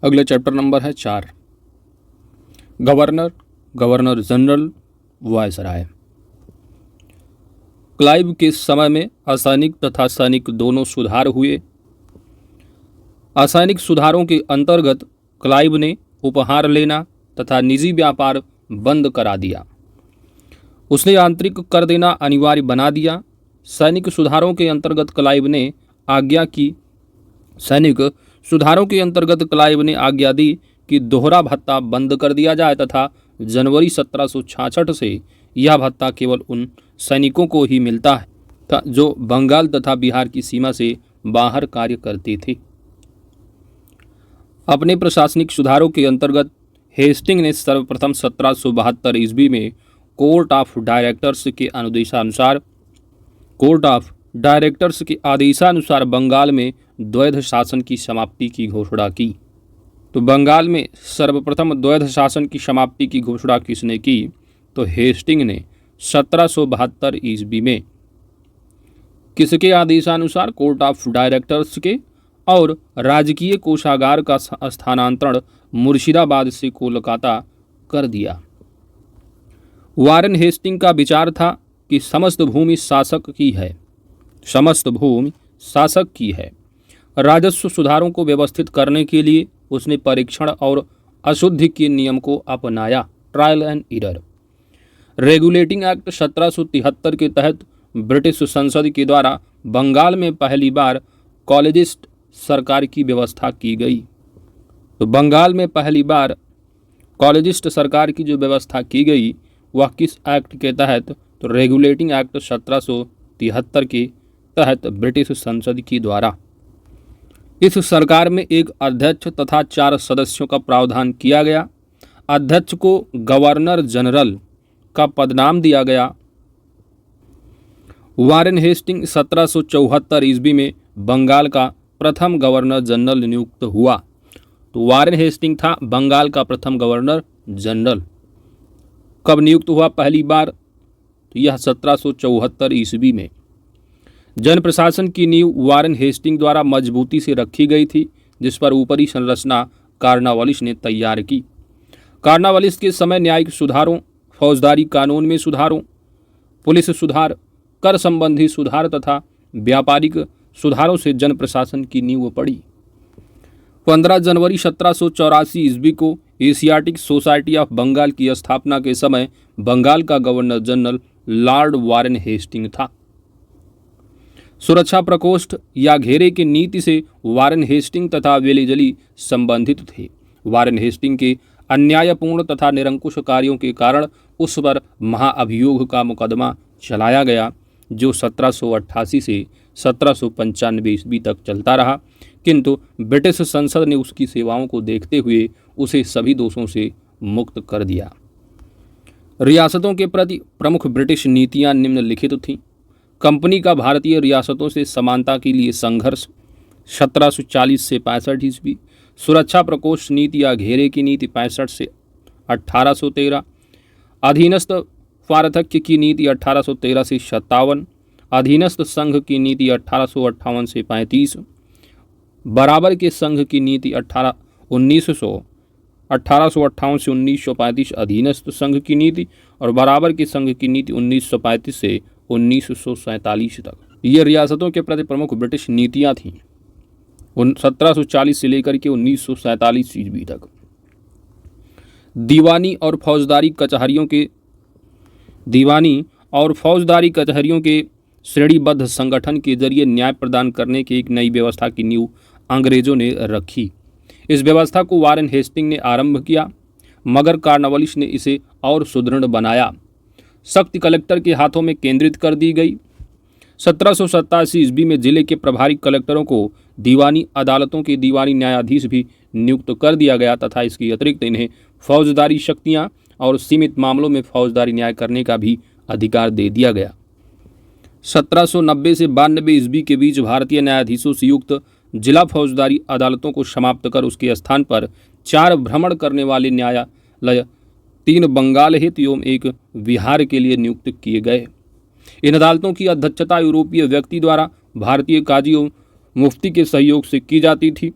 अगले chapter number है 4। Governor, governor general, viceroy. Clive के समय में असैनिक तथा सैनिक दोनों सुधार हुए। असैनिक सुधारों के अंतर्गत क्लाइव ने उपहार लेना तथा निजी व्यापार बंद करा दिया। उसने आंतरिक कर देना अनिवार्य बना दिया। सैनिक सुधारों के अंतर्गत क्लाइव ने आज्ञा दी कि दोहरा भत्ता बंद कर दिया जाए तथा जनवरी 1766 से यह भत्ता केवल उन सैनिकों को ही मिलता है जो बंगाल तथा बिहार की सीमा से बाहर कार्य करते थे। अपने प्रशासनिक सुधारों के अंतर्गत हेस्टिंग ने सर्वप्रथम 1772 ईस्वी में कोर्ट ऑफ डायरेक्टर्स के आदेशानुसार बंगाल में द्वैध शासन की समाप्ति की घोषणा की। तो बंगाल में सर्वप्रथम द्वैध शासन की समाप्ति की घोषणा किसने की? तो हेस्टिंग ने 1772 ईस्वी में। किसके आदेशानुसार? कोर्ट ऑफ डायरेक्टर्स के। और राजकीय कोषागार का स्थानांतरण मुर्शिदाबाद से कोलकाता कर दिया। वारेन हेस्टिंग का विचार था कि समस्त भूमि शासक की है। राजस्व सुधारों को व्यवस्थित करने के लिए उसने परीक्षण और अशुद्धि के नियम को अपनाया, trial and error. Regulating act 1773 के तहत ब्रिटिश संसद के द्वारा बंगाल में पहली बार कॉलेजिस्ट सरकार की व्यवस्था की गई। तो बंगाल में पहली बार कॉलेजिस्ट सरकार की जो व्यवस्था की गई वह किस एक्ट के तहत? तो रेगुलेटिंग एक्ट 1773 के तहत ब्रिटिश संसद के द्वारा। इस सरकार में एक अध्यक्ष तथा 4 सदस्यों का प्रावधान किया गया। अध्यक्ष को गवर्नर जनरल का पदनाम दिया गया। वारेन हेस्टिंग 1774 ईस्वी में बंगाल का प्रथम गवर्नर जनरल नियुक्त हुआ। तो वारेन हेस्टिंग था बंगाल का प्रथम गवर्नर जनरल। कब नियुक्त हुआ पहली बार? तो यह 1774 ईस्वी में। जन प्रशासन की नींव वारेन हेस्टिंग द्वारा मजबूती से रखी गई थी, जिस पर ऊपरी संरचना कॉर्नवालिस ने तैयार की। कॉर्नवालिस के समय न्यायिक सुधारों, फौजदारी कानून में सुधारों, पुलिस सुधार, कर संबंधी सुधार तथा व्यापारिक सुधारों से जन प्रशासन की नींव पड़ी। 15 जनवरी 1784 ईस्वी को एशियाटिक सोसाइटी ऑफ बंगाल की स्थापना के समय बंगाल का governor general lord Warren Hastings था। सुरक्षा प्रकोष्ठ या घेरे की नीति से वारेन हेस्टिंग तथा वेलेजली संबंधित थे। वारेन हेस्टिंग के अन्यायपूर्ण तथा निरंकुश कार्यों के कारण उस पर महाअभियोग का मुकदमा चलाया गया, जो 1788 से 1795 ईस्वी तक चलता रहा, किंतु ब्रिटिश संसद ने उसकी सेवाओं को देखते हुए उसे सभी दोषों से मुक्त कर दिया। रियासतों के प्रति प्रमुख ब्रिटिश नीतियां निम्नलिखित थीं। कंपनी का भारतीय रियासतों से समानता के लिए संघर्ष 1740 से 65 ईस्वी। सुरक्षा प्रकोष्ठ नीति या घेरे की नीति 65 से 1813। अधीनस्थ पारतक्य की नीति 1813 से 57। अधीनस्थ संघ की नीति 1858 से 35। बराबर के संघ की नीति 1858 से 1935 अधीनस्थ संघ की नीति और बराबर के संघ की नीति 1935 से 1947 तक। ये रियासतों के प्रति प्रमुख ब्रिटिश नीतियां थीं 1740 से लेकर के 1947 ईस्वी तक। दीवानी और फौजदारी कचहरियों के श्रेणीबद्ध संगठन के जरिए न्याय प्रदान करने की एक नई व्यवस्था की नींव अंग्रेजों ने रखी। इस व्यवस्था को वारेन हेस्टिंग ने आरंभ किया, मगर कॉर्नवालिस ने इसे और सुदृढ़ बनाया। शक्ति कलेक्टर के हाथों में केंद्रित कर दी गई। 1787 ईस्वी में जिले के प्रभारी कलेक्टरों को दीवानी अदालतों के दीवानी न्यायाधीश भी नियुक्त कर दिया गया तथा इसके अतिरिक्त इन्हें फौजदारी शक्तियां और सीमित मामलों में फौजदारी न्याय करने का भी अधिकार दे दिया गया। 1790 से 92 ईस्वी के बीच भारतीय न्यायाधीशों से युक्त जिला फौजदारी अदालतों को समाप्त कर उसके स्थान पर 4 भ्रमण करने वाले न्यायालय 3 बंगाल हित एवं 1 बिहार के लिए नियुक्त किए गए। इन अदालतों की अध्यक्षता यूरोपीय व्यक्ति द्वारा भारतीय काजी एवं मुफ्ती के सहयोग से की जाती थी।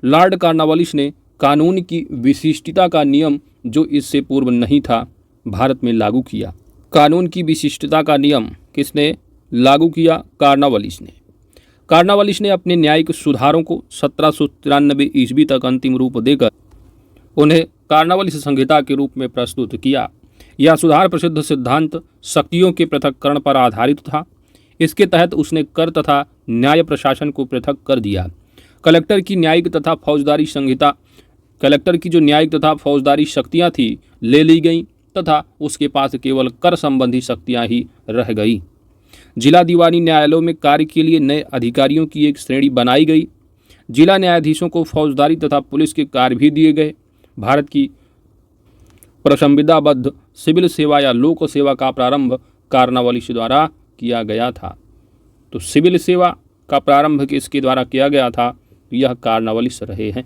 लॉर्ड कॉर्नवालिस ने कानून की विशिष्टता का नियम जो इससे पूर्व नहीं था, भारत में लागू किया। कानून की विशिष्टता का नियम किसने लागू किया? कार्नवालिस ने। कार्नवालिस ने अपने न्यायिक सुधारों को 1793 ईस्वी तक अंतिम रूप देकर उन्हें कार्नवालिस संहिता के रूप में प्रस्तुत किया। यह सुधार प्रसिद्ध सिद्धांत शक्तियों के पृथक्करण पर आधारित था। इसके तहत उसने कर तथा न्याय प्रशासन को पृथक कर दिया। कलेक्टर की न्यायिक तथा फौजदारी संहिता कलेक्टर की जो न्यायिक तथा फौजदारी शक्तियाँ थी ले ली गईं तथा उसके पास केवल कर संबंधी शक्तियाँ ही रह गई। जिला दीवानी न्यायालयों में कार्य के लिए नए अधिकारियों की एक श्रेणी बनाई गई। जिला न्यायाधीशों को फौजदारी तथा पुलिस के कार्य भी दिए गए। भारत की प्रसंविधाबद्ध सिविल सेवा या लोक सेवा का प्रारंभ कार्नवालिस द्वारा किया गया था। तो सिविल सेवा का प्रारंभ किसके द्वारा किया गया था? यह कार्नवालिस रहे हैं।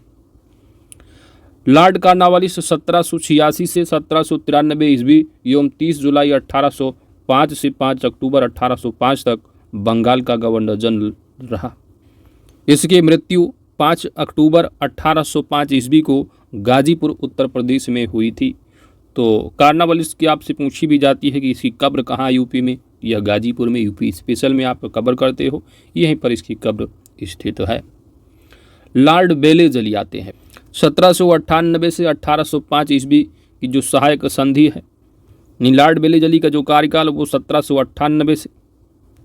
लॉर्ड कार्नवालिस 1786 से 1793 ईस्वी एवं 30 जुलाई 1805 से 5 अक्टूबर 1805 तक बंगाल का गवर्नर जनरल रहा। इसकी मृत्यु 5 अक्टूबर 1805 ईस्वी को गाजीपुर उत्तर प्रदेश में हुई थी। तो कार्नवालिस की आपसे पूछी भी जाती है कि इसकी कब्र कहाँ यूपी में? यह गाजीपुर में, यूपी स्पेशल में आप कब्र करते हो, यहीं पर इसकी कब्र स्थित है। लॉर्ड बेलेजली आते हैं। 1798 से 1805 ईस्वी की जो सहायक संधि है, लॉर्ड बेलेजली का जो कार्यकाल वो 1798 से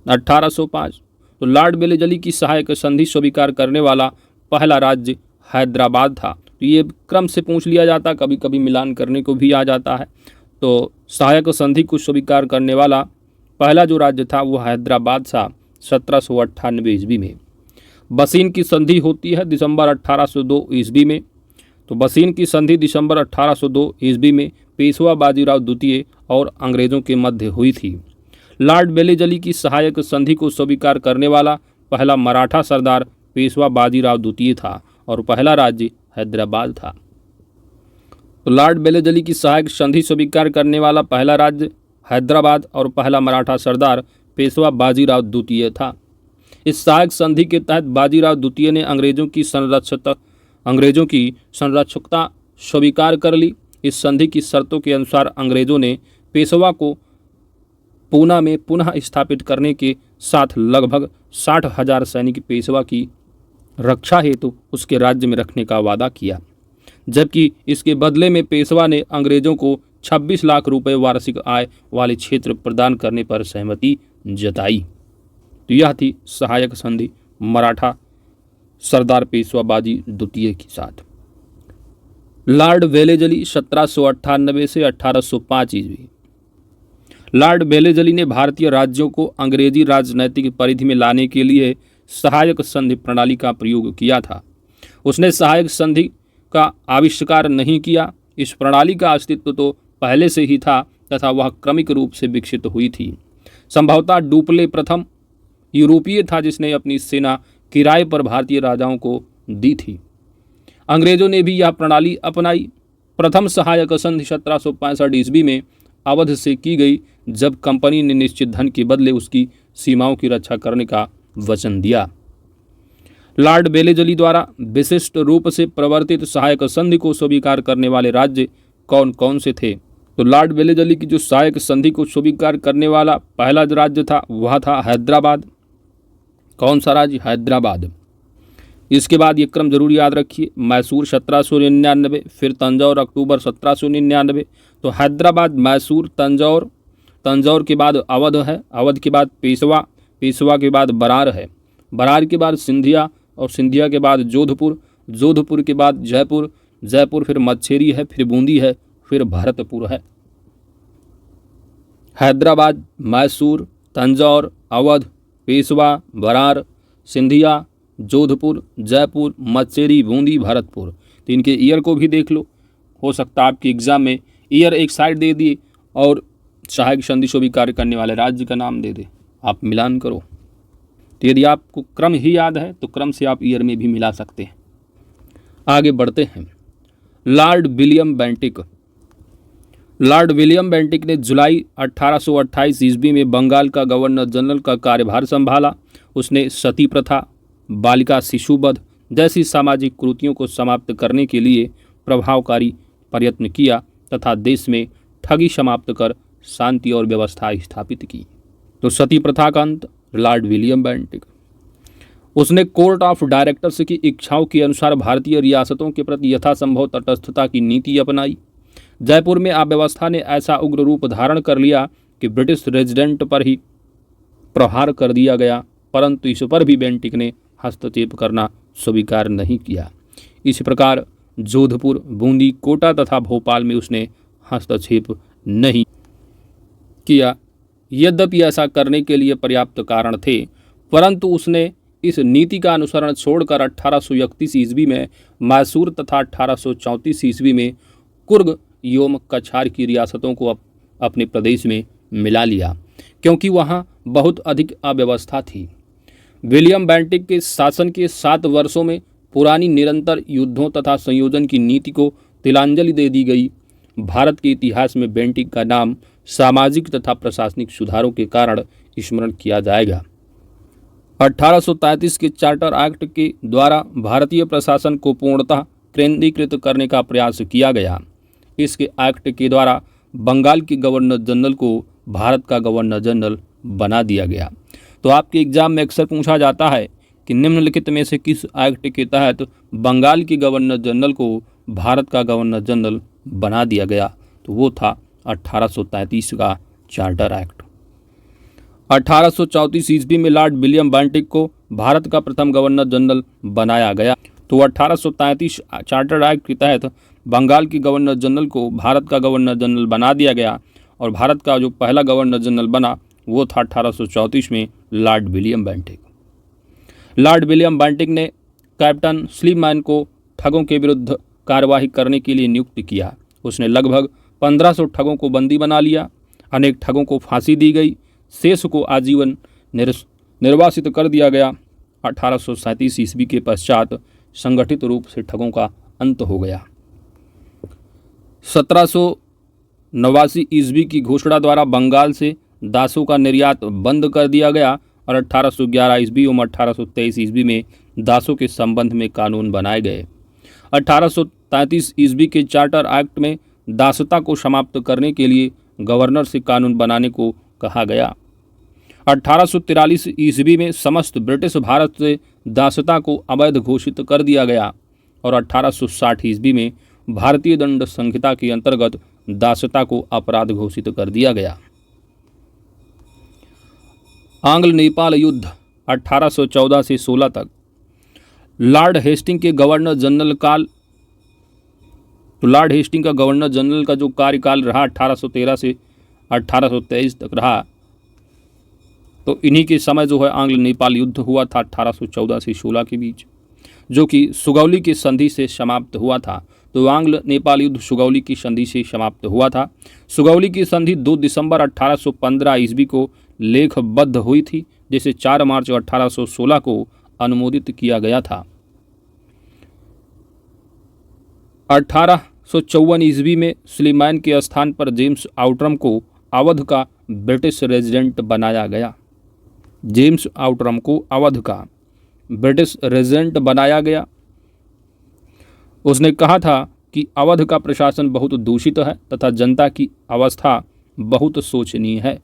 1805। तो लॉर्ड बेलेजली की सहायक संधि स्वीकार करने वाला पहला राज्य हैदराबाद था। तो ये क्रम से पूछ लिया जाता, कभी कभी मिलान करने को भी आ जाता है। तो सहायक संधि को स्वीकार करने वाला पहला जो राज्य था वो हैदराबाद था 1798 ईस्वी में। बसीन की संधि होती है दिसंबर 1802 ईस्वी में। तो बसीन की संधि दिसंबर 1802 ईस्वी में पेशवा बाजीराव द्वितीय और अंग्रेज़ों के मध्य हुई थी। लॉर्ड बेलेजली की सहायक संधि को स्वीकार करने वाला पहला मराठा सरदार पेशवा बाजीराव द्वितीय था और पहला राज्य हैदराबाद था। तो लॉर्ड बेलेजली की सहायक संधि स्वीकार करने वाला पहला राज्य हैदराबाद और पहला मराठा सरदार पेशवा बाजीराव द्वितीय था। इस सहायक संधि के तहत बाजीराव द्वितीय ने अंग्रेजों की संरक्षकता स्वीकार कर ली। इस संधि की शर्तों के अनुसार अंग्रेजों ने पेशवा को पूना में पुनः स्थापित करने के साथ लगभग 60,000 सैनिक पेशवा की रक्षा हेतु उसके राज्य में रखने का वादा किया, जबकि इसके बदले में पेशवा ने अंग्रेजों को 26 लाख रुपए वार्षिक आय वाले क्षेत्र प्रदान करने पर सहमति जताई। तो यह थी सहायक संधि मराठा सरदार पेशवा बाजी द्वितीय के साथ। लॉर्ड बेलेजली 1798 से 1805 ईस्वी। लॉर्ड बेलेजली ने भारतीय राज्यों को अंग्रेजी राजनैतिक परिधि में लाने के लिए सहायक संधि प्रणाली का प्रयोग किया था। उसने सहायक संधि का आविष्कार नहीं किया। इस प्रणाली का अस्तित्व तो पहले से ही था तथा वह क्रमिक रूप से विकसित हुई थी। संभवतः डुप्ले प्रथम यूरोपीय था जिसने अपनी सेना किराए पर भारतीय राजाओं को दी थी। अंग्रेजों ने भी यह प्रणाली अपनाई। प्रथम सहायक संधि 1765 ईस्वी में अवध से की गई, जब कंपनी ने निश्चित धन के बदले उसकी सीमाओं की रक्षा करने का वचन दिया। लॉर्ड बेलेजली द्वारा विशिष्ट रूप से प्रवर्तित सहायक संधि को स्वीकार करने वाले राज्य कौन कौन से थे? तो लॉर्ड बेलेजली की जो सहायक संधि को स्वीकार करने वाला पहला जो राज्य था वह था हैदराबाद। कौन सा राज्य? हैदराबाद। इसके बाद ये क्रम जरूर याद रखिए, मैसूर 1799, फिर तंजौर अक्टूबर 1799। तो हैदराबाद, मैसूर, तंजौर, तंजौर के बाद अवध है, अवध के बाद पेशवा, पेशवा के बाद बरार है, बरार के बाद सिंधिया और सिंधिया के बाद जोधपुर, जोधपुर के बाद जयपुर, जयपुर फिर मच्छेरी है, फिर बूंदी है, फिर भरतपुर है। हैदराबाद, मैसूर, तंजौर, अवध, पेशवा, बरार, सिंधिया, जोधपुर, जयपुर, मच्छेरी, बूंदी, भरतपुर। तो इनके ईयर को भी देख लो, हो सकता है आपके एग्जाम में ईयर एक साइड दे दिए और सहायक संधि स्वीकार करने वाले राज्य का नाम दे दे, आप मिलान करो। तो यदि आपको क्रम ही याद है तो क्रम से आप ईयर में भी मिला सकते हैं। आगे बढ़ते हैं। Lord William Bentinck. Lord William Bentinck ने जुलाई 1828 ईस्वी में बंगाल का गवर्नर जनरल का कार्यभार संभाला। उसने सती प्रथा, बालिका शिशुवध, जैसी सामाजिक कुरीतियों को समाप्त करने के लिए प्रभावकारी प्रयत्न किया तथा देश में ठगी समाप्त कर शांति और व्यवस्था स्थापित की। तो सती प्रथा का अंत, लॉर्ड विलियम बेंटिक। उसने कोर्ट ऑफ डायरेक्टर्स की इच्छाओं के अनुसार भारतीय रियासतों के प्रति यथासंभव तटस्थता की नीति अपनाई। जयपुर में अव्यवस्था ने ऐसा उग्र रूप धारण कर लिया कि ब्रिटिश रेजिडेंट पर ही प्रहार कर दिया गया, परंतु इस पर भी बेंटिक ने हस्तक्षेप करना स्वीकार नहीं किया। इस प्रकार जोधपुर, बूंदी, कोटा तथा भोपाल में उसने हस्तक्षेप नहीं किया। यद्यपि ऐसा करने के लिए पर्याप्त कारण थे, परंतु उसने इस नीति का अनुसरण छोड़कर 1831 ईस्वी में मैसूर तथा 1834 ईस्वी में कुर्ग एवं कछार की रियासतों को अपने प्रदेश में मिला लिया, क्योंकि वहाँ बहुत अधिक अव्यवस्था थी। विलियम बेंटिक के शासन के 7 वर्षों में पुरानी निरंतर युद्धों तथा संयोजन की नीति को तिलांजलि दे दी गई। भारत के इतिहास में बेंटिक का नाम सामाजिक तथा प्रशासनिक सुधारों के कारण स्मरण किया जाएगा। 1833 के चार्टर एक्ट के द्वारा भारतीय प्रशासन को पूर्णतः केंद्रीकृत करने का प्रयास किया गया। इसके एक्ट के द्वारा बंगाल के गवर्नर जनरल को भारत का गवर्नर जनरल बना दिया गया। तो आपके एग्जाम में अक्सर पूछा जाता है कि निम्नलिखित में से किस एक्ट के तहत बंगाल के गवर्नर जनरल को भारत का गवर्नर जनरल बना दिया गया, तो वो था 1833 का चार्टर एक्ट। 1834 ईस्वी में लॉर्ड विलियम बेंटिक को भारत का प्रथम गवर्नर जनरल बनाया गया। तो 1833 चार्टर एक्ट के तहत बंगाल के गवर्नर जनरल को भारत का गवर्नर जनरल बना दिया गया और भारत का जो पहला गवर्नर जनरल बना वो था 1834 में Lord William Bentinck. Lord William Bentinck ने कैप्टन स्लीमैन को ठगों के विरुद्ध कार्यवाही करने के लिए नियुक्त किया। उसने लगभग 1500 ठगों को बंदी बना लिया। अनेक ठगों को फांसी दी गई, शेष को आजीवन निर्वासित कर दिया गया। 1837 ईस्वी के पश्चात संगठित रूप से ठगों का अंत हो गया। 1789 ईस्वी की घोषणा द्वारा बंगाल से दासों का निर्यात बंद कर दिया गया और 1811 ईस्वी एवं 1823 ईस्वी में दासों के संबंध में कानून बनाए गए। 1833 ईस्वी के चार्टर एक्ट में दासता को समाप्त करने के लिए गवर्नर से कानून बनाने को कहा गया। 1843 ईस्वी में समस्त ब्रिटिश भारत से दासता को अवैध घोषित कर दिया गया और 1860 ईस्वी में भारतीय दंड संहिता के अंतर्गत दासता को अपराध घोषित कर दिया गया। आंग्ल नेपाल युद्ध 1814 से 16 तक। लॉर्ड हेस्टिंग के गवर्नर जनरल काल, तो लॉर्ड हेस्टिंग का गवर्नर जनरल का जो कार्यकाल रहा 1813 से 1823 तक रहा, तो इन्हीं के समय जो है आंग्ल नेपाल युद्ध हुआ था 1814 से 16 के बीच, जो कि सुगौली की संधि से समाप्त हुआ था। तो आंग्ल नेपाल युद्ध सुगौली की संधि से समाप्त हुआ था। सुगौली की संधि 2 दिसंबर 1815 ईस्वी को लेखबद्ध हुई थी, जिसे 4 मार्च 1816 को अनुमोदित किया गया था। 1854 ईस्वी में स्लीमैन के स्थान पर जेम्स आउटरम को अवध का ब्रिटिश रेजिडेंट बनाया गया। जेम्स आउटरम को अवध का ब्रिटिश रेजिडेंट बनाया गया। उसने कहा था कि अवध का प्रशासन बहुत दूषित है तथा जनता की अवस्था बहुत शोचनीय है।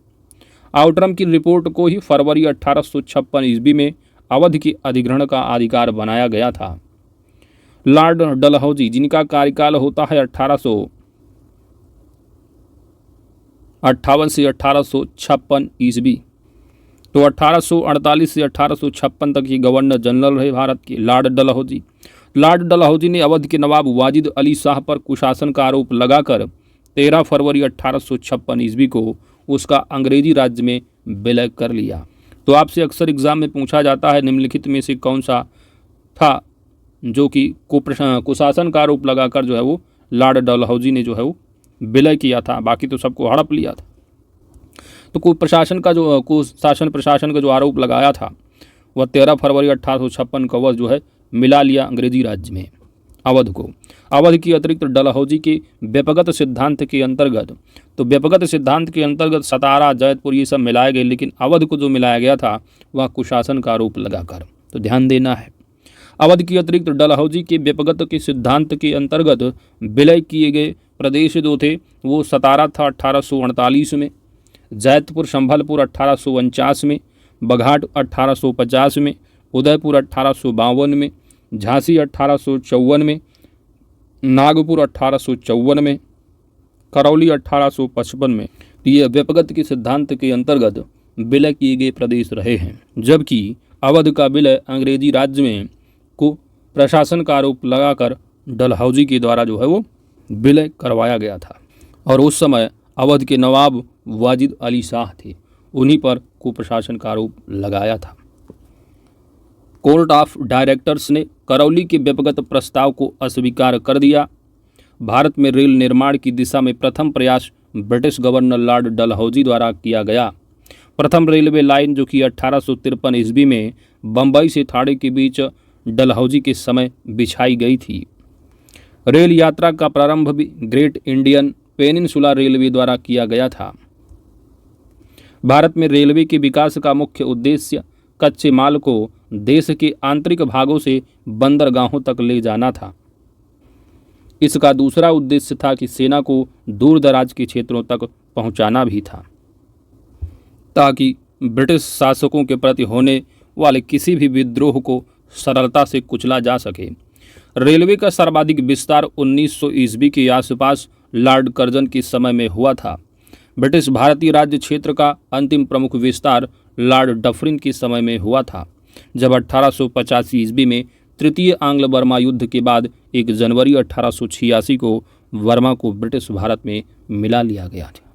आउटरम की रिपोर्ट को ही फरवरी 1856 ईस्वी में अवध के अधिग्रहण का अधिकार बनाया गया था। लॉर्ड डलहौजी, जिनका कार्यकाल होता है 1858 से 1856 ईस्वी, तो 1848 से 1856 तक ये गवर्नर जनरल रहे भारत के लॉर्ड डलहौजी। लॉर्ड डलहौजी ने अवध के नवाब वाजिद अली शाह पर कुशासन का आरोप लगाकर 13 फरवरी 1856 ईस्वी को उसका अंग्रेजी राज्य में विलय कर लिया। तो आपसे अक्सर एग्जाम में पूछा जाता है निम्नलिखित में से कौन सा था जो कि कुशासन का आरोप लगाकर जो है वो लॉर्ड डलहौजी ने जो है वो विलय किया था, बाकी तो सबको हड़प लिया था। तो कुशासन का जो आरोप लगाया था वह 13 फरवरी 1856 का वह जो है मिला लिया अंग्रेजी राज्य में अवध को। अवध की अतिरिक्त डलहौजी के व्यपगत सिद्धांत के अंतर्गत, तो व्यपगत सिद्धांत के अंतर्गत सतारा, जैतपुर ये सब मिलाए गए, लेकिन अवध को जो मिलाया गया था वह कुशासन का आरोप लगाकर। तो ध्यान देना है। अवध के अतिरिक्त डलहौजी के व्यपगत के सिद्धांत के अंतर्गत विलय किए गए प्रदेश जो थे वो सतारा था 1848 में, जैतपुर संभलपुर 1849 में, बघाट 1850 में, उदयपुर 1852 में, झांसी 1854 में, नागपुर 1854 में, करौली 1855 में। ये व्यपगत के सिद्धांत के अंतर्गत विलय किए गए प्रदेश रहे हैं, जबकि अवध का विलय अंग्रेजी राज्य में को प्रशासन का आरोप लगाकर डलहौजी के द्वारा जो है वो विलय करवाया गया था। और उस समय अवध के नवाब वाजिद अली शाह थे, उन्हीं पर कुप्रशासन का आरोप लगाया था। कोर्ट ऑफ डायरेक्टर्स ने करौली के व्यपगत प्रस्ताव को अस्वीकार कर दिया। भारत में रेल निर्माण की दिशा में प्रथम प्रयास ब्रिटिश गवर्नर लॉर्ड डलहौजी द्वारा किया गया। प्रथम रेलवे लाइन जो कि 1853 ईस्वी में बम्बई से ठाणे के बीच डलहौजी के समय बिछाई गई थी। रेल यात्रा का प्रारंभ भी ग्रेट इंडियन पेनिनसुला रेलवे द्वारा किया गया था। भारत में रेलवे के विकास का मुख्य उद्देश्य कच्चे माल को देश के आंतरिक भागों से बंदरगाहों तक ले जाना था। इसका दूसरा उद्देश्य था कि सेना को दूर दराज के क्षेत्रों तक पहुंचाना भी था, ताकि ब्रिटिश शासकों के प्रति होने वाले किसी भी विद्रोह को सरलता से कुचला जा सके। रेलवे का सर्वाधिक विस्तार 1900 ईस्वी के आसपास लॉर्ड कर्जन के समय में हुआ था। ब्रिटिश भारतीय राज्य क्षेत्र का अंतिम प्रमुख विस्तार लॉर्ड डफरिन के समय में हुआ था, जब 1885 ईस्वी में तृतीय आंग्ल बर्मा युद्ध के बाद 1 जनवरी 1886 को वर्मा को ब्रिटिश भारत में मिला लिया गया था।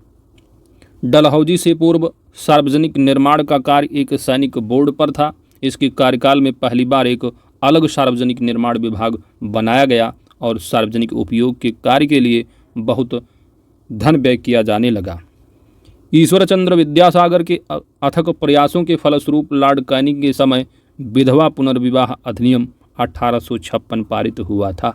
डलहौजी से पूर्व सार्वजनिक निर्माण का कार्य एक सैनिक बोर्ड पर था। इसके कार्यकाल में पहली बार एक अलग सार्वजनिक निर्माण विभाग बनाया गया और सार्वजनिक उपयोग के कार्य के लिए बहुत धन व्यय किया जाने लगा। ईश्वरचंद्र विद्यासागर के अथक प्रयासों के फलस्वरूप लॉर्ड कैनिंग के समय विधवा पुनर्विवाह अधिनियम 1856 पारित हुआ था।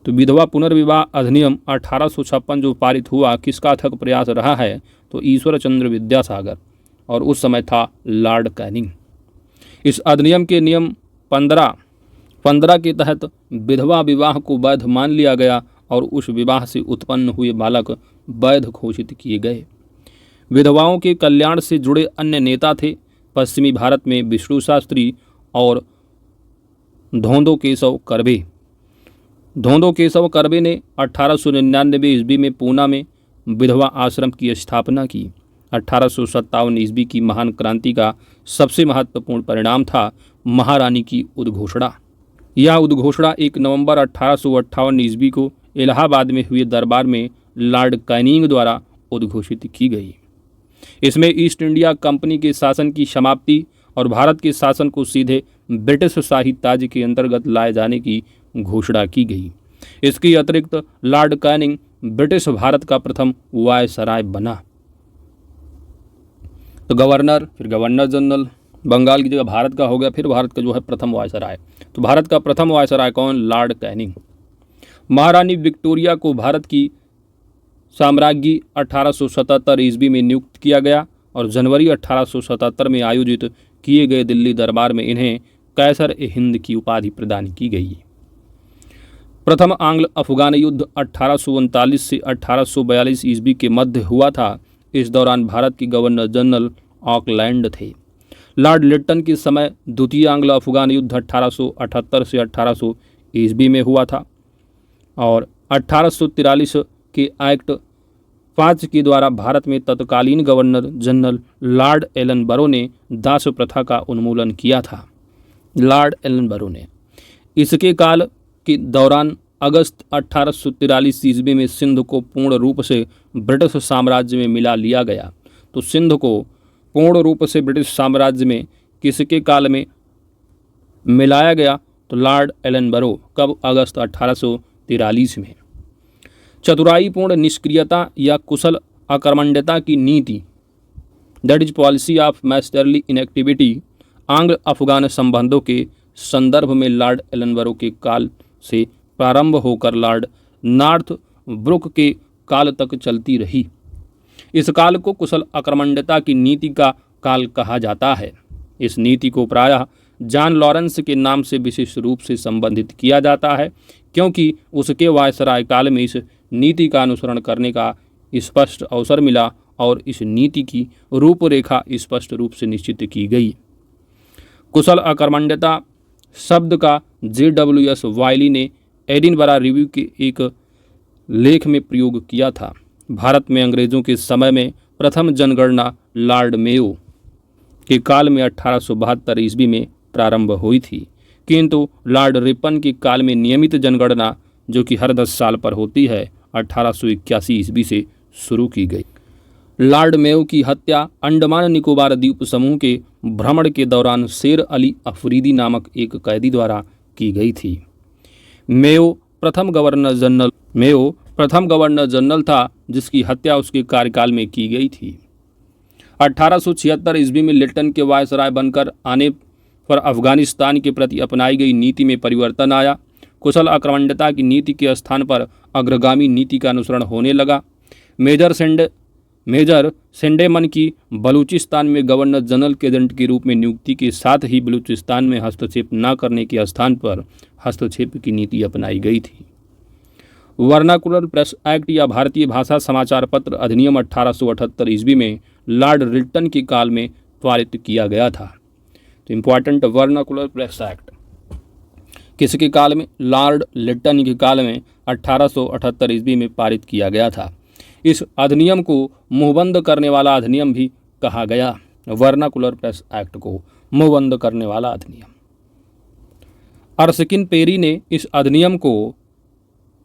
तो विधवा पुनर्विवाह अधिनियम 1856 जो पारित हुआ, किसका अथक प्रयास रहा है? तो ईश्वरचंद्र विद्यासागर, और उस समय था लॉर्ड कैनिंग। इस अधिनियम के नियम 15 के तहत विधवा विवाह को वैध मान लिया गया और उस विवाह से उत्पन्न हुए बालक वैध घोषित किए गए। विधवाओं के कल्याण से जुड़े अन्य नेता थे पश्चिमी भारत में विष्णु शास्त्री और धोंदो केशव कर्वे। धोंदो केशव कर्वे ने 1899 ईस्वी में पूना में विधवा आश्रम की स्थापना की। 1857 ईस्वी की महान क्रांति का सबसे महत्वपूर्ण परिणाम था महारानी की उद्घोषणा। यह उद्घोषणा 1 नवंबर 1858 ईस्वी को इलाहाबाद में हुए दरबार में लॉर्ड कैनिंग द्वारा उद्घोषित की गई। इसमें ईस्ट इंडिया कंपनी के शासन की समाप्ति और भारत के शासन को सीधे ब्रिटिश शाही ताज के अंतर्गत लाए जाने की घोषणा की गई। इसके अतिरिक्त लॉर्ड कैनिंग ब्रिटिश भारत का प्रथम वायसराय बना। तो गवर्नर, फिर गवर्नर जनरल, बंगाल की जगह भारत का हो गया, फिर भारत का जो है प्रथम वायसराय। तो भारत का प्रथम वायसराय कौन? Lord Canning. महारानी विक्टोरिया को भारत की साम्राज्ञी 1877 ईस्वी में नियुक्त किया गया और जनवरी 1877 में आयोजित किए गए दिल्ली दरबार में इन्हें कैसर ए हिंद की उपाधि प्रदान की गई। प्रथम आंग्ल अफगान युद्ध 1839 से 1842 ईस्वी के मध्य हुआ था। इस दौरान भारत के गवर्नर जनरल ऑकलैंड थे। लॉर्ड लिट्टन के समय द्वितीय आंग्ल अफगान युद्ध 1878 से 1800 ईस्वी में हुआ था और 1843 के एक्ट 5 के द्वारा भारत में तत्कालीन गवर्नर जनरल लॉर्ड एलन बरो ने दास प्रथा का उन्मूलन किया था। लॉर्ड एलन बरो ने इसके काल के दौरान अगस्त 1843 ईस्वी में सिंध को पूर्ण रूप से ब्रिटिश साम्राज्य में मिला लिया गया। तो सिंध को पूर्ण रूप से ब्रिटिश साम्राज्य में किसके काल में मिलाया गया? तो लॉर्ड एलन बरो। कब? अगस्त 1843 में। चतुराईपूर्ण निष्क्रियता या कुशल अकर्मण्यता की नीति, that is policy of masterly inactivity, आंग्ल अफगान संबंधों के संदर्भ में लॉर्ड एलन बरो के काल से प्रारंभ होकर लॉर्ड नॉर्थ ब्रुक के काल तक चलती रही। इस काल को कुशल अकर्मण्यता की नीति का काल कहा जाता है। इस नीति को प्रायः जॉन लॉरेंस के नाम से विशेष रूप से संबंधित किया जाता है, क्योंकि उसके वायसराय काल में इस नीति का अनुसरण करने का स्पष्ट अवसर मिला और इस नीति की रूपरेखा स्पष्ट रूप से निश्चित की गई। कुशल अकर्मण्यता शब्द का JWS वायली ने एडिनबरा रिव्यू के एक लेख में प्रयोग किया था। भारत में अंग्रेजों के समय में प्रथम जनगणना लॉर्ड मेयो के काल में 1872 ईस्वी में प्रारंभ हुई थी, किंतु लॉर्ड रिपन के काल में नियमित जनगणना, जो कि हर 10 साल पर होती है, 1881 ईस्वी से शुरू की गई। लॉर्ड मेयो की हत्या अंडमान निकोबार द्वीप समूह के भ्रमण के दौरान शेर अली अफरीदी नामक एक कैदी द्वारा की गई थी। मेयो प्रथम गवर्नर जनरल था जिसकी हत्या उसके कार्यकाल में की गई थी। 1876 ईस्वी में लिटन के वायसराय बनकर आने पर अफगानिस्तान के प्रति अपनाई गई नीति में परिवर्तन आया। कुशल आक्रामकता की नीति के स्थान पर अग्रगामी नीति का अनुसरण होने लगा। मेजर सेंडेमन की बलूचिस्तान में गवर्नर जनरल के एजेंट के रूप में नियुक्ति के साथ ही बलूचिस्तान में हस्तक्षेप न करने के स्थान पर हस्तक्षेप की नीति अपनाई गई थी। वर्नाकुलर प्रेस एक्ट या भारतीय भाषा समाचार पत्र अधिनियम 1878 ईस्वी में लॉर्ड रिल्टन के काल में पारित किया गया था। तो इम्पॉर्टेंट, वर्नाकुलर प्रेस एक्ट किसके काल में? लॉर्ड लिटन के काल में 1878 ईस्वी में पारित किया गया था। इस अधिनियम को मुहबंद करने वाला अधिनियम भी कहा गया। वर्नाकुलर प्रेस एक्ट को मुहबंद करने वाला अधिनियम। अर्स्किन पेरी ने इस अधिनियम को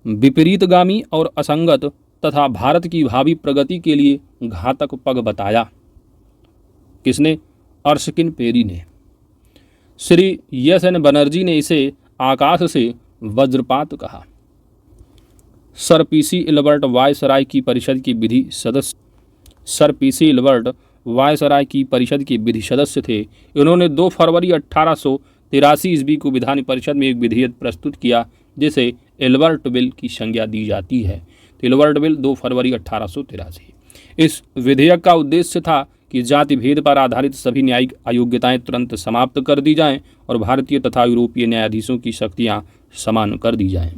विपरीतगामी और असंगत तथा भारत की भावी प्रगति के लिए घातक पग बताया। किसने? अर्स्किन पेरी ने। श्री एस.एन. बनर्जी ने इसे आकाश से वज्रपात कहा। सर पीसी इल्बर्ट वायसराय की परिषद के विधि सदस्य थे। इन्होंने 2 फरवरी 1883 ईस्वी को विधान परिषद में एक विधेयक प्रस्तुत किया जिसे इल्बर्ट बिल की संज्ञा दी जाती है। तो इल्बर्ट बिल 2 फरवरी 1883। इस विधेयक का उद्देश्य था कि जाति भेद पर आधारित सभी न्यायिक अयोग्यताएं तुरंत समाप्त कर दी जाएं और भारतीय तथा यूरोपीय न्यायाधीशों की शक्तियां समान कर दी जाएं।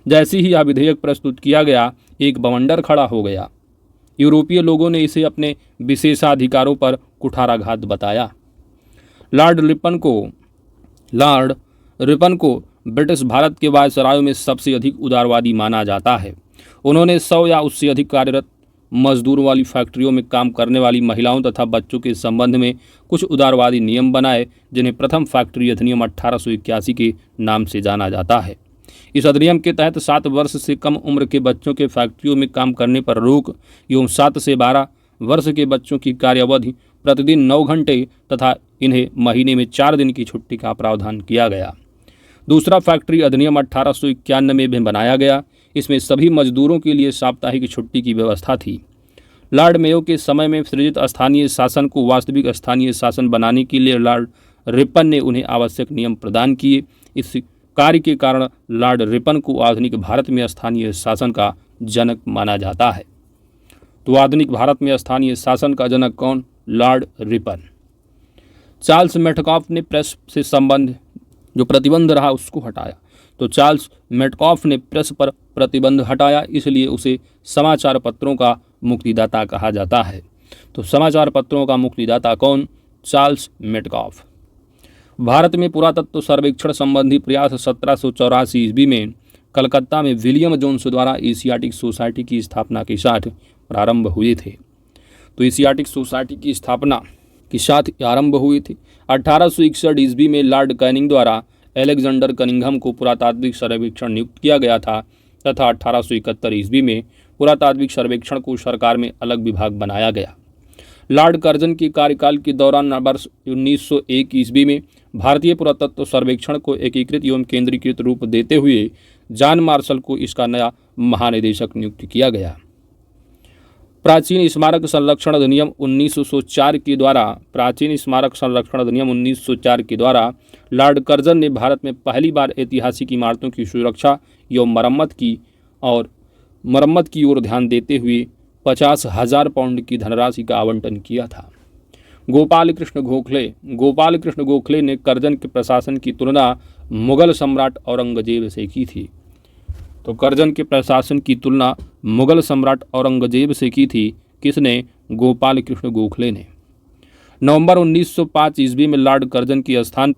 जैसे ही यह विधेयक प्रस्तुत किया गया, एक बवंडर खड़ा हो गया। यूरोपीय लोगों ने इसे अपने विशेषाधिकारों पर कुठाराघात बताया। लॉर्ड रिपन को ब्रिटिश भारत के वायसरायों में सबसे अधिक उदारवादी माना जाता है। उन्होंने 100 या उससे अधिक कार्यरत मजदूरों वाली फैक्ट्रियों में काम करने वाली महिलाओं तथा बच्चों के संबंध में कुछ उदारवादी नियम बनाए, जिन्हें प्रथम फैक्ट्री अधिनियम 1881 के नाम से जाना जाता है। इस अधिनियम के तहत 7 वर्ष से कम उम्र के बच्चों के फैक्ट्रियों में काम करने पर रोक एवं 7 से 12 वर्ष के बच्चों की कार्यावधि प्रतिदिन 9 घंटे तथा इन्हें महीने में 4 दिन की छुट्टी का प्रावधान किया गया। दूसरा फैक्ट्री अधिनियम 1891 में बनाया गया। इसमें सभी मजदूरों के लिए साप्ताहिक छुट्टी की व्यवस्था थी। लॉर्ड मेयो के समय में सृजित स्थानीय शासन को वास्तविक स्थानीय शासन बनाने के लिए लॉर्ड रिपन ने उन्हें आवश्यक नियम प्रदान किए। इस कार्य के कारण लॉर्ड रिपन को आधुनिक भारत में स्थानीय शासन का जनक माना जाता है। तो आधुनिक भारत में स्थानीय शासन का जनक कौन? Lord Ripon. चार्ल्स मेटकॉफ ने प्रेस से संबंध जो प्रतिबंध रहा उसको हटाया। तो चार्ल्स मेटकॉफ ने प्रेस पर प्रतिबंध हटाया, इसलिए उसे समाचार पत्रों का मुक्तिदाता कहा जाता है। तो समाचार पत्रों का मुक्तिदाता कौन? Charles Metcalfe. भारत में पुरातत्व सर्वेक्षण संबंधी प्रयास 1784 ईस्वी में कलकत्ता में विलियम जोन्स द्वारा एशियाटिक सोसाइटी की स्थापना के साथ प्रारंभ हुए थे। तो एशियाटिक सोसाइटी की स्थापना के साथ आरंभ हुई थी। 1861 ईस्वी में लॉर्ड कैनिंग द्वारा एलेक्जेंडर कनिंघम को पुरातात्विक सर्वेक्षण नियुक्त किया गया था तथा 1871 ईस्वी में पुरातात्विक सर्वेक्षण को सरकार में अलग विभाग बनाया गया। लॉर्ड कर्जन के कार्यकाल के दौरान वर्ष 1901 ईस्वी में भारतीय पुरातत्व सर्वेक्षण को एकीकृत एवं केंद्रीकृत रूप देते हुए जॉन मार्शल को इसका नया महानिदेशक नियुक्त किया गया। प्राचीन स्मारक संरक्षण अधिनियम 1904 के द्वारा लॉर्ड कर्जन ने भारत में पहली बार ऐतिहासिक इमारतों की सुरक्षा एवं मरम्मत की ओर ध्यान देते हुए 50,000 पाउंड की धनराशि का आवंटन किया था। गोपाल कृष्ण गोखले ने करजन के प्रशासन की तुलना मुगल सम्राट औरंगजेब से की थी। तो करजन के प्रशासन की तुलना मुगल सम्राट औरंगजेब से की थी। किसने? गोपाल कृष्ण गोखले ने। नवंबर 1905 ईस्वी में लॉर्ड करजन के स्थान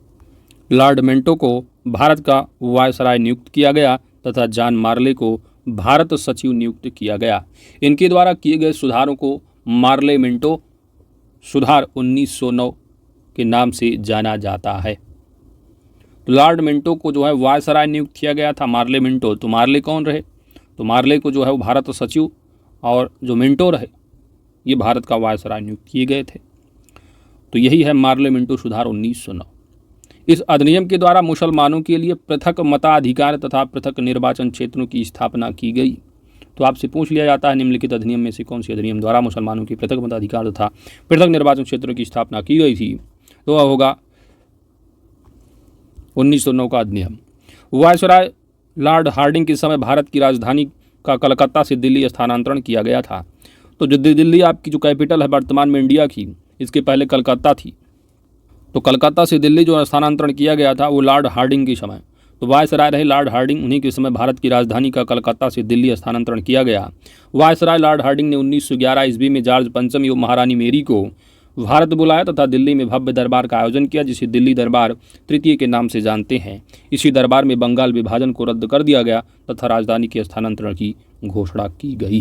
लॉर्ड मिंटो को भारत का वायसराय नियुक्त किया गया तथा जॉन मार्ले को भारत सचिव नियुक्त किया गया। इनके द्वारा किए गए सुधारों को मार्ले मिंटो सुधार 1909 के नाम से जाना जाता है। तो लॉर्ड मिंटो को जो है वायसराय नियुक्त किया गया था, मार्ले मिंटो। तो मार्ले कौन रहे? तो मार्ले को जो है वो भारत सचिव, और जो मिंटो रहे ये भारत का वायसराय नियुक्त किए गए थे। तो यही है मार्ले मिंटो सुधार 1909। इस अधिनियम के द्वारा मुसलमानों के लिए पृथक मताधिकार तथा पृथक निर्वाचन क्षेत्रों की स्थापना की गई। तो आपसे पूछ लिया जाता है निम्नलिखित अधिनियम में से कौन सी अधिनियम द्वारा मुसलमानों की पृथक मताधिकार तथा पृथक निर्वाचन क्षेत्रों की स्थापना की गई थी? तो वह होगा 1909 का अधिनियम। वायसराय लॉर्ड हार्डिंग के समय भारत की राजधानी का कलकत्ता से दिल्ली स्थानांतरण किया गया था। तो जो दिल्ली आपकी जो कैपिटल है वर्तमान में इंडिया की, इसके पहले कलकत्ता थी। तो कलकत्ता से दिल्ली जो स्थानांतरण किया गया था वो लॉर्ड हार्डिंग के समय। तो वायसराय रहे लॉर्ड हार्डिंग, उन्हीं के समय भारत की राजधानी का कलकत्ता से दिल्ली स्थानांतरण किया गया। वायसराय लॉर्ड हार्डिंग ने 1911 ईस्वी में जॉर्ज पंचम एवं महारानी मेरी को भारत बुलाया तथा दिल्ली में भव्य दरबार का आयोजन किया, जिसे दिल्ली दरबार तृतीय के नाम से जानते हैं। इसी दरबार में बंगाल विभाजन को रद्द कर दिया गया तथा राजधानी के स्थानांतरण की घोषणा की गई।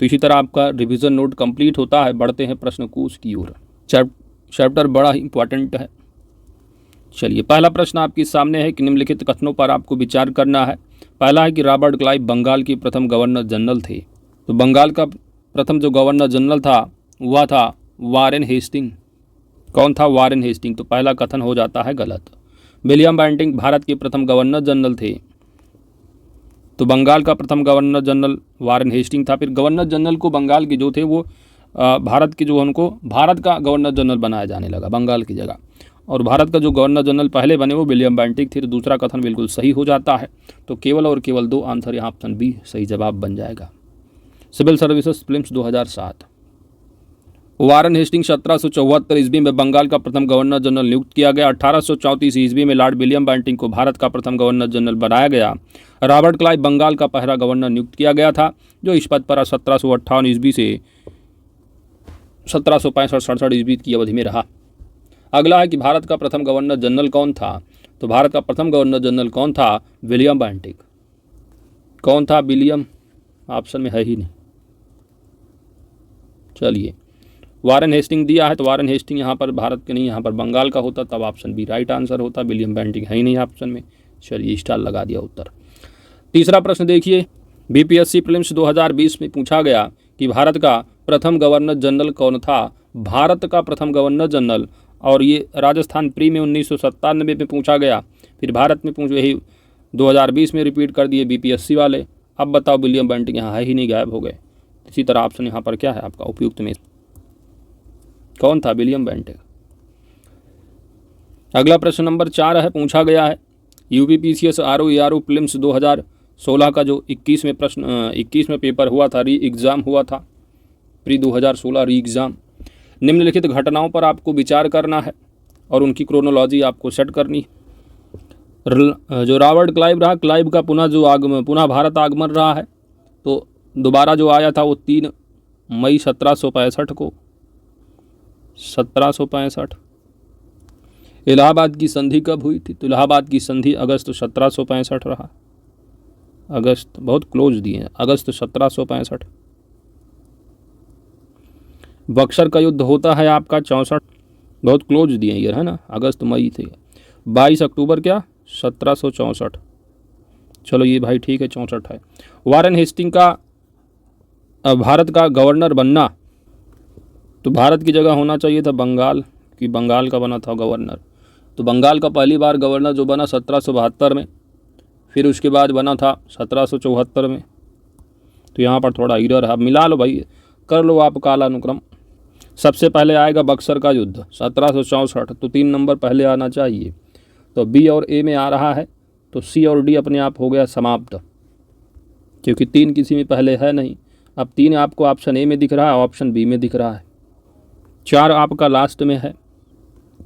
तो इसी तरह आपका रिवीजन नोट कंप्लीट होता है। बढ़ते हैं प्रश्न कोश की ओर। चैप्टर बड़ा ही इंपॉर्टेंट है। चलिए, पहला प्रश्न आपके सामने है कि निम्नलिखित कथनों पर आपको विचार करना है। पहला है कि रॉबर्ट क्लाइव बंगाल के प्रथम गवर्नर जनरल थे। तो बंगाल का प्रथम जो गवर्नर जनरल था वह था वारेन हेस्टिंग। कौन था? Warren Hastings. तो पहला कथन हो जाता है गलत। विलियम बेंटिंक भारत के प्रथम गवर्नर जनरल थे। तो बंगाल का प्रथम गवर्नर जनरल वारेन हेस्टिंग था। फिर गवर्नर जनरल को बंगाल के जो थे वो भारत के जो उनको भारत का गवर्नर जनरल बनाया जाने लगा बंगाल की जगह, और भारत का जो गवर्नर जनरल पहले बने वो विलियम बेंटिक थे। तो दूसरा कथन बिल्कुल सही हो जाता है। तो केवल और केवल 2 आंसर यहाँ ऑप्शन बी सही जवाब बन जाएगा। Civil services prelims 2007। Warren Hastings 1774 ईस्वी में बंगाल का प्रथम गवर्नर जनरल नियुक्त किया गया। 1834 ईस्वी में लॉर्ड विलियम बेंटिक को भारत का प्रथम गवर्नर जनरल बनाया गया। रॉबर्ट क्लाइव बंगाल का पहला गवर्नर नियुक्त किया गया था, जो इस पद पर 1758 ईस्वी से 1765-67 ईस्वी की अवधि में रहा। अगला है कि भारत का प्रथम गवर्नर जनरल कौन था? तो भारत का प्रथम गवर्नर जनरल कौन था? William Bentinck. कौन था? विलियम ऑप्शन में है ही नहीं। चलिए, वारेन हेस्टिंग दिया है तो वारेन हेस्टिंग यहाँ पर भारत के नहीं, यहाँ पर बंगाल का होता, तब ऑप्शन बी राइट आंसर होता। विलियम बेंटिक है ही नहीं ऑप्शन में। चलिए, स्टार लगा दिया उत्तर। तीसरा प्रश्न देखिए, बीपीएससी प्रीलिम्स 2020 में पूछा गया कि भारत का प्रथम गवर्नर जनरल कौन था? भारत का प्रथम गवर्नर जनरल, और ये राजस्थान प्री में 1997 में पूछा गया। फिर भारत में यही 2020 में रिपीट कर दिए बीपीएससी वाले। अब बताओ, विलियम बेंटिक यहाँ है ही नहीं, गायब हो गए। इसी तरह ऑप्शन यहाँ पर क्या है आपका उपयुक्त में कौन था? William Bentinck. अगला प्रश्न नंबर 4 है, पूछा गया है यूपीपीसीएस आरओ प्रीलिम्स 2016 का जो 21 में पेपर हुआ था, री एग्ज़ाम हुआ था, प्री 2016 री एग्ज़ाम। निम्नलिखित घटनाओं पर आपको विचार करना है और उनकी क्रोनोलॉजी आपको सेट करनी। जो रॉबर्ट क्लाइव रहा, क्लाइव का पुनः भारत आगमन रहा है। तो दोबारा जो आया था वो 3 मई 1765 को 1765। इलाहाबाद की संधि कब हुई थी? तो इलाहाबाद की संधि अगस्त 1765 रहा। अगस्त बहुत क्लोज दिए हैं, अगस्त 1765। बक्सर का युद्ध होता है आपका 64, बहुत क्लोज दिए ये है ना, अगस्त मई थे। 22 अक्टूबर क्या? 1764। चलो ये भाई ठीक है, 64 है। वारेन हेस्टिंग का भारत का गवर्नर बनना, तो भारत की जगह होना चाहिए था बंगाल, कि बंगाल का बना था गवर्नर। तो बंगाल का पहली बार गवर्नर जो बना 1772 में, फिर उसके बाद बना था 1774 में। तो यहाँ पर थोड़ा एरर है, मिला लो भाई, कर लो आप कालानुक्रम। सबसे पहले आएगा बक्सर का युद्ध 1764, तो 3 नंबर पहले आना चाहिए। तो बी और ए में आ रहा है, तो सी और डी अपने आप हो गया समाप्त, क्योंकि 3 किसी में पहले है नहीं। अब 3 आपको ऑप्शन ए में दिख रहा है, ऑप्शन बी में दिख रहा है। 4 आपका लास्ट में है,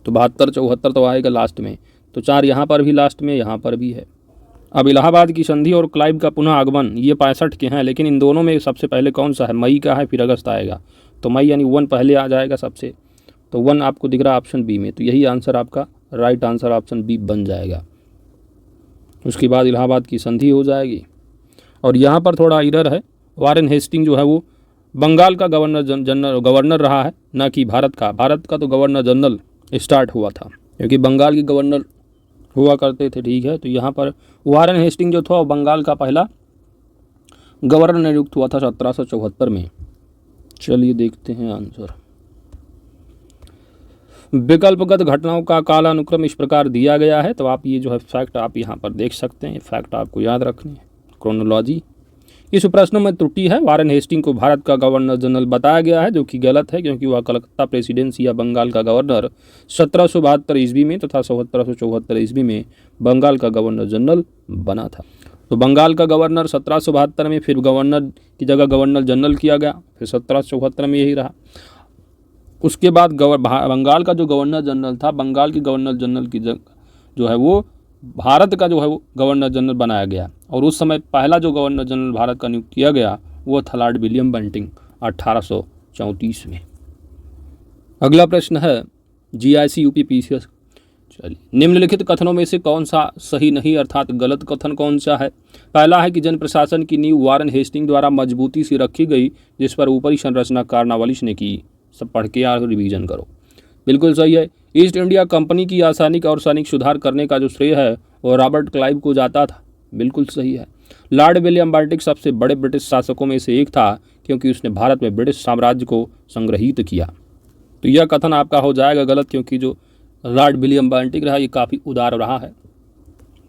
तो 72 74 तो आएगा लास्ट में, तो 4 यहाँ पर भी लास्ट में, यहाँ पर भी है। अब इलाहाबाद की संधि और क्लाइव का पुनः आगमन, ये 65 के हैं, लेकिन इन दोनों में सबसे पहले कौन सा है? मई का है, फिर अगस्त आएगा, तो मई यानी 1 पहले आ जाएगा सबसे, तो 1 आपको दिख रहा है ऑप्शन बी में, तो यही आंसर आपका राइट आंसर ऑप्शन बी बन जाएगा। उसके बाद इलाहाबाद की संधि हो जाएगी। और यहाँ पर थोड़ा इरर है, वारेन हेस्टिंग जो है वो बंगाल का गवर्नर रहा है, ना कि भारत का तो गवर्नर जनरल स्टार्ट हुआ था, क्योंकि बंगाल के गवर्नर हुआ करते थे, ठीक है। तो यहाँ पर वारेन हेस्टिंग जो था वो बंगाल का पहला गवर्नर नियुक्त हुआ था 1774 में। चलिए देखते हैं आंसर। विकल्पगत घटनाओं का कालानुक्रम इस प्रकार दिया गया है, तो आप ये जो है फैक्ट आप यहाँ पर देख सकते हैं, फैक्ट आपको याद रखनी है। क्रोनोलॉजी, इस प्रश्न में त्रुटि है, वारेन हेस्टिंग को भारत का गवर्नर जनरल बताया गया है, जो कि गलत है, क्योंकि वह कलकत्ता प्रेसिडेंसी या बंगाल का गवर्नर 1772 ईस्वी में तथा 1774 ईस्वी में बंगाल का गवर्नर जनरल बना था। तो बंगाल का गवर्नर 1772 में, फिर गवर्नर की जगह गवर्नर जनरल किया गया, फिर 1774 में यही रहा। उसके बाद बंगाल का जो गवर्नर जनरल था, बंगाल के गवर्नर जनरल की जो है वो भारत का जो है वो गवर्नर जनरल बनाया गया, और उस समय पहला जो गवर्नर जनरल भारत का नियुक्त किया गया वो था लॉर्ड विलियम बेंटिंक 1834 में। अगला प्रश्न है जीआईसी यूपीपीसीएस। चलिए, निम्नलिखित कथनों में से कौन सा सही नहीं अर्थात गलत कथन कौन सा है? पहला है कि जन प्रशासन की नींव वारेन हेस्टिंग द्वारा मजबूती से रखी गई, जिस पर ऊपरी संरचना कार्नवालिस ने की। सब पढ़ के यार रिवीजन करो। बिल्कुल सही है। ईस्ट इंडिया कंपनी की आसानिक और सैनिक सुधार करने का जो श्रेय है वो रॉबर्ट क्लाइव को जाता था। बिल्कुल सही है। लॉर्ड विलियम बेंटिक सबसे बड़े ब्रिटिश शासकों में से एक था, क्योंकि उसने भारत में ब्रिटिश साम्राज्य को संग्रहित किया। तो यह कथन आपका हो जाएगा गलत, क्योंकि जो लॉर्ड विलियम बेंटिक रहा ये काफ़ी उदार रहा है,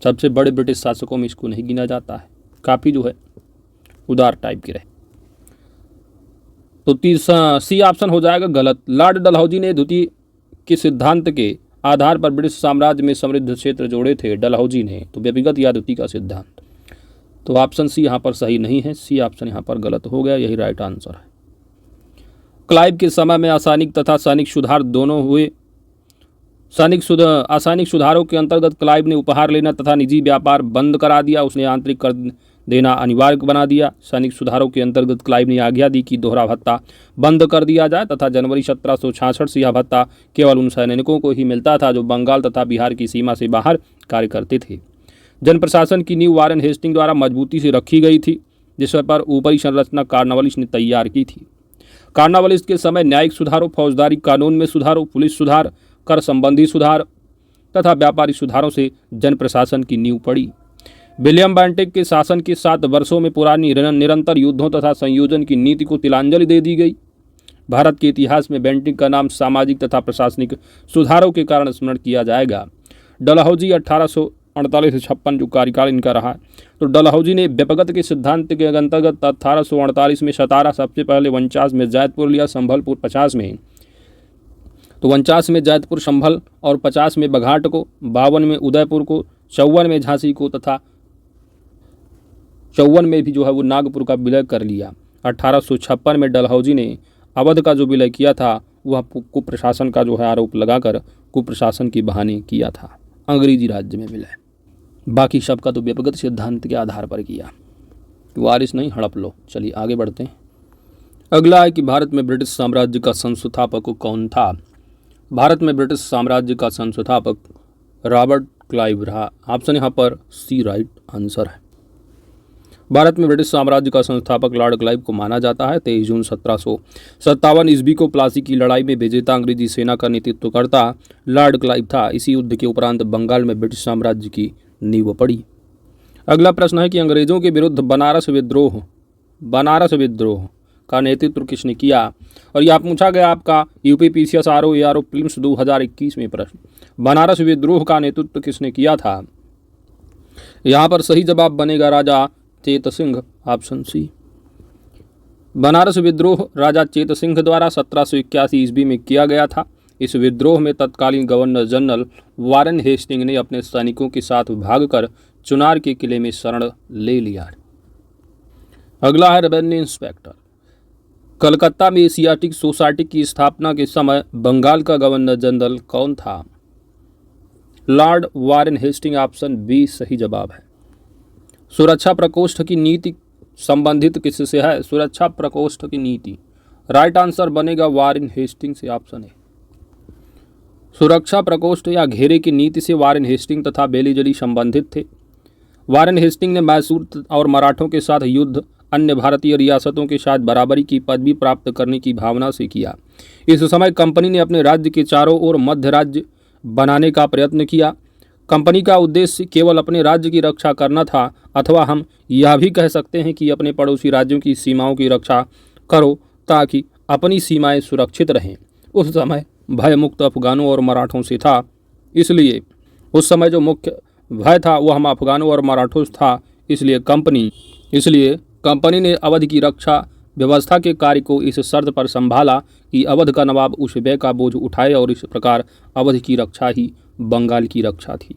सबसे बड़े ब्रिटिश शासकों में इसको नहीं गिना जाता है, काफ़ी जो है उदार टाइप के रहे। तो सी ऑप्शन हो जाएगा गलत। लॉर्ड डलहौजी ने द्वितीय के सिद्धांत के आधार पर ब्रिटिश साम्राज्य में समृद्ध क्षेत्र जोड़े थे। डलहौजी ने, तो व्यक्तिगत या द्वितीय का सिद्धांत, तो ऑप्शन सी यहाँ पर सही नहीं है, सी ऑप्शन यहाँ पर गलत हो गया, यही राइट आंसर है। क्लाइव के समय में आसानिक तथा सैनिक सुधार दोनों हुए। आसानिक सुधारों के अंतर्गत क्लाइव ने उपहार लेना तथा निजी व्यापार बंद करा दिया, उसने आंतरिक कर देना अनिवार्य बना दिया। सैनिक सुधारों के अंतर्गत क्लाइव ने आज्ञा दी कि दोहरा भत्ता बंद कर दिया जाए तथा जनवरी 1766 से यह भत्ता केवल उन सैनिकों को ही मिलता था जो बंगाल तथा बिहार की सीमा से बाहर कार्य करते थे। जन प्रशासन की नींव वारेन हेस्टिंग द्वारा मजबूती से रखी गई थी, जिस पर ऊपरी संरचना कार्नवालिस ने तैयार की थी। कार्नवालिस के समय न्यायिक सुधारों, फौजदारी कानून में सुधारों, पुलिस सुधार, कर संबंधी सुधार तथा व्यापारी सुधारों से जन प्रशासन की नींव पड़ी। विलियम बेंटिक के शासन के 7 वर्षों में पुरानी निरंतर युद्धों तथा संयोजन की नीति को तिलांजलि दे दी गई। भारत के इतिहास में बेंटिक का नाम सामाजिक तथा प्रशासनिक सुधारों के कारण स्मरण किया जाएगा। डलहौजी 1848 से 56 जो कार्यकाल इनका रहा, तो डलहौजी ने व्यक्तिगत के सिद्धांत के अंतर्गत 1848 में सतारा, सबसे पहले 49 में जैतपुर लिया, संभलपुर 50 में, तो 49 में जैतपुर संभल और 50 में बघाट को, 52 में उदयपुर को, 54 में झांसी को तथा 54 में भी जो है वो नागपुर का विलय कर लिया। 1856 में डलहौजी ने अवध का जो विलय किया था वह कुप्रशासन का जो है आरोप लगाकर कुप्रशासन की बहाने किया था, अंग्रेजी राज्य में विलय। बाकी सबका तो व्यक्तिगत सिद्धांत के आधार पर किया, वारिस नहीं हड़प लो। चलिए आगे बढ़ते हैं। अगला है कि भारत में ब्रिटिश साम्राज्य का संस्थापक कौन था? भारत में ब्रिटिश साम्राज्य का संस्थापक रॉबर्ट क्लाइव रहा। ऑप्शन यहाँ पर सी राइट आंसर है। भारत में ब्रिटिश साम्राज्य का संस्थापक लॉर्ड क्लाइव को माना जाता है। 23 जून 1757 ईस्वी को प्लासी की लड़ाई में विजेता अंग्रेजी सेना का नेतृत्वकर्ता लॉर्ड क्लाइव था। इसी युद्ध के उपरांत बंगाल में ब्रिटिश साम्राज्य की नींव पड़ी। अगला प्रश्न है कि अंग्रेजों के विरुद्ध बनारस विद्रोह का नेतृत्व किसने किया? और यह पूछा गया आपका यूपीपीसीएस आरओ एआरओ प्रीलिम्स 2021 में प्रश्न, बनारस विद्रोह का नेतृत्व किसने किया था? यहाँ पर सही जवाब बनेगा राजा चेत सिंह, ऑप्शन सी। बनारस विद्रोह राजा चेत सिंह द्वारा 1781 ईस्वी में किया गया था। इस विद्रोह में तत्कालीन गवर्नर जनरल वारेन हेस्टिंग ने अपने सैनिकों के साथ भागकर चुनार के किले में शरण ले लिया। अगला है रेवेन्यू इंस्पेक्टर। कलकत्ता में एशियाटिक सोसाइटी की स्थापना के समय बंगाल का गवर्नर जनरल कौन था? Lord Warren Hastings. Option B सही जवाब है। सुरक्षा प्रकोष्ठ की नीति संबंधित किससे है? सुरक्षा प्रकोष्ठ की नीति। राइट आंसर बनेगा वारेन हेस्टिंग से, ऑप्शन है। सुरक्षा प्रकोष्ठ या घेरे की नीति से वारेन हेस्टिंग तथा बेलीजली संबंधित थे। वारेन हेस्टिंग ने मैसूर और मराठों के साथ युद्ध अन्य भारतीय रियासतों के साथ बराबरी की पदवी प्राप्त करने की भावना से किया। इस समय कंपनी ने अपने राज्य के चारों ओर मध्य राज्य बनाने का प्रयत्न किया। कंपनी का उद्देश्य केवल अपने राज्य की रक्षा करना था, अथवा हम यह भी कह सकते हैं कि अपने पड़ोसी राज्यों की सीमाओं की रक्षा करो ताकि अपनी सीमाएं सुरक्षित रहें। उस समय भय मुक्त अफगानों और मराठों से था, इसलिए उस समय जो मुख्य भय था वह हम अफगानों और मराठों से था। इसलिए कंपनी ने अवध की रक्षा व्यवस्था के कार्य को इस शर्त पर संभाला कि अवध का नवाब उस व्यय का बोझ उठाए, और इस प्रकार अवध की रक्षा ही बंगाल की रक्षा थी।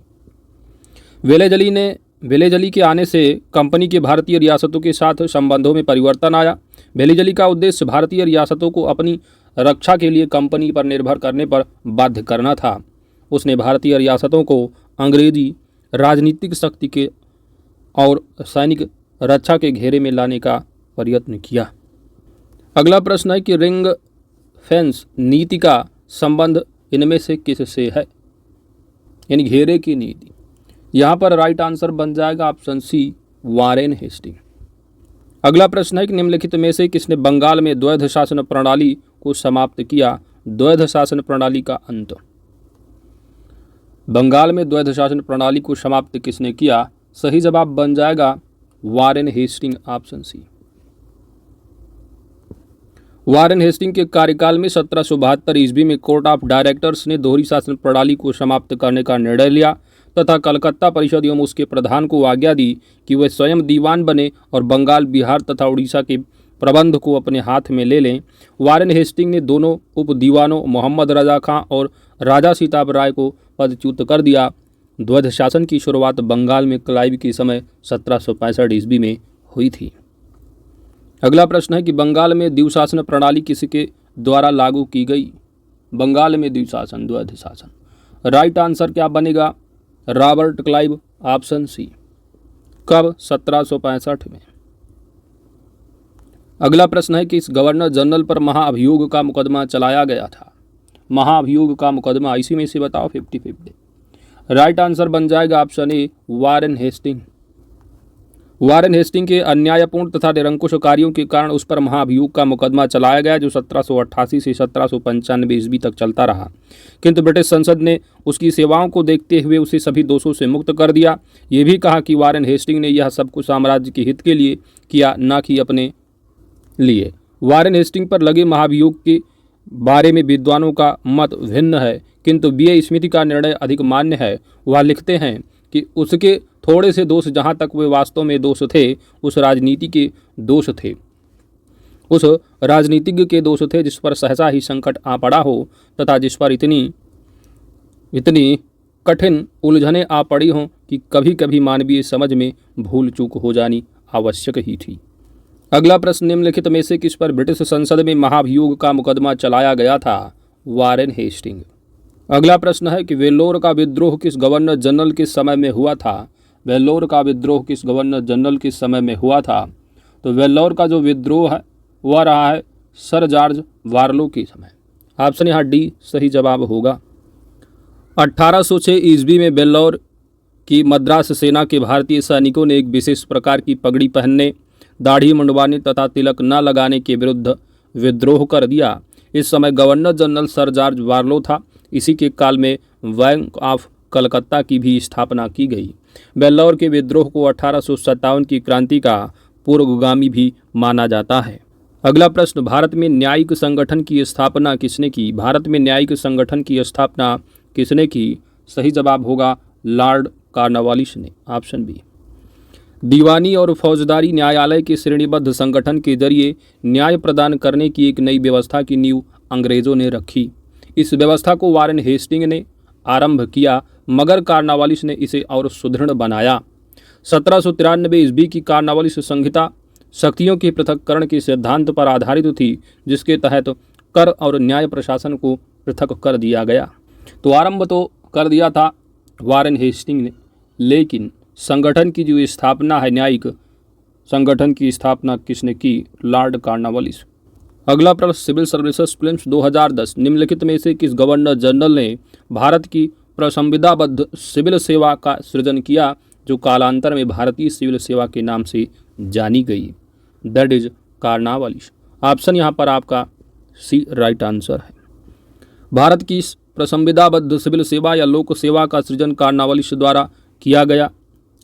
वेलेजली के आने से कंपनी के भारतीय रियासतों के साथ संबंधों में परिवर्तन आया। वेलेजली का उद्देश्य भारतीय रियासतों को अपनी रक्षा के लिए कंपनी पर निर्भर करने पर बाध्य करना था। उसने भारतीय रियासतों को अंग्रेजी राजनीतिक शक्ति के और सैनिक रक्षा के घेरे में लाने का प्रयत्न किया। अगला प्रश्न है कि रिंग फेंस नीति का संबंध इनमें से किससे है? यानी घेरे की नीति। यहाँ पर राइट आंसर बन जाएगा ऑप्शन सी वारेन हेस्टिंग। अगला प्रश्न है कि निम्नलिखित में से किसने बंगाल में द्वैध शासन प्रणाली को समाप्त किया? द्वैध शासन प्रणाली का अंत। बंगाल में द्वैध शासन प्रणाली को समाप्त किसने किया? सही जवाब बन जाएगा Warren Hastings, option C. Warren Hastings के कार्यकाल में 1772 ईस्वी में कोर्ट ऑफ डायरेक्टर्स ने दोहरी शासन प्रणाली को समाप्त करने का निर्णय लिया तथा कलकत्ता परिषद एवं उसके प्रधान को आज्ञा दी कि वे स्वयं दीवान बने और बंगाल, बिहार तथा उड़ीसा के प्रबंध को अपने हाथ में ले लें। वारेन हेस्टिंग ने दोनों उप दीवानों मोहम्मद रजा खां और राजा सीताब राय को पदच्युत कर दिया। द्वैध शासन की शुरुआत बंगाल में क्लाइव के समय 1765 ईस्वी में हुई थी। अगला प्रश्न है कि बंगाल में द्विशासन प्रणाली किसके द्वारा लागू की गई? बंगाल में द्विशासन, द्वैध शासन। राइट आंसर क्या बनेगा? Robert Clive, option C. कब? 1765 में। अगला प्रश्न है कि इस गवर्नर जनरल पर महाअभियोग का मुकदमा चलाया गया था। महाअभियोग का मुकदमा, इसी में से बताओ 50-50। राइट आंसर बन जाएगा option A Warren Hastings. Warren Hastings के अन्यायपूर्ण तथा निरंकुश कार्यों के कारण उस पर महाअभियोग का मुकदमा चलाया गया, जो 1788 से 1795 ईस्वी तक चलता रहा। किंतु ब्रिटिश संसद ने उसकी सेवाओं को देखते हुए उसे सभी दोषों से मुक्त कर दिया। ये भी कहा कि वारेन हेस्टिंग ने यह सब कुछ साम्राज्य के हित के लिए किया, न कि अपने लिए। वारेन हेस्टिंग पर लगे महाअभियोग के बारे में विद्वानों का मत भिन्न है, किंतु बी.ए. स्मिथ का निर्णय अधिक मान्य है। वह लिखते हैं कि उसके थोड़े से दोष, जहाँ तक वे वास्तव में दोष थे, उस राजनीति के दोष थे, उस राजनीतिज्ञ के दोष थे जिस पर सहसा ही संकट आ पड़ा हो तथा जिस पर इतनी कठिन उलझनें आ पड़ी हों कि कभी कभी मानवीय समझ में भूल चूक हो जानी आवश्यक ही थी। अगला प्रश्न, निम्नलिखित में से किस पर ब्रिटिश संसद में महाभियोग का मुकदमा चलाया गया था? Warren Hastings. अगला प्रश्न है कि वेल्लोर का विद्रोह किस गवर्नर जनरल के समय में हुआ था? वेल्लोर का विद्रोह किस गवर्नर जनरल के समय में हुआ था? तो वेल्लोर का जो विद्रोह है वह रहा है सर जॉर्ज वारलो के समय। ऑप्शन यहाँ डी सही जवाब होगा। 1806 ईस्वी में वेल्लोर की मद्रास सेना के भारतीय सैनिकों ने एक विशेष प्रकार की पगड़ी पहनने, दाढ़ी मुंडवाने तथा तिलक न लगाने के विरुद्ध विद्रोह कर दिया। इस समय गवर्नर जनरल सर जॉर्ज वारलो था। इसी के काल में बैंक ऑफ कलकत्ता की भी स्थापना की गई। वेल्लोर के विद्रोह को 1857 की क्रांति का पूर्वगामी भी माना जाता है। अगला प्रश्न, भारत में न्यायिक संगठन की स्थापना किसने की? भारत में न्यायिक संगठन की स्थापना किसने की? सही जवाब होगा लॉर्ड कॉर्नवालिस ने, ऑप्शन बी। दीवानी और फौजदारी न्यायालय के श्रेणीबद्ध संगठन के जरिए न्याय प्रदान करने की एक नई व्यवस्था की नींव अंग्रेजों ने रखी। इस व्यवस्था को वारेन हेस्टिंग ने आरंभ किया, मगर कॉर्नवालिस ने इसे और सुदृढ़ बनाया। 1793 ईस्वी की कॉर्नवालिस संहिता शक्तियों के पृथक्करण के सिद्धांत पर आधारित थी, जिसके तहत कर और न्याय प्रशासन को पृथक कर दिया गया। तो आरंभ तो कर दिया था वारेन हेस्टिंग ने, लेकिन संगठन की जो स्थापना है, न्यायिक संगठन की स्थापना किसने की? Lord Cornwallis. अगला प्रश्न, सिविल सर्विसेज प्रीलिम्स 2010 निम्नलिखित में से किस गवर्नर जनरल ने भारत की प्रसंविधाबद्ध सिविल सेवा का सृजन किया, जो कालांतर में भारतीय सिविल सेवा के नाम से जानी गई? That is Cornwallis. ऑप्शन यहाँ पर आपका सी राइट आंसर है। भारत की प्रसंविधाबद्ध सिविल सेवा या लोक सेवा का सृजन कॉर्नवालिस द्वारा किया गया।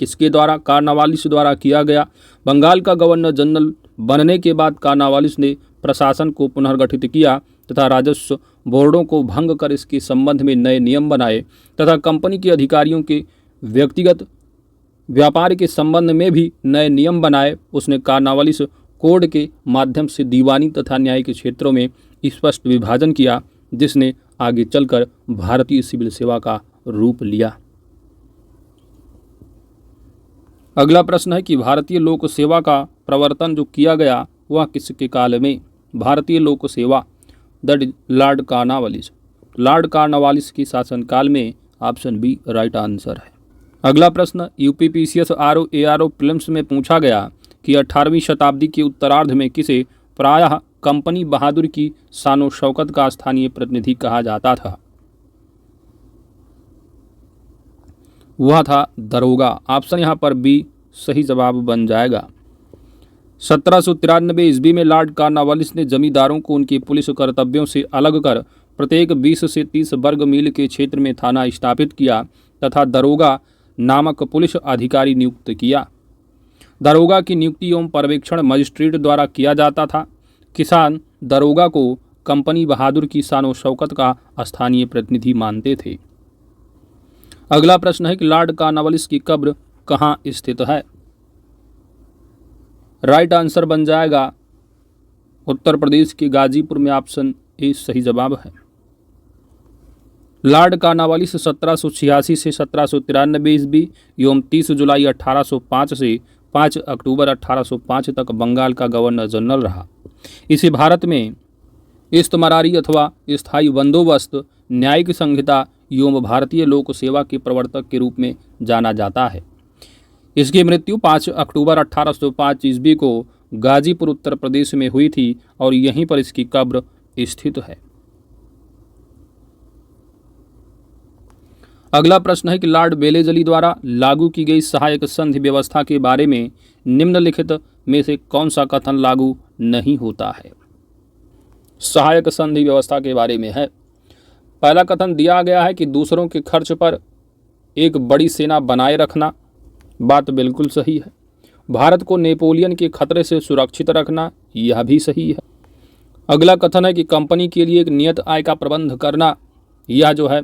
किसके द्वारा? कॉर्नवालिस द्वारा किया गया। बंगाल का गवर्नर जनरल बनने के बाद कॉर्नवालिस ने प्रशासन को पुनर्गठित किया तथा राजस्व बोर्डों को भंग कर इसके संबंध में नए नियम बनाए तथा कंपनी के अधिकारियों के व्यक्तिगत व्यापार के संबंध में भी नए नियम बनाए। उसने कॉर्नवालिस कोड के माध्यम से दीवानी तथा न्यायिक क्षेत्रों में स्पष्ट विभाजन किया, जिसने आगे चलकर भारतीय सिविल सेवा का रूप लिया। अगला प्रश्न है कि भारतीय लोक सेवा का प्रवर्तन जो किया गया वह किसके काल में? भारतीय लोक सेवा, that is Lord Cornwallis. Lord Cornwallis की शासनकाल में। ऑप्शन बी राइट आंसर है। अगला प्रश्न, यूपीपीसीएस आरओ एआरओ प्रीलिम्स में पूछा गया कि 18वीं शताब्दी के उत्तरार्ध में किसे प्रायः कंपनी बहादुर की शानो शौकत का स्थानीय प्रतिनिधि कहा जाता था? वह था दरोगा। ऑप्शन यहाँ पर बी सही जवाब बन जाएगा। 1793 ईस्वी में लॉर्ड कॉर्नवालिस ने जमींदारों को उनके पुलिस कर्तव्यों से अलग कर प्रत्येक 20 से 30 वर्ग मील के क्षेत्र में थाना स्थापित किया तथा दरोगा नामक पुलिस अधिकारी नियुक्त किया। दरोगा की नियुक्ति एवं पर्यवेक्षण मजिस्ट्रेट द्वारा किया जाता था। किसान दरोगा को कंपनी बहादुर की शानो शौकत का स्थानीय प्रतिनिधि मानते थे। अगला प्रश्न है कि लॉर्ड कॉर्नवालिस की कब्र कहाँ स्थित है? राइट आंसर बन जाएगा उत्तर प्रदेश के गाजीपुर में। ऑप्शन ए सही जवाब है। लॉर्ड कॉर्नवालिस 1786 से 1793 ईस्वी एवं 30 जुलाई 1805 से 5 अक्टूबर 1805 तक बंगाल का गवर्नर जनरल रहा। इसे भारत में इस्तमरारी अथवा स्थायी बंदोबस्त, न्यायिक संहिता एवं भारतीय लोक सेवा के प्रवर्तक के रूप में जाना जाता है। इसकी मृत्यु 5 अक्टूबर 1805 ईस्वी को गाजीपुर उत्तर प्रदेश में हुई थी और यहीं पर इसकी कब्र स्थित है। अगला प्रश्न है कि लॉर्ड वेलेजली द्वारा लागू की गई सहायक संधि व्यवस्था के बारे में निम्नलिखित में से कौन सा कथन लागू नहीं होता है? सहायक संधि व्यवस्था के बारे में है। पहला कथन दिया गया है कि दूसरों के खर्च पर एक बड़ी सेना बनाए रखना। बात बिल्कुल सही है। भारत को नेपोलियन के खतरे से सुरक्षित रखना, यह भी सही है। अगला कथन है कि कंपनी के लिए एक नियत आय का प्रबंध करना, यह जो है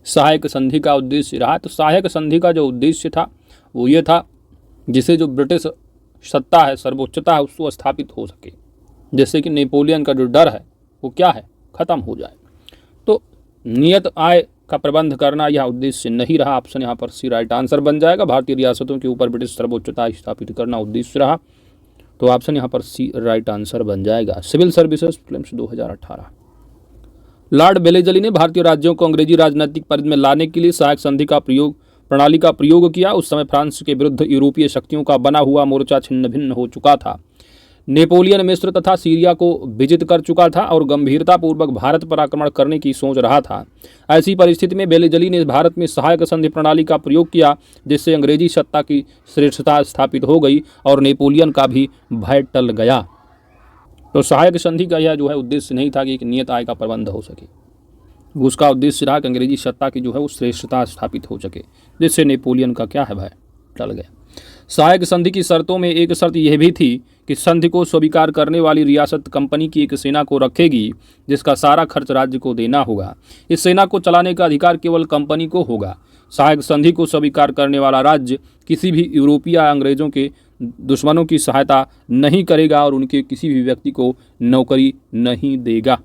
सहायक संधि का उद्देश्य रहा। तो सहायक संधि का जो उद्देश्य था वो ये था जिसे जो ब्रिटिश सत्ता है, सर्वोच्चता है, उसको स्थापित हो सके, जैसे कि नेपोलियन का जो डर है वो क्या है, खत्म हो जाए। तो नियत आय का प्रबंध करना यह उद्देश्य नहीं रहा। ऑप्शन यहाँ पर सी राइट आंसर बन जाएगा। भारतीय रियासतों के ऊपर ब्रिटिश सर्वोच्चता स्थापित करना उद्देश्य रहा। तो ऑप्शन यहाँ पर सी राइट आंसर बन जाएगा। Civil services prelims 2018। Lord Wellesley ने भारतीय राज्यों को अंग्रेजी राजनीतिक परिधि में लाने के लिए सहायक संधि का प्रणाली का प्रयोग किया। उस समय फ्रांस के विरुद्ध यूरोपीय शक्तियों का बना हुआ मोर्चा छिन्न भिन्न हो चुका था। नेपोलियन मिस्र तथा सीरिया को विजित कर चुका था और गंभीरतापूर्वक भारत पर आक्रमण करने की सोच रहा था। ऐसी परिस्थिति में वेलेजली ने भारत में सहायक संधि प्रणाली का प्रयोग किया, जिससे अंग्रेजी सत्ता की श्रेष्ठता स्थापित हो गई और नेपोलियन का भी भय टल गया। तो सहायक संधि का यह जो है उद्देश्य नहीं था कि एक नियत आय का प्रबंध हो सके, उसका उद्देश्य रहा कि अंग्रेजी सत्ता की जो है वो श्रेष्ठता स्थापित हो सके, जिससे नेपोलियन का क्या है भय टल गया। सहायक संधि की शर्तों में एक शर्त यह भी थी कि संधि को स्वीकार करने वाली रियासत कंपनी की एक सेना को रखेगी, जिसका सारा खर्च राज्य को देना होगा। इस सेना को चलाने का अधिकार केवल कंपनी को होगा। सहायक संधि को स्वीकार करने वाला राज्य किसी भी यूरोपीय या अंग्रेजों के दुश्मनों की सहायता नहीं करेगा और उनके किसी भी व्यक्ति को नौकरी नहीं देगा।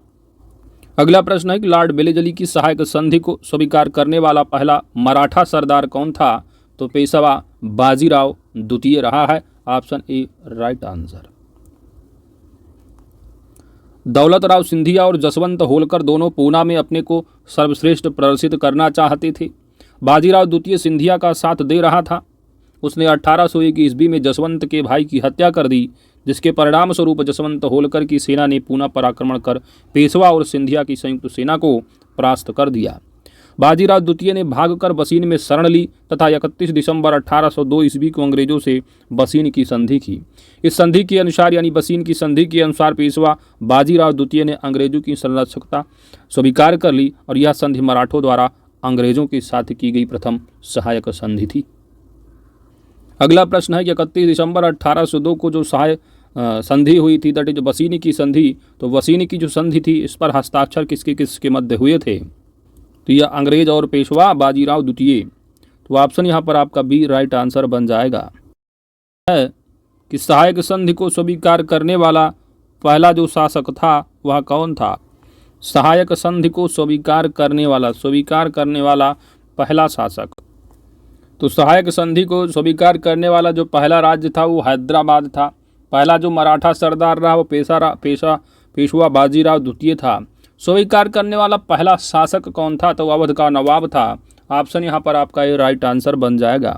अगला प्रश्न है कि लॉर्ड वेलेजली की सहायक संधि को स्वीकार करने वाला पहला मराठा सरदार कौन था? तो पेशवा बाजीराव द्वितीय रहा है। Option A right answer. Daulatrao Scindia और जसवंत होलकर दोनों पूना में अपने को सर्वश्रेष्ठ प्रदर्शित करना चाहते थे। बाजीराव द्वितीय सिंधिया का साथ दे रहा था। उसने 1801 ईस्वी में जसवंत के भाई की हत्या कर दी, जिसके परिणाम स्वरूप जसवंत होलकर की सेना ने पूना पर आक्रमण कर पेशवा और सिंधिया की संयुक्त सेना को परास्त कर दिया। बाजीराव द्वितीय ने भागकर बसीन में शरण ली तथा 31 दिसंबर 1802 ईस्वी को अंग्रेजों से बसीन की संधि की। इस संधि के अनुसार यानी बसीन की संधि के अनुसार पेशवा बाजीराव द्वितीय ने अंग्रेजों की संरक्षकता स्वीकार कर ली और यह संधि मराठों द्वारा अंग्रेजों के साथ की गई प्रथम सहायक संधि थी। अगला प्रश्न है कि 31 दिसंबर 1802 को जो संधि हुई थी, दैट इज बसीन की संधि, तो बसीन की जो संधि थी इस पर हस्ताक्षर किसके किसके मध्य हुए थे? तो यह अंग्रेज और पेशवा बाजीराव द्वितीय। तो ऑप्शन यहाँ पर आपका बी राइट आंसर बन जाएगा। है कि सहायक संधि को स्वीकार करने वाला पहला जो शासक था वह कौन था? सहायक संधि को स्वीकार करने वाला पहला शासक। तो सहायक संधि को स्वीकार करने वाला जो पहला राज्य था वो हैदराबाद था। पहला जो मराठा सरदार रहा वो पेशवा बाजीराव द्वितीय था। स्वीकार करने वाला पहला शासक कौन था? तो अवध का नवाब था। ऑप्शन यहाँ पर आपका ये राइट आंसर बन जाएगा।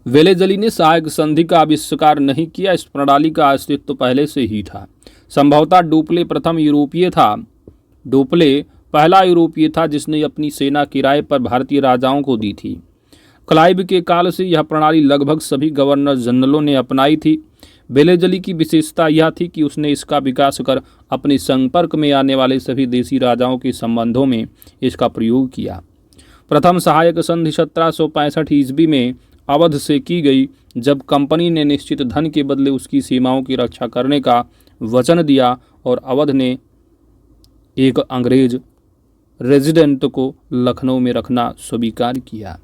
वेलेजली ने सहायक संधि का आविष्कार नहीं किया, इस प्रणाली का अस्तित्व पहले से ही था। संभवतः डुप्ले प्रथम यूरोपीय था। डुप्ले पहला यूरोपीय था जिसने अपनी सेना किराए पर भारतीय राजाओं को दी थी। क्लाइव के काल से यह प्रणाली लगभग सभी गवर्नर जनरलों ने अपनाई थी। वेलेजली की विशेषता यह थी कि उसने इसका विकास कर अपने संपर्क में आने वाले सभी देशी राजाओं के संबंधों में इसका प्रयोग किया। प्रथम सहायक संधि 1765 ईस्वी में अवध से की गई, जब कंपनी ने निश्चित धन के बदले उसकी सीमाओं की रक्षा करने का वचन दिया और अवध ने एक अंग्रेज रेजिडेंट को लखनऊ में रखना स्वीकार किया।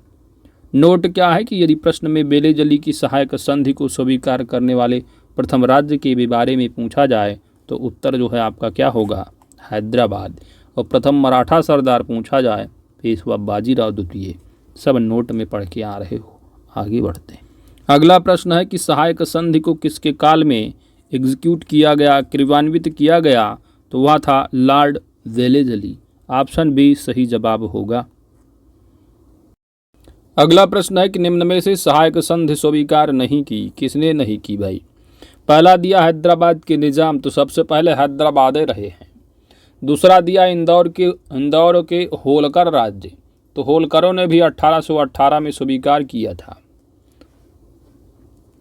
नोट क्या है कि यदि प्रश्न में वेलेजली की सहायक संधि को स्वीकार करने वाले प्रथम राज्य के बारे में पूछा जाए तो उत्तर जो है आपका क्या होगा? हैदराबाद। और प्रथम मराठा सरदार पूछा जाए पेशवा बाजीराव द्वितीय। सब नोट में पढ़ के आ रहे हो। आगे बढ़ते हैं। अगला प्रश्न है कि सहायक संधि को किसके काल में एग्जीक्यूट किया गया, क्रियान्वित किया गया? तो वह था लॉर्ड वेलेजली। ऑप्शन बी सही जवाब होगा। अगला प्रश्न है कि निम्न में से सहायक संधि स्वीकार नहीं की, किसने नहीं की भाई? पहला दिया हैदराबाद के निजाम, तो सबसे पहले हैदराबाद रहे हैं। दूसरा दिया इंदौर के होलकर राज्य, तो होलकरों ने भी 1818 में स्वीकार किया था।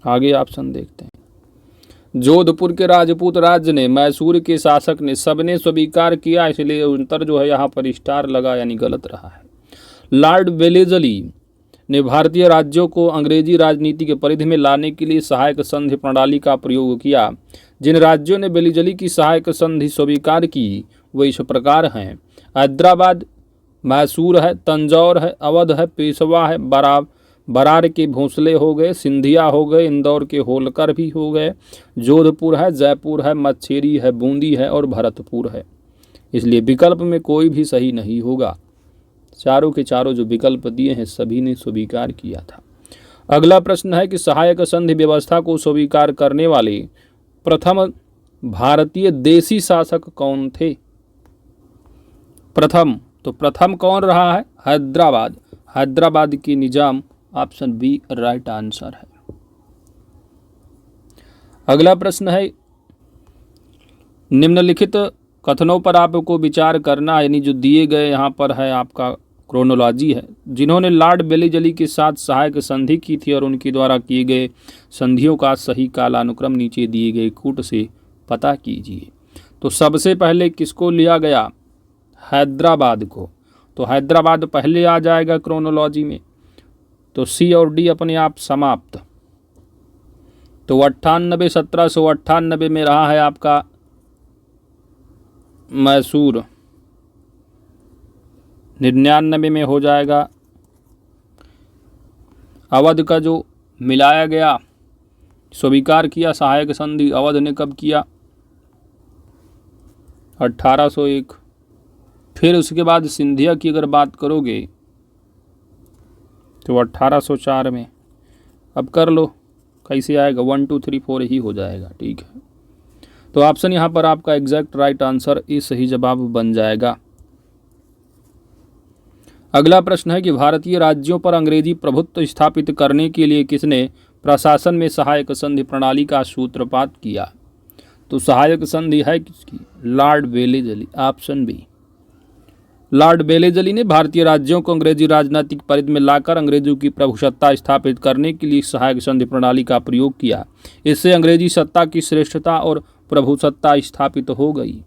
आगे ऑप्शन देखते हैं। जोधपुर के राजपूत राज्य ने, मैसूर के शासक ने, सबने स्वीकार किया, इसलिए उत्तर जो है यहाँ पर स्टार लगा यानी गलत रहा है। लॉर्ड वेलेजली ने भारतीय राज्यों को अंग्रेजी राजनीति के परिधि में लाने के लिए सहायक संधि प्रणाली का प्रयोग किया। जिन राज्यों ने वेलेजली की सहायक संधि स्वीकार की वो इस प्रकार हैं: हैदराबाद, मैसूर है, तंजौर है, अवध है, पेशवा है, बरार के भोंसले हो गए, सिंधिया हो गए, इंदौर के होलकर भी हो गए, जोधपुर है, जयपुर है, मच्छेरी है, बूंदी है और भरतपुर है। इसलिए विकल्प में कोई भी सही नहीं होगा। चारों के चारों जो विकल्प दिए हैं सभी ने स्वीकार किया था। अगला प्रश्न है कि सहायक संधि व्यवस्था को स्वीकार करने वाले प्रथम भारतीय देशी शासक कौन थे? प्रथम कौन रहा है? हैदराबाद की निजाम। ऑप्शन बी राइट आंसर है। अगला प्रश्न है निम्नलिखित कथनों पर आपको विचार करना है, यानी जो दिए गए यहाँ पर है आपका क्रोनोलॉजी है। जिन्होंने लॉर्ड वेलेजली के साथ सहायक संधि की थी और उनके द्वारा किए गए संधियों का सही कालानुक्रम नीचे दिए गए कूट से पता कीजिए। तो सबसे पहले किसको लिया गया? हैदराबाद को। तो हैदराबाद पहले आ जाएगा क्रोनोलॉजी में। तो सी और डी अपने आप समाप्त। तो 1798 में रहा है आपका मैसूर। 99 में हो जाएगा अवध का जो मिलाया गया, स्वीकार किया सहायक संधि। अवध ने कब किया? 1801। फिर उसके बाद सिंधिया की अगर बात करोगे तो 1804 में। अब कर लो कैसे आएगा, 1 2 3 4 ही हो जाएगा। ठीक है, तो ऑप्शन यहाँ पर आपका एग्जैक्ट राइट आंसर ए सही जवाब बन जाएगा। अगला प्रश्न है कि भारतीय राज्यों पर अंग्रेजी प्रभुत्व स्थापित करने के लिए किसने प्रशासन में सहायक संधि प्रणाली का सूत्रपात किया? तो सहायक संधि है किसकी? Lord Wellesley, option B. Lord Wellesley ने भारतीय राज्यों को अंग्रेजी राजनीतिक परिधि में लाकर अंग्रेजों की प्रभुसत्ता स्थापित करने के लिए सहायक संधि प्रणाली का प्रयोग किया। इससे अंग्रेजी सत्ता की श्रेष्ठता और प्रभुसत्ता स्थापित हो गई।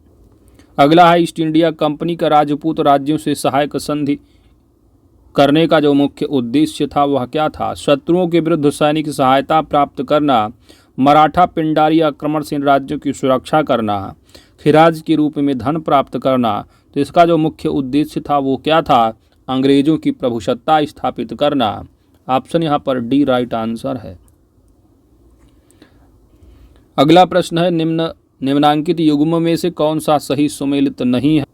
अगला है ईस्ट इंडिया कंपनी का राजपूत राज्यों से सहायक संधि करने का जो मुख्य उद्देश्य था वह क्या था? शत्रुओं के विरुद्ध सैनिक सहायता प्राप्त करना, मराठा पिंडारी आक्रमण से इन राज्यों की सुरक्षा करना, खिराज के रूप में धन प्राप्त करना। तो इसका जो मुख्य उद्देश्य था वो क्या था? अंग्रेजों की प्रभुसत्ता स्थापित करना। ऑप्शन यहाँ पर डी राइट आंसर है। अगला प्रश्न है निम्नांकित युग्म में से कौन सा सही सुमेलित नहीं है?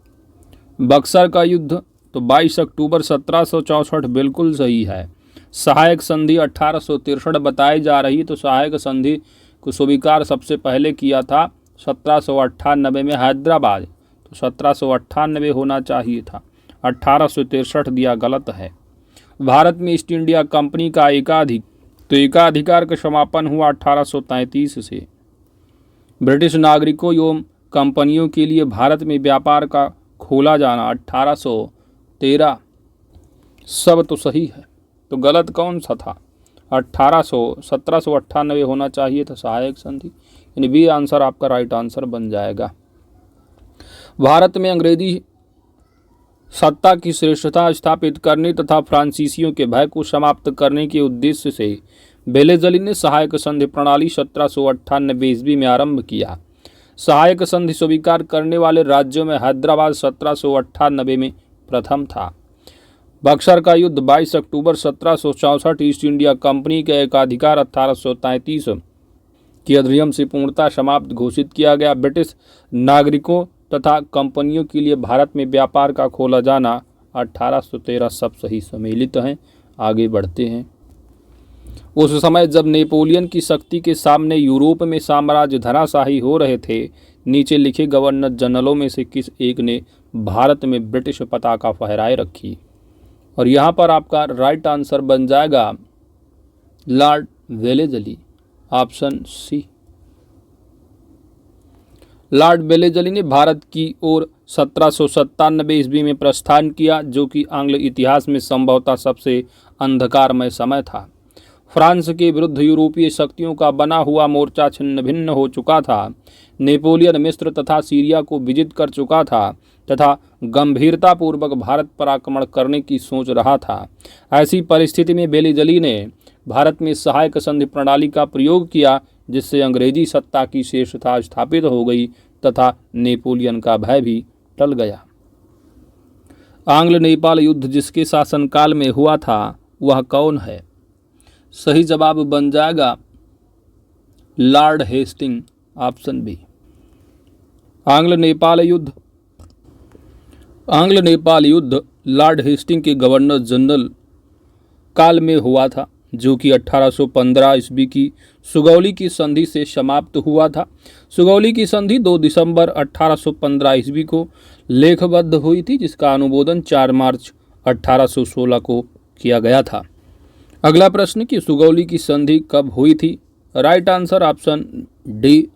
बक्सर का युद्ध, तो 22 अक्टूबर 1764 बिल्कुल सही है। सहायक संधि 1863 बताई जा रही, तो सहायक संधि को स्वीकार सबसे पहले किया था 1798 में हैदराबाद, तो 1798 होना चाहिए था, 1863 दिया गलत है। भारत में ईस्ट इंडिया कंपनी का एकाधिकार का समापन हुआ 1833 से। ब्रिटिश नागरिकों एवं कंपनियों के लिए भारत में व्यापार का खोला जाना 1813, सब तो सही है, तो गलत कौन सा था? 1798 होना चाहिए था सहायक संधि, यानी बी आंसर आपका राइट आंसर बन जाएगा। भारत में अंग्रेजी सत्ता की श्रेष्ठता स्थापित करने तथा फ्रांसीसियों के भय को समाप्त करने के उद्देश्य से वेलेजली ने सहायक संधि प्रणाली 1798 ईस्वी में आरंभ किया। सहायक संधि स्वीकार करने वाले राज्यों में हैदराबाद 1798 में प्रथम था। बक्सर का युद्ध 22 अक्टूबर 1764 ईस्ट इंडिया कंपनी के एकाधिकार 1833 के अधिनियम से पूर्णतः समाप्त घोषित किया गया। ब्रिटिश नागरिकों तथा कंपनियों के लिए भारत में व्यापार का खोला जाना 1813, सब सही सम्मिलित हैं। आगे बढ़ते हैं। उस समय जब नेपोलियन की शक्ति के सामने यूरोप में साम्राज्य धराशाही हो रहे थे, नीचे लिखे गवर्नर जनरलों में से किस एक ने भारत में ब्रिटिश पताका फहराए रखी? और यहाँ पर आपका राइट आंसर बन जाएगा lord Wellesley, option C. Lord Wellesley ने भारत की ओर 1797 ईस्वी में प्रस्थान किया, जो कि आंग्ल इतिहास में संभवतः सबसे अंधकारमय समय था। फ्रांस के विरुद्ध यूरोपीय शक्तियों का बना हुआ मोर्चा छिन्न भिन्न हो चुका था। नेपोलियन मिस्र तथा सीरिया को विजित कर चुका था तथा गंभीरतापूर्वक भारत पर आक्रमण करने की सोच रहा था। ऐसी परिस्थिति में वेलेजली ने भारत में सहायक संधि प्रणाली का प्रयोग किया, जिससे अंग्रेजी सत्ता की श्रेष्ठता स्थापित हो गई तथा नेपोलियन का भय भी टल गया। आंग्ल नेपाल युद्ध जिसके शासनकाल में हुआ था वह कौन है? सही जवाब बन जाएगा लॉर्ड हेस्टिंग, ऑप्शन बी। आंग्ल नेपाल युद्ध लॉर्ड हेस्टिंग के गवर्नर जनरल काल में हुआ था, जो कि 1815 ईस्वी की सुगौली की संधि से समाप्त हुआ था। सुगौली की संधि 2 दिसंबर 1815 ईस्वी को लेखबद्ध हुई थी, जिसका अनुमोदन 4 मार्च 1816 को किया गया था। अगला प्रश्न कि सुगौली की संधि कब हुई थी? राइट आंसर ऑप्शन डी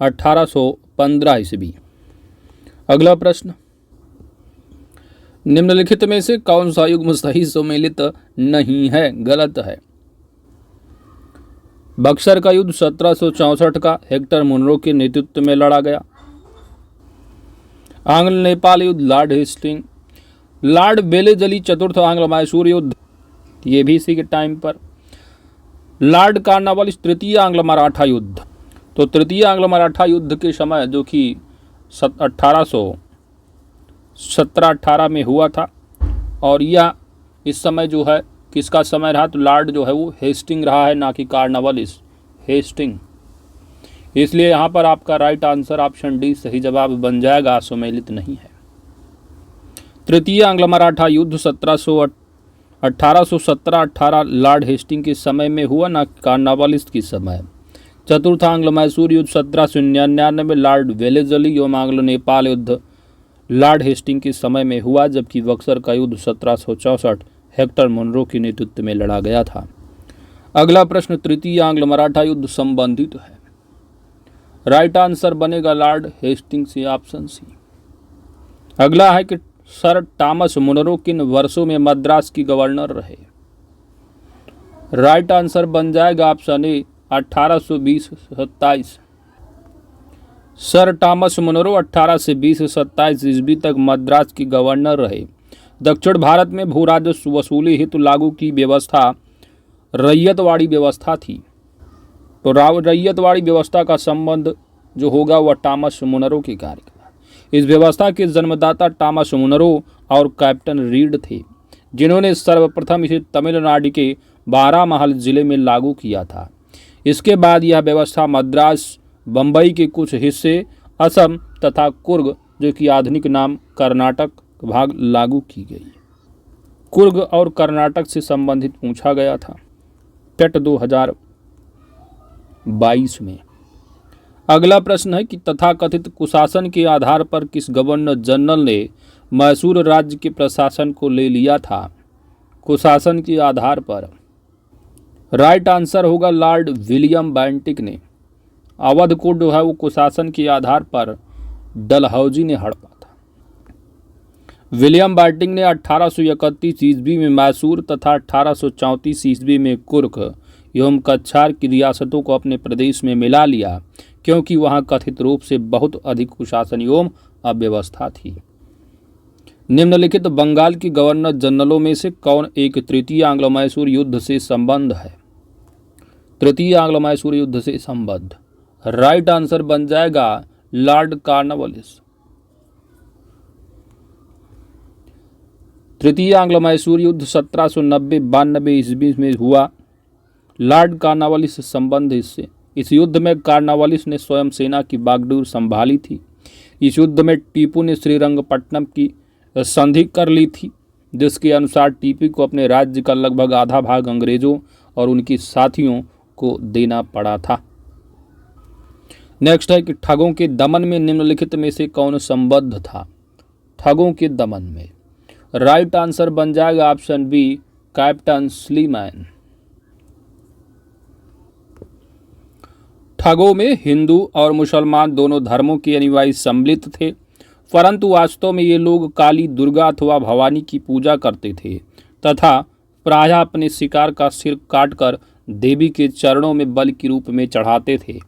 1815 ईस्वी। अगला प्रश्न, निम्नलिखित में से कौन सा युग्म सही सम्मिलित नहीं है? गलत है। बक्सर का युद्ध 1764 का हेक्टर मुनरो के नेतृत्व में लड़ा गया। आंग्ल नेपाल युद्ध लॉर्ड हेस्टिंग। लॉर्ड वेलेजली चतुर्थ आंग्ल मैसूर युद्ध, ये भी इसी के टाइम पर। लॉर्ड कॉर्नवालिस तृतीय आंग्ल मराठा युद्ध, तो तृतीय आंग्ल मराठा युद्ध के समय जो कि 1817-18 में हुआ था, और यह इस समय जो है किसका समय रहा? तो लॉर्ड जो है वो हेस्टिंग रहा है, ना कि कॉर्नवालिस, हेस्टिंग। इसलिए यहाँ पर आपका राइट आंसर ऑप्शन डी सही जवाब बन जाएगा, सम्मिलित नहीं है। तृतीय आंग्ल मराठा युद्ध 1817-18 लॉर्ड हेस्टिंग के समय में हुआ, ना कॉर्नवालिस के समय। चतुर्थ आंग्लो मैसूर युद्ध 1799 लॉर्ड वेलेजली एवं आंग्लो नेपाल युद्ध लॉर्ड हेस्टिंग के समय में हुआ, जबकि बक्सर का युद्ध 1764 हेक्टर मुनरो के नेतृत्व में लड़ा गया था। अगला प्रश्न तृतीय आंग्ल मराठा युद्ध संबंधित है। राइट आंसर बनेगा लॉर्ड हेस्टिंग से, ऑप्शन सी। अगला है कि सर टॉमस मुनरो किन वर्षों में मद्रास की गवर्नर रहे। राइट आंसर बन जाएगा option A 1820-27। Sir Thomas Munro 18 से 20-27 ईस्वी तक मद्रास की गवर्नर रहे। दक्षिण भारत में भू राजस्व वसूली हेतु लागू की व्यवस्था रैयतवाड़ी व्यवस्था थी। तो रैयतवाड़ी व्यवस्था का संबंध जो होगा वह टॉमस मुनरो के कार्य। इस व्यवस्था के जन्मदाता टॉमस मुनरो और कैप्टन रीड थे, जिन्होंने सर्वप्रथम इसे तमिलनाडु के बारामहल जिले में लागू किया था। इसके बाद यह व्यवस्था मद्रास, बम्बई के कुछ हिस्से, असम तथा कुर्ग, जो कि आधुनिक नाम कर्नाटक भाग, लागू की गई। कुर्ग और कर्नाटक से संबंधित पूछा गया था टेट 2022 में। अगला प्रश्न है कि तथाकथित कुशासन के आधार पर किस गवर्नर जनरल ने मैसूर राज्य के प्रशासन को ले लिया था। कुशासन के आधार पर राइट आंसर होगा लॉर्ड विलियम बेंटिक ने। अवध को जो है वो कुशासन के आधार पर डलहौजी ने हड़पा था। विलियम बेंटिक ने 1831 ईस्वी में मैसूर तथा 1834 ईस्वी में कुर्क एवं कछार की रियासतों को अपने प्रदेश में मिला लिया, क्योंकि वहां कथित रूप से बहुत अधिक कुशासन एवं अव्यवस्था थी। निम्नलिखित बंगाल के गवर्नर जनरलों में से कौन एक तृतीय आंग्लो मैसूर युद्ध से संबद्ध है। तृतीय आंग्लो मैसूर युद्ध से संबद्ध राइट आंसर बन जाएगा लॉर्ड कॉर्नवालिस। तृतीय आंग्लो मैसूर युद्ध 1790-92 ईस्वी में हुआ। लॉर्ड कॉर्नवालिस से संबंध इससे। इस युद्ध में कॉर्नवालिस ने स्वयं सेना की बागडोर संभाली थी। इस युद्ध में टीपू ने श्रीरंगपट्टनम की संधि कर ली थी, जिसके अनुसार टीपू को अपने राज्य का लगभग आधा भाग अंग्रेजों और उनके साथियों को देना पड़ा था। नेक्स्ट है कि ठगों के दमन में निम्नलिखित में से कौन संबद्ध था। ठगों के दमन में राइट आंसर बन जाएगा ऑप्शन बी कैप्टन स्लीमैन। ठगों में हिंदू और मुसलमान दोनों धर्मों के अनुयायी सम्मिलित थे, परंतु वास्तव में ये लोग काली दुर्गा अथवा भवानी की पूजा करते थे तथा प्रायः अपने शिकार का सिर काटकर देवी के चरणों में बलि के रूप में चढ़ाते थे।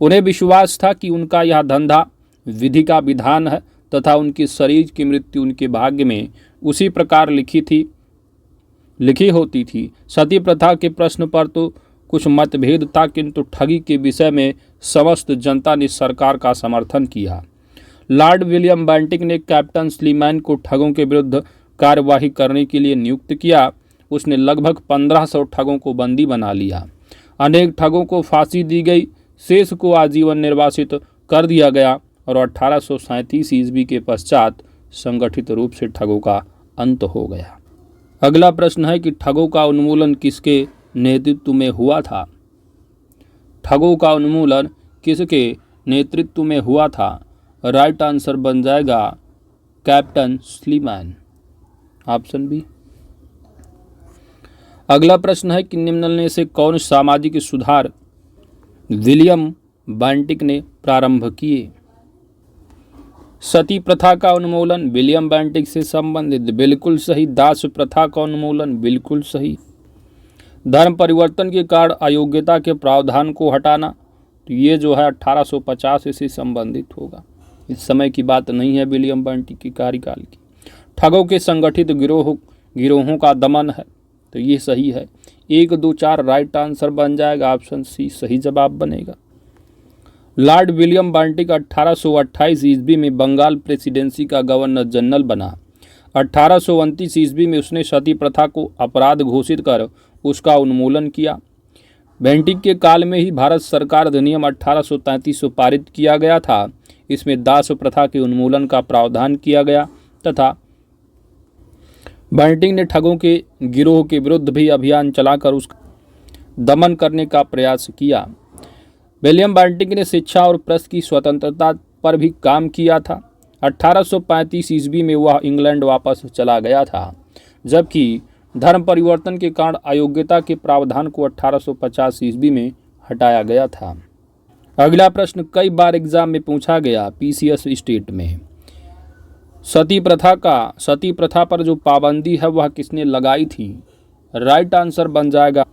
उन्हें विश्वास था कि उनका यह धंधा विधि का विधान है तथा उनके शरीर की मृत्यु उनके भाग्य में उसी प्रकार लिखी होती थी। सती प्रथा के प्रश्न पर तो कुछ मतभेद था, किंतु ठगी के विषय में समस्त जनता ने सरकार का समर्थन किया। लॉर्ड विलियम बेंटिक ने कैप्टन स्लीमैन को ठगों के विरुद्ध कार्यवाही करने के लिए नियुक्त किया। उसने लगभग 1500 ठगों को बंदी बना लिया। अनेक ठगों को फांसी दी गई, शेष को आजीवन निर्वासित कर दिया गया और 1837 ईस्वी के पश्चात संगठित रूप से ठगों का अंत हो गया। अगला प्रश्न है कि ठगों का उन्मूलन किसके नेतृत्व में हुआ था। ठगों का उन्मूलन किसके नेतृत्व में हुआ था। राइट आंसर बन जाएगा कैप्टन स्लीमैन, ऑप्शन बी। अगला प्रश्न है कि निम्न में से कौन सामाजिक सुधार विलियम बेंटिक ने प्रारंभ किए। सती प्रथा का उन्मूलन विलियम बेंटिक से संबंधित, बिल्कुल सही। दास प्रथा का उन्मूलन, बिल्कुल सही। धर्म परिवर्तन के कारण अयोग्यता के प्रावधान को हटाना, तो ये जो है 1850 से संबंधित होगा। इस समय की बात नहीं है विलियम बेंटिक के कार्यकाल की। ठगों के संगठित गिरोहों का दमन है, तो ये सही है। 1, 2, 4 राइट आंसर बन जाएगा, ऑप्शन सी सही जवाब बनेगा। लॉर्ड विलियम बेंटिक 1828 ईस्वी में बंगाल प्रेसिडेंसी का गवर्नर जनरल बना। 1829 ईस्वी में उसने सती प्रथा को अपराध घोषित कर उसका उन्मूलन किया। बेंटिक के काल में ही भारत सरकार अधिनियम 1833 को पारित किया गया था। इसमें दास प्रथा के उन्मूलन का प्रावधान किया गया तथा बंटिंग ने ठगों के गिरोह के विरुद्ध भी अभियान चलाकर उसका दमन करने का प्रयास किया। विलियम बंटिंग ने शिक्षा और प्रेस की स्वतंत्रता पर भी काम किया था। 1835 ईस्वी में वह इंग्लैंड वापस चला गया था, जबकि धर्म परिवर्तन के कारण अयोग्यता के प्रावधान को 1850 ईस्वी में हटाया गया था। अगला प्रश्न कई बार एग्जाम में पूछा गया पीसीएस स्टेट में। सती प्रथा पर जो पाबंदी है वह किसने लगाई थी? राइट आंसर बन जाएगा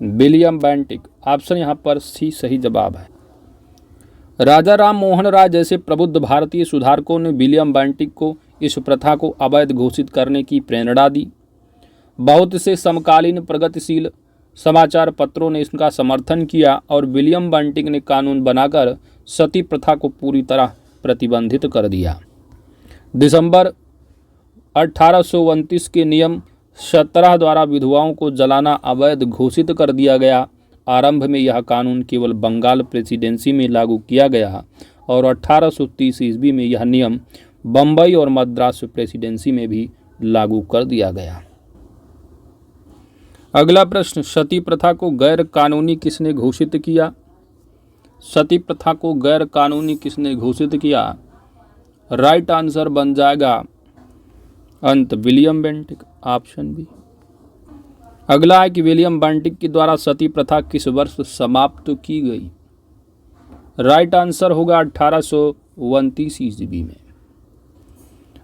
विलियम बेंटिक। ऑप्शन यहाँ पर सी सही जवाब है। राजा राम मोहन राय जैसे प्रबुद्ध भारतीय सुधारकों ने विलियम बेंटिक को इस प्रथा को अवैध घोषित करने की प्रेरणा दी। बहुत से समकालीन प्रगतिशील समाचार पत्रों ने इसका समर्थन किया और विलियम बेंटिक ने कानून बनाकर सती प्रथा को पूरी तरह प्रतिबंधित कर दिया। दिसंबर 1829 के नियम 17 द्वारा विधवाओं को जलाना अवैध घोषित कर दिया गया। आरंभ में यह कानून केवल बंगाल प्रेसिडेंसी में लागू किया गया और 1830 ईस्वी में यह नियम बम्बई और मद्रास प्रेसिडेंसी में भी लागू कर दिया गया। अगला प्रश्न सती प्रथा को गैर कानूनी किसने घोषित किया? सती प्रथा को गैर कानूनी किसने घोषित किया? राइट आंसर बन जाएगा अंत विलियम बेंटिक। Option B. अगला है कि विलियम बेंटिक के द्वारा सती प्रथा किस वर्ष समाप्त की गई? राइट आंसर होगा 1829 ईस्वी में।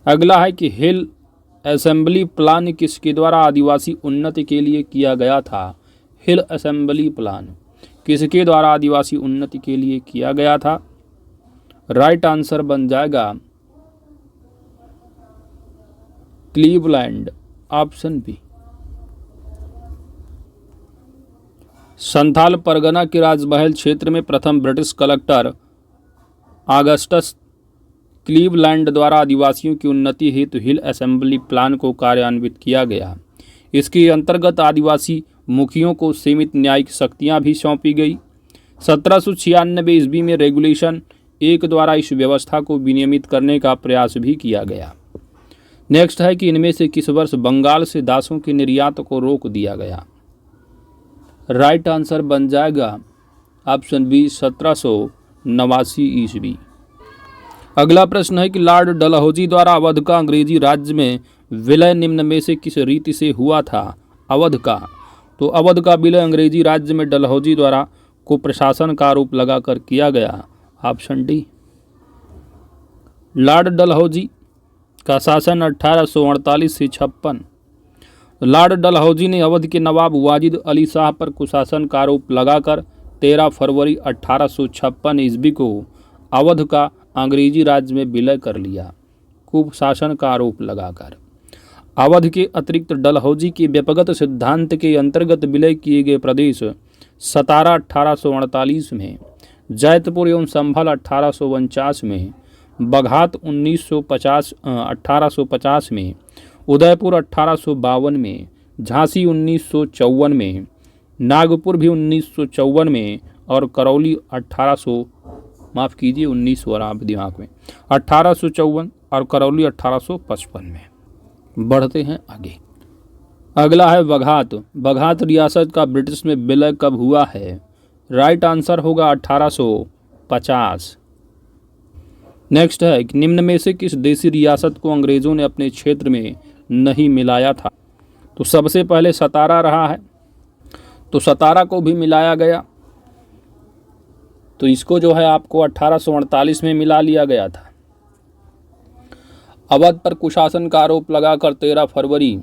अगला है कि हिल असेंबली प्लान किसके द्वारा आदिवासी उन्नति के लिए किया गया था? हिल असेंबली प्लान किसके द्वारा आदिवासी उन्नति के लिए किया गया था? राइट आंसर बन जाएगा Cleveland. Option B. Santhal Pargana के राजमहल क्षेत्र में प्रथम ब्रिटिश कलेक्टर ऑगस्टस क्लीवलैंड द्वारा आदिवासियों की उन्नति हेतु हिल असेंबली प्लान को कार्यान्वित किया गया। इसके अंतर्गत आदिवासी मुखियों को सीमित न्यायिक शक्तियां भी सौंपी गई। 1796 ईस्वी में रेगुलेशन 1 द्वारा इस व्यवस्था को विनियमित करने का प्रयास भी किया गया। नेक्स्ट है कि इनमें से किस वर्ष बंगाल से दासों के निर्यात को रोक दिया गया? राइट आंसर बन जाएगा ऑप्शन बी 1789 ईस्वी। अगला प्रश्न है कि लॉर्ड डलहौजी द्वारा अवध का अंग्रेजी राज्य में विलय निम्न में से किस रीति से हुआ था? अवध का तो अवध का विलय अंग्रेजी राज्य में डलहौजी द्वारा को प्रशासन का आरोप लगाकर किया गया। Option D. लॉर्ड डलहौजी का शासन 1848 से 56। लॉर्ड डलहौजी ने अवध के नवाब वाजिद अली शाह पर कुशासन का आरोप लगाकर 13 फरवरी 1856 ईस्वी को अवध का अंग्रेजी राज्य में विलय कर लिया। कुशासन का आरोप लगाकर अवध के अतिरिक्त डलहौजी के व्यक्तिगत सिद्धांत के अंतर्गत विलय किए गए प्रदेश सतारा 1848 में, जैतपुर एवं संभल 1849 में, बघात 1850 में, उदयपुर 1852 में, झांसी 1954 में, नागपुर भी 1954 में और करौली 1854 और करौली 1855 में। बढ़ते हैं आगे। अगला है बघात रियासत का ब्रिटिश में विलय कब हुआ है? राइट आंसर होगा 1850। नेक्स्ट है कि निम्न में से किस देशी रियासत को अंग्रेजों ने अपने क्षेत्र में नहीं मिलाया था? तो सबसे पहले सतारा रहा है, तो सतारा को भी मिलाया गया, तो इसको जो है आपको 1848 में मिला लिया गया था। अवध पर कुशासन का आरोप लगाकर 13 फरवरी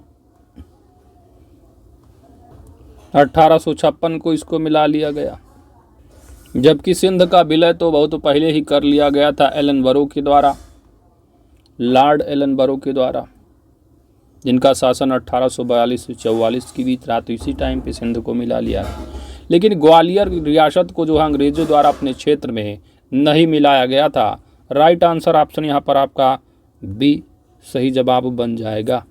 1856 को इसको मिला लिया गया। जबकि सिंध का विलय तो बहुत पहले ही कर लिया गया था एलनबरो के द्वारा, लॉर्ड एलनबरो के द्वारा, जिनका शासन 1842 से 44 के बीच रहा, तो इसी टाइम पे सिंध को मिला लिया। लेकिन ग्वालियर रियासत को जो है अंग्रेजों द्वारा अपने क्षेत्र में नहीं मिलाया गया था। राइट आंसर ऑप्शन यहाँ पर आपका बी सही जवाब बन जाएगा।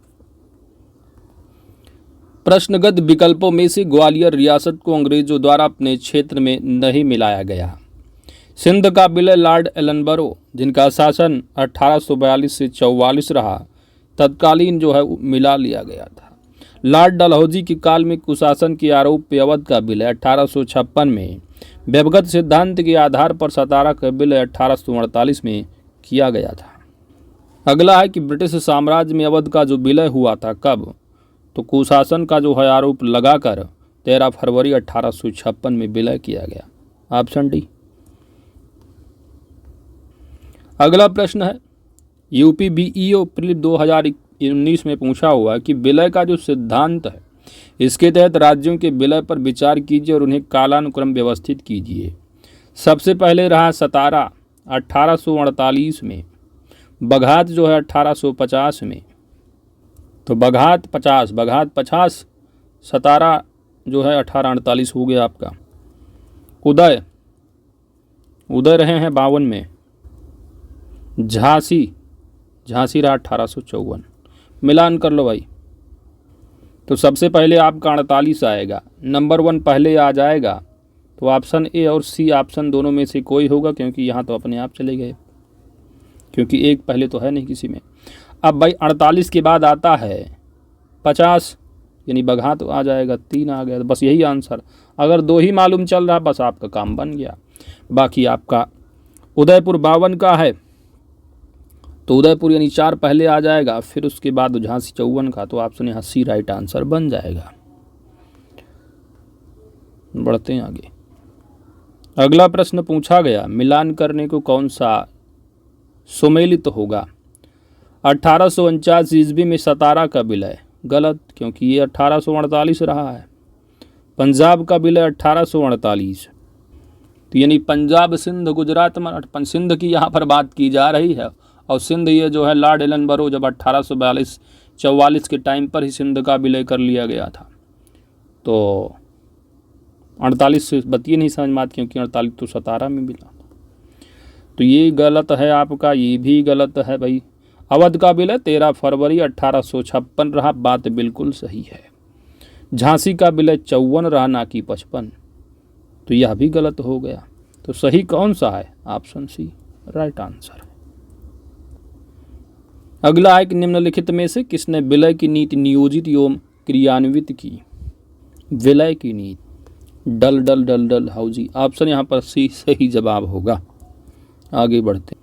प्रश्नगत विकल्पों में से ग्वालियर रियासत को अंग्रेजों द्वारा अपने क्षेत्र में नहीं मिलाया गया। सिंध का विलय लॉर्ड एलनबरो, जिनका शासन 1842 से 44 रहा, तत्कालीन जो है मिला लिया गया था। लॉर्ड डलहौजी के काल में कुशासन के आरोप पे अवध का विलय 1856 में, व्यवगत सिद्धांत के आधार पर सतारा का विलय 1848 में किया गया था। अगला है कि ब्रिटिश साम्राज्य में अवध का जो विलय हुआ था कब, तो कुशासन का जो है आरोप लगाकर 13 फरवरी 1856 में विलय किया गया। Option D. अगला प्रश्न है यूपीबीईओ प्रीलिप 2019 में पूछा हुआ कि विलय का जो सिद्धांत है इसके तहत राज्यों के विलय पर विचार कीजिए और उन्हें कालानुक्रम व्यवस्थित कीजिए। सबसे पहले रहा सतारा 1848 में, बघात जो है 1850 में, तो बघात 50, सतारा जो है 1848 हो गया आपका। उदय रहे हैं 52 में, झांसी रहा 1854। मिलान कर लो भाई। तो सबसे पहले आपका 48 आएगा, नंबर 1 पहले आ जाएगा, तो ऑप्शन ए और सी ऑप्शन दोनों में से कोई होगा, क्योंकि यहाँ तो अपने आप चले गए, क्योंकि एक पहले तो है नहीं किसी में। अब भाई 48 के बाद आता है 50, यानी बघात आ जाएगा, 3 आ गया, बस यही आंसर। अगर 2 ही मालूम चल रहा बस आपका काम बन गया। बाकी आपका उदयपुर 52 का है, तो उदयपुर यानी 4 पहले आ जाएगा, फिर उसके बाद झांसी 54 का, तो ऑप्शन यहाँ सी राइट आंसर बन जाएगा। बढ़ते हैं आगे। अगला प्रश्न पूछा गया, मिलान करने को कौन सा सुमेलित होगा। 1849 ईस्वी में सतारा का विलय गलत, क्योंकि ये 1848 रहा है। पंजाब का विलय 1848, तो यानी पंजाब, सिंध, गुजरात में सिंध की यहाँ पर बात की जा रही है, और सिंध ये जो है लॉर्ड एलनबरो जब 1842-44 के टाइम पर ही सिंध का विलय कर लिया गया था। तो 48 से बतिए नहीं समझ में आती, क्योंकि 48 तो सतारा में मिला। तो ये गलत है आपका, ये भी गलत है भाई। अवध का विलय 13 फरवरी 1856 रहा, बात बिल्कुल सही है। झांसी का विलय 54 रहा, ना कि 55, तो यह भी गलत हो गया। तो सही कौन सा है, ऑप्शन सी राइट आंसर। अगला है कि निम्नलिखित में से किसने विलय की नीति नियोजित एवं क्रियान्वित की। विलय की नीति डल हाउजी, ऑप्शन यहाँ पर सी सही जवाब होगा। आगे बढ़ते।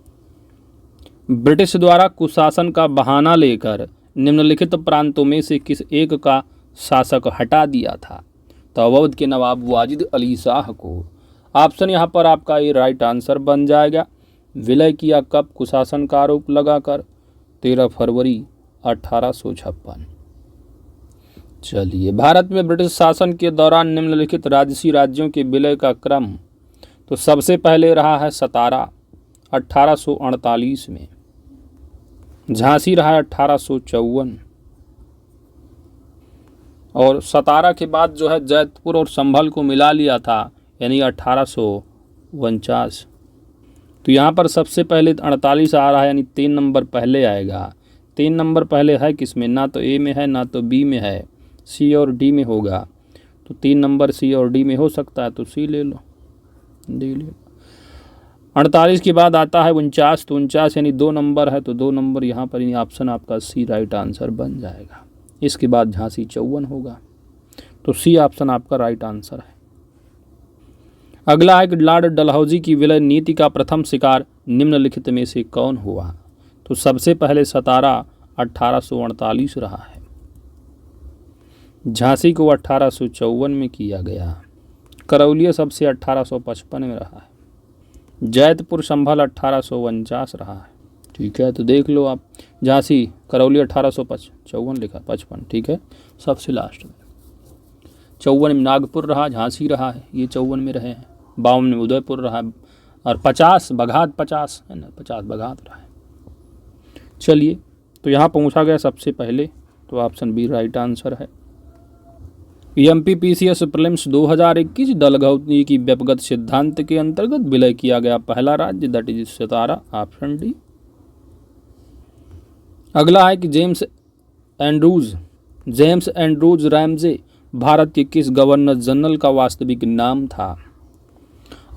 ब्रिटिश द्वारा कुशासन का बहाना लेकर निम्नलिखित प्रांतों में से किस एक का शासक हटा दिया था। तो अवध के नवाब वाजिद अली शाह को। ऑप्शन यहाँ पर आपका ये राइट आंसर बन जाएगा। विलय किया कब, कुशासन का आरोप लगाकर 13 फरवरी 1856। चलिए, भारत में ब्रिटिश शासन के दौरान निम्नलिखित राजसी राज्यों के विलय का क्रम। तो सबसे पहले रहा है सतारा 1848 में, झांसी रहा है 1854, और सतारा के बाद जो है जैतपुर और संभल को मिला लिया था, यानी 1849। तो यहाँ पर सबसे पहले 48 आ रहा है, यानी 3 नंबर पहले आएगा। 3 नंबर पहले है किसमें, ना तो ए में है ना तो बी में है, सी और डी में होगा। तो 3 नंबर सी और डी में हो सकता है, तो सी ले लो, डी ले लो। 48 के बाद आता है 49, तो 49 यानी 2 नंबर है, तो 2 नंबर यहाँ पर, यानी ऑप्शन आपका सी राइट आंसर बन जाएगा। इसके बाद झांसी 54 होगा, तो सी ऑप्शन आपका राइट आंसर है। अगला है कि लॉर्ड डलहौजी की विलय नीति का प्रथम शिकार निम्नलिखित में से कौन हुआ। तो सबसे पहले सतारा 1848 रहा है, झांसी को 1854 में किया गया, करौलिया सबसे 1855 में रहा है, जैतपुर संभल 1849 रहा है। ठीक है, तो देख लो आप, झांसी करौली 1854 लिखा, 55 ठीक है, सबसे लास्ट में। 54 में नागपुर रहा, झांसी रहा है, ये 54 में रहे हैं, 52 में उदयपुर रहा, और 50 बघात 50 है ना, 50 बघात रहा है। चलिए, तो यहाँ पूछा गया सबसे पहले, तो ऑप्शन बी राइट आंसर है। एमपीपीसीएस प्रीलिम्स 2021 डलहौजी की व्यक्तिगत सिद्धांत के अंतर्गत विलय किया गया पहला राज्य, that is Satara, option D. अगला है कि जेम्स एंड्रूज रैमजे भारत के किस गवर्नर जनरल का वास्तविक नाम था।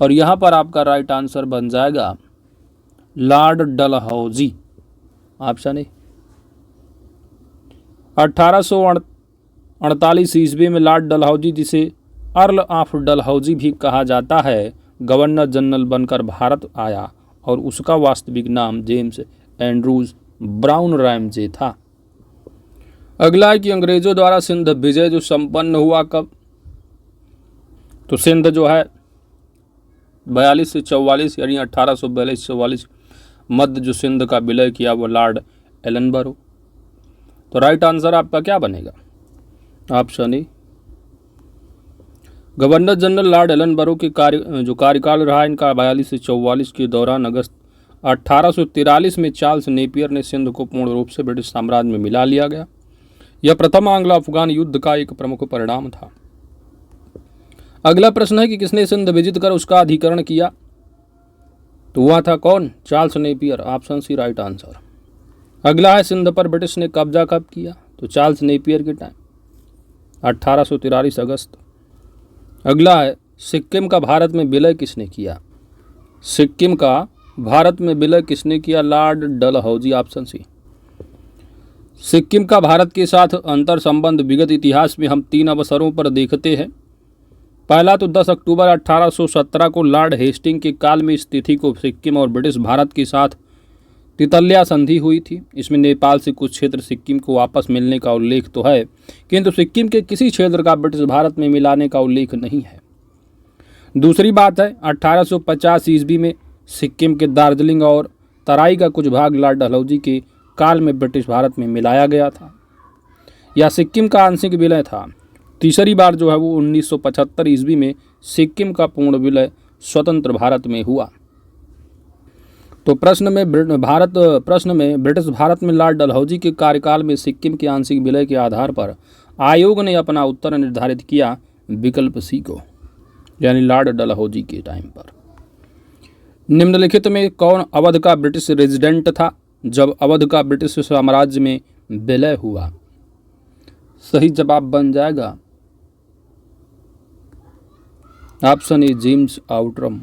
और यहाँ पर आपका राइट आंसर बन जाएगा लॉर्ड डलहौजी, ऑप्शन ए। 1848 ईस्वी में लॉर्ड डलहौजी, जिसे अर्ल ऑफ डलहौजी भी कहा जाता है, गवर्नर जनरल बनकर भारत आया और उसका वास्तविक नाम जेम्स एंड्रूज ब्राउन रैमजे था। अगला है कि अंग्रेजों द्वारा सिंध विजय जो संपन्न हुआ कब? तो सिंध जो है 42 से 44 यानी 1842-44 मध्य जो सिंध का विलय किया वो लॉर्ड एलनबरो। तो राइट आंसर आपका क्या बनेगा? Option A. Governor general Lord Ellenborough के कार्यकाल रहा इनका 42 से 44 के दौरान अगस्त 1843 में चार्ल्स नेपियर ने सिंध को पूर्ण रूप से ब्रिटिश साम्राज्य में मिला लिया गया। यह प्रथम एंग्लो अफगान युद्ध का एक प्रमुख परिणाम था। अगला प्रश्न है कि किसने सिंध विजित कर उसका अधिकरण किया? तो हुआ था कौन? Charles Napier. Option C right answer. अगला है सिंध पर ब्रिटिश ने कब्जा कब किया? तो चार्ल्स नेपियर के टाइम 1843 अगस्त। अगला है सिक्किम का भारत में विलय किसने किया? सिक्किम का भारत में विलय किसने किया? Lord Dalhousie. Option C. Sikkim का भारत के साथ अंतर संबंध विगत इतिहास में हम 3 अवसरों पर देखते हैं। पहला तो 10 अक्टूबर 1817 को लॉर्ड हेस्टिंग के काल में इस तिथि को सिक्किम और ब्रिटिश भारत के साथ तितल्या संधि हुई थी। इसमें नेपाल से कुछ क्षेत्र सिक्किम को वापस मिलने का उल्लेख तो है, किंतु सिक्किम के किसी क्षेत्र का ब्रिटिश भारत में मिलाने का उल्लेख नहीं है। दूसरी बात है 1850 ईस्वी में सिक्किम के दार्जिलिंग और तराई का कुछ भाग लॉर्ड डलहौजी के काल में ब्रिटिश भारत में मिलाया गया था। यह सिक्किम का आंशिक विलय था। तीसरी बार जो है वो 1975 ईस्वी में सिक्किम का पूर्ण विलय स्वतंत्र भारत में हुआ। तो प्रश्न में ब्रिटिश भारत में लॉर्ड डलहौजी के कार्यकाल में सिक्किम के आंशिक विलय के आधार पर आयोग ने अपना उत्तर निर्धारित किया विकल्प सी को, यानी लॉर्ड डलहौजी के टाइम पर। निम्नलिखित में कौन अवध का ब्रिटिश रेजिडेंट था जब अवध का ब्रिटिश साम्राज्य में विलय हुआ? सही जवाब बन जाएगा ऑप्शन ए जेम्स आउटरम।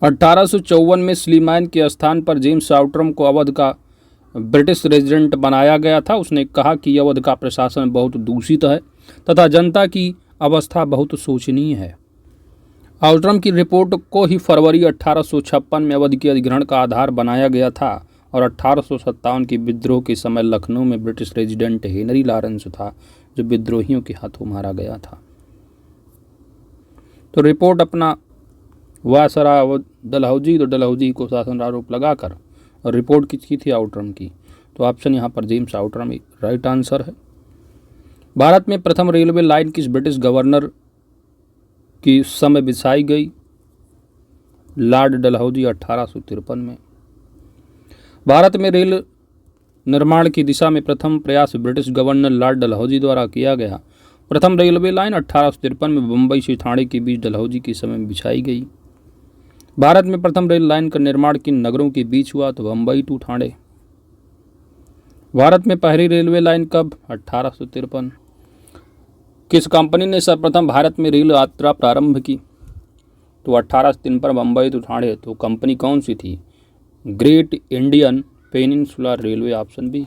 1854 में स्लीमैन के स्थान पर जेम्स आउटरम को अवध का ब्रिटिश रेजिडेंट बनाया गया था। उसने कहा कि अवध का प्रशासन बहुत दूषित है तथा जनता की अवस्था बहुत शोचनीय है। आउटरम की रिपोर्ट को ही फरवरी 1856 में अवध के अधिग्रहण का आधार बनाया गया था और 1857 के विद्रोह के समय लखनऊ में ब्रिटिश रेजिडेंट हेनरी लॉरेंस था जो विद्रोहियों के हाथों मारा गया था। तो रिपोर्ट अपना वायसराय अवध डलहौजी, तो डलहौजी को शासन आरोप लगाकर, और रिपोर्ट किसकी थी? आउटरम की। तो ऑप्शन यहाँ पर जेम्स आउटरम राइट आंसर है। भारत में प्रथम रेलवे लाइन किस ब्रिटिश गवर्नर की समय बिछाई गई? लॉर्ड डलहौजी 1853 में। भारत में रेल निर्माण की दिशा में प्रथम प्रयास ब्रिटिश गवर्नर लॉर्ड डलहौजी द्वारा किया गया। प्रथम रेलवे लाइन 1853 में बम्बई से ठाणे के बीच डलहौजी के समय में बिछाई गई। भारत में प्रथम रेल लाइन का निर्माण किन नगरों के बीच हुआ? तो बम्बई टू ठाणे। भारत में पहली रेलवे लाइन कब? 1853। किस कंपनी ने सर्वप्रथम भारत में रेल यात्रा प्रारंभ की? तो 1803 पर बम्बई टू ठाणे। तो कंपनी कौन सी थी? Great Indian Peninsular Railway. Option B.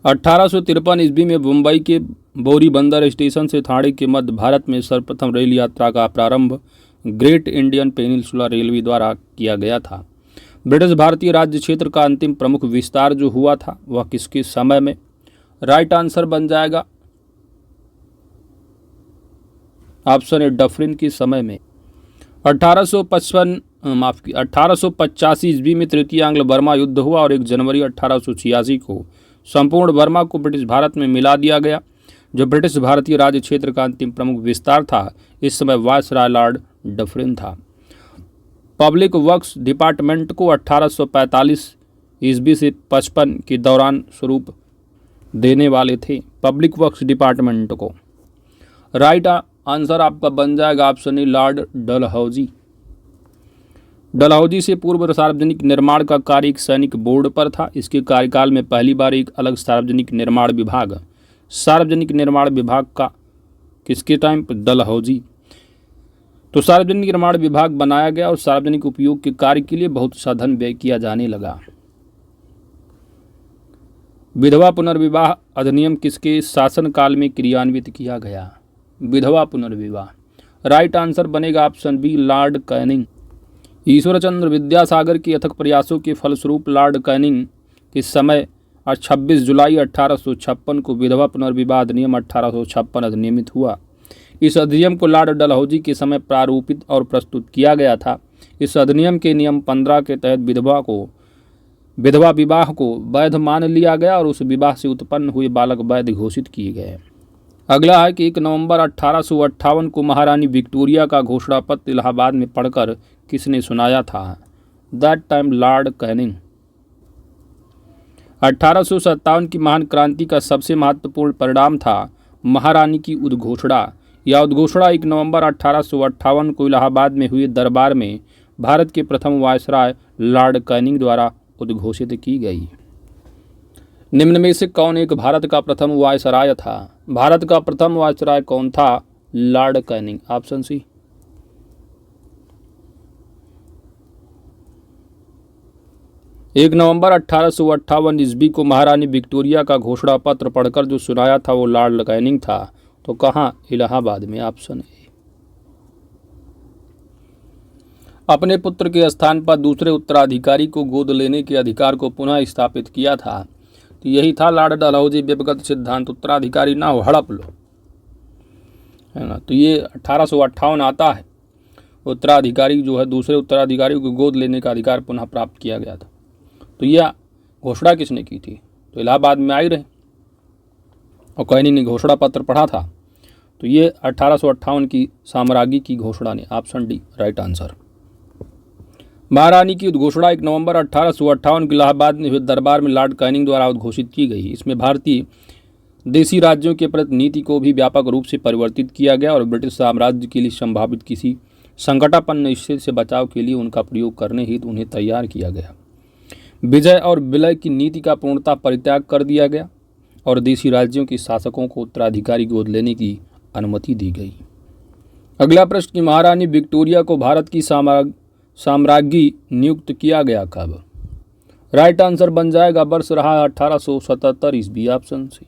1853 ईस्वी में मुंबई के बोरी बंदर स्टेशन से ठाणे के मध्य भारत में सर्वप्रथम रेल यात्रा का प्रारंभ ग्रेट इंडियन पेनिनसुलर रेलवे द्वारा किया गया था। ब्रिटिश भारतीय राज्य क्षेत्र का अंतिम प्रमुख विस्तार जो हुआ था वह किसके समय में? राइट आंसर बन जाएगा ऑप्शन ए डफरिन के समय में। 1885 ईस्वी में तृतीय आंग्ल बर्मा युद्ध हुआ और 1 जनवरी 1886 को संपूर्ण बर्मा को ब्रिटिश भारत में मिला दिया गया, जो ब्रिटिश भारतीय राज्य क्षेत्र का अंतिम प्रमुख विस्तार था। इस समय वायसराय लॉर्ड डफरिन था। पब्लिक वर्क्स डिपार्टमेंट को 1845 ईस्वी से 55 के दौरान स्वरूप देने वाले थे पब्लिक वर्क्स डिपार्टमेंट को। राइट आंसर आपका बन जाएगा ऑप्शन ए लॉर्ड डलहौजी। डलहौजी से पूर्व सार्वजनिक निर्माण का कार्य एक सैनिक बोर्ड पर था। इसके कार्यकाल में पहली बार एक अलग सार्वजनिक निर्माण विभाग का किसके टाइम पर? डलहौजी। तो सार्वजनिक निर्माण विभाग बनाया गया और सार्वजनिक उपयोग के कार्य के लिए बहुत सा धन व्यय किया जाने लगा। विधवा पुनर्विवाह अधिनियम किसके शासनकाल में क्रियान्वित किया गया? विधवा पुनर्विवाह। राइट आंसर बनेगा option B, lord Canning. Ishwarchandra Vidyasagar के अथक प्रयासों के फलस्वरूप लॉर्ड कैनिंग के समय 26 जुलाई 1856 को विधवा पुनर्विवाह अधिनियम 1856 अधिनियमित हुआ। इस अधिनियम को लॉर्ड डलहौजी के समय प्रारूपित और प्रस्तुत किया गया था। इस अधिनियम के नियम 15 के तहत विधवा विवाह को वैध मान लिया गया और उस विवाह से उत्पन्न हुए बालक वैध घोषित किए गए। अगला है कि 1 नवंबर 1858 को महारानी विक्टोरिया का घोषणा पत्र इलाहाबाद में पढ़कर किसने सुनाया था? That time Lord Canning. 1857 की महान क्रांति का सबसे महत्वपूर्ण परिणाम था महारानी की उद्घोषणा। यह उद्घोषणा 1 नवंबर 1858 को इलाहाबाद में हुए दरबार में भारत के प्रथम वायसराय लॉर्ड कैनिंग द्वारा उद्घोषित की गई। निम्न में से कौन एक भारत का प्रथम वायसराय था? भारत का प्रथम वायसराय कौन था? Lord Canning. Option C. एक नवंबर 1858 ईस्वी को महारानी विक्टोरिया का घोषणा पत्र पढ़कर जो सुनाया था वो लॉर्ड कैनिंग था। तो कहाँ? इलाहाबाद में। Option A. अपने पुत्र के स्थान पर दूसरे उत्तराधिकारी को गोद लेने के अधिकार को पुनः स्थापित किया था। तो यही था लॉर्ड डलहौजी व्यक्तिगत सिद्धांत। उत्तराधिकारी ना हो, हड़प लो, है ना। तो ये 1858 आता है, उत्तराधिकारी जो है दूसरे उत्तराधिकारी को गोद लेने का अधिकार पुनः प्राप्त किया गया था। तो यह घोषणा किसने की थी? तो इलाहाबाद में आई रहे और कैनिंग ने घोषणा पत्र पढ़ा था। तो ये 1858 की साम्राज्ञी की घोषणा ने। Option D right answer. महारानी की उद्घोषणा 1 नवंबर 1858 को इलाहाबाद में हुए दरबार में लॉर्ड कैनिंग द्वारा उद्घोषित की गई। इसमें भारतीय देशी राज्यों के प्रति नीति को भी व्यापक रूप से परिवर्तित किया गया और ब्रिटिश साम्राज्य के लिए संभावित किसी संकटापन्न स्थिति से बचाव के लिए उनका प्रयोग करने हेतु उन्हें तैयार किया गया। विजय और विलय की नीति का पूर्णतः परित्याग कर दिया गया और देशी राज्यों के शासकों को उत्तराधिकारी गोद लेने की अनुमति दी गई। अगला प्रश्न कि महारानी विक्टोरिया को भारत की साम्राज्ञी नियुक्त किया गया कब? राइट आंसर बन जाएगा वर्ष रहा 1877 ईस्वी। Option C.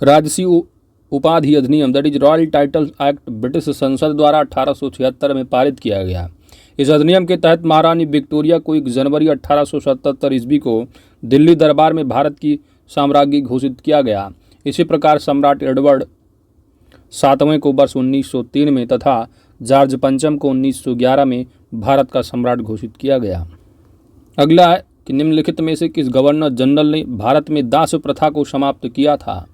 राजसी उपाधि अधिनियम that is royal title act British संसद द्वारा 1876 में पारित किया गया। इस अधिनियम के तहत महारानी विक्टोरिया को 1 जनवरी 1877 ईस्वी को दिल्ली दरबार में भारत की साम्राज्ञी घोषित किया गया। इसी प्रकार सम्राट एडवर्ड 7वें को वर्ष 1903 में तथा जॉर्ज पंचम को 1911 में भारत का सम्राट घोषित किया गया। अगला है कि निम्नलिखित में से किस गवर्नर जनरल ने भारत में दास प्रथा को समाप्त किया था?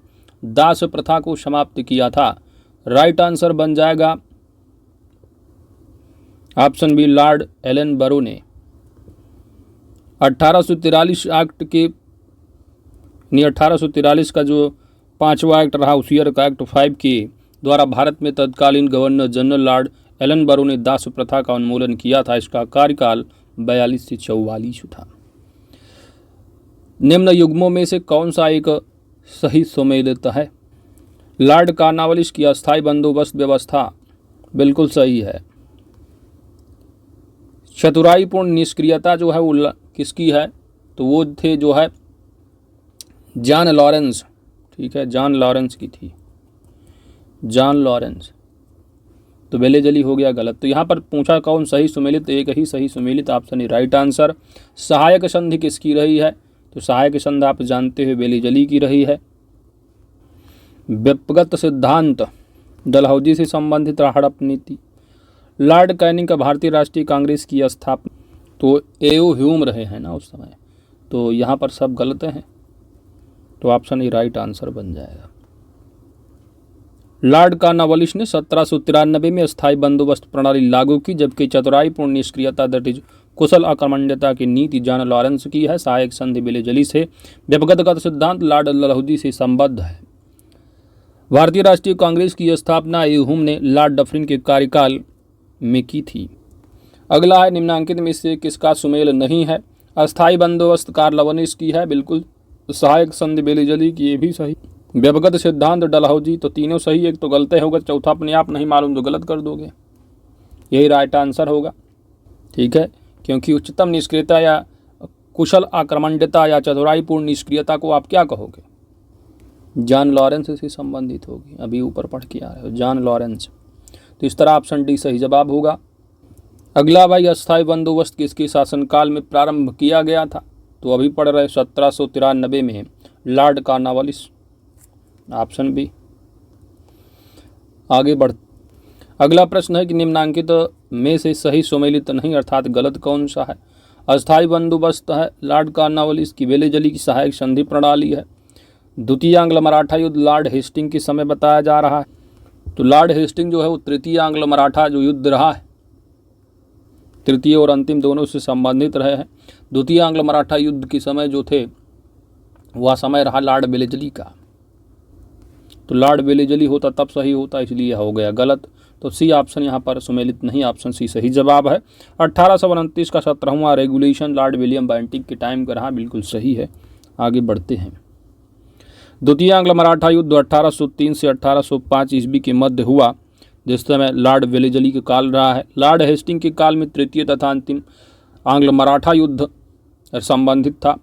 दास प्रथा को समाप्त किया था। राइट आंसर बन जाएगा ऑप्शन बी, लॉर्ड एलन बरो ने। 1843 एक्ट के 1843 का जो 5वां एक्ट रहा उसियर का एक्ट 5 के द्वारा भारत में तत्कालीन गवर्नर जनरल लॉर्ड एलन बरो ने दास प्रथा का उन्मूलन किया था। इसका कार्यकाल 42 से 44 था। निम्न युग्मों में से कौन सा एक सही सुमेलित है? लॉर्ड कॉर्नवालिस की अस्थायी बंदोबस्त व्यवस्था बिल्कुल सही है। चतुराईपूर्ण निष्क्रियता जो है वो किसकी है? तो वो थे जो है जॉन लॉरेंस। ठीक है, जॉन लॉरेंस की थी, जॉन लॉरेंस। तो बेलेजली हो गया गलत। तो यहाँ पर पूछा कौन सही सुमेलित? एक ही सही सुमेलित। Option right answer. सहायक संधि किसकी रही है? तो सहायक संधि आप जानते हुए बेलेजली की रही है। व्यक्तिगत सिद्धांत डलहौजी से संबंधित हड़प नीति। लॉर्ड कैनिंग का भारतीय राष्ट्रीय कांग्रेस की स्थापना तो एओ ह्यूम रहे हैं ना उस समय। तो यहाँ पर सब गलत हैं। तो ऑप्शन ए राइट आंसर बन जाएगा। लॉर्ड कॉर्नवालिस ने 1793 में स्थायी बंदोबस्त प्रणाली लागू की, जबकि चतुराईपूर्ण निष्क्रियता दैट इज कुशल अकर्मण्यता की नीति जॉन लॉरेंस की है। सहायक संधि बेलेजली से। व्यक्तिगत सिद्धांत लॉर्ड डलहौजी से संबद्ध है। भारतीय राष्ट्रीय कांग्रेस की स्थापना एओ ह्यूम ने लॉर्ड डफरिन के कार्यकाल में की थी। अगला है निम्नांकित में से किसका सुमेल नहीं है? अस्थायी बंदोबस्त कॉर्नवालिस की है, बिल्कुल। सहायक संधि बेलेजली की, ये भी सही। व्यक्तिगत सिद्धांत डलहौजी, तो तीनों सही। एक तो गलत होगा, चौथा अपने आप नहीं मालूम तो गलत कर दोगे। यही राइट आंसर होगा। ठीक है, क्योंकि उच्चतम निष्क्रियता या कुशल आक्रमणीयता या चतुराईपूर्ण निष्क्रियता को आप क्या कहोगे? जॉन लॉरेंस से संबंधित होगी, अभी ऊपर पढ़ के आ रहे हो, जॉन लॉरेंस। तो इस तरह ऑप्शन डी सही जवाब होगा। अगला भाई, अस्थायी बंदोबस्त किसके शासनकाल में प्रारंभ किया गया था? तो अभी पढ़ रहे 1793 में लॉर्ड कॉर्नवालिस, ऑप्शन बी। आगे बढ़, अगला प्रश्न है कि निम्नांकित में से सही सुमेलित नहीं अर्थात गलत कौन सा है? अस्थायी बंदोबस्त है लॉर्ड कॉर्नवालिस की वेलेजली की सहायक संधि प्रणाली है। द्वितीय आंग्ल मराठा युद्ध लॉर्ड हेस्टिंग के समय बताया जा रहा है। तो लॉर्ड हेस्टिंग जो है वो तृतीय आंग्ल मराठा जो युद्ध रहा है, तृतीय और अंतिम दोनों से संबंधित रहे हैं। द्वितीय आंग्ल मराठा युद्ध के समय जो थे वह समय रहा लॉर्ड वेलेजली का। तो लॉर्ड वेलेजली होता तब सही होता, इसलिए हो गया गलत। तो सी ऑप्शन यहाँ पर सुमेलित नहीं, ऑप्शन सी सही जवाब है। 1829 का 17वां रेगुलेशन लॉर्ड विलियम बेंटिक के टाइम का रहा, बिल्कुल सही है। आगे बढ़ते हैं। द्वितीय आंग्ल मराठा युद्ध 1803 से 1805 ईस्वी के मध्य हुआ, जिस समय लॉर्ड वेलेजली का काल रहा है। लॉर्ड हेस्टिंग के काल में तृतीय तथा अंतिम आंग्ल मराठा युद्ध संबंधित था।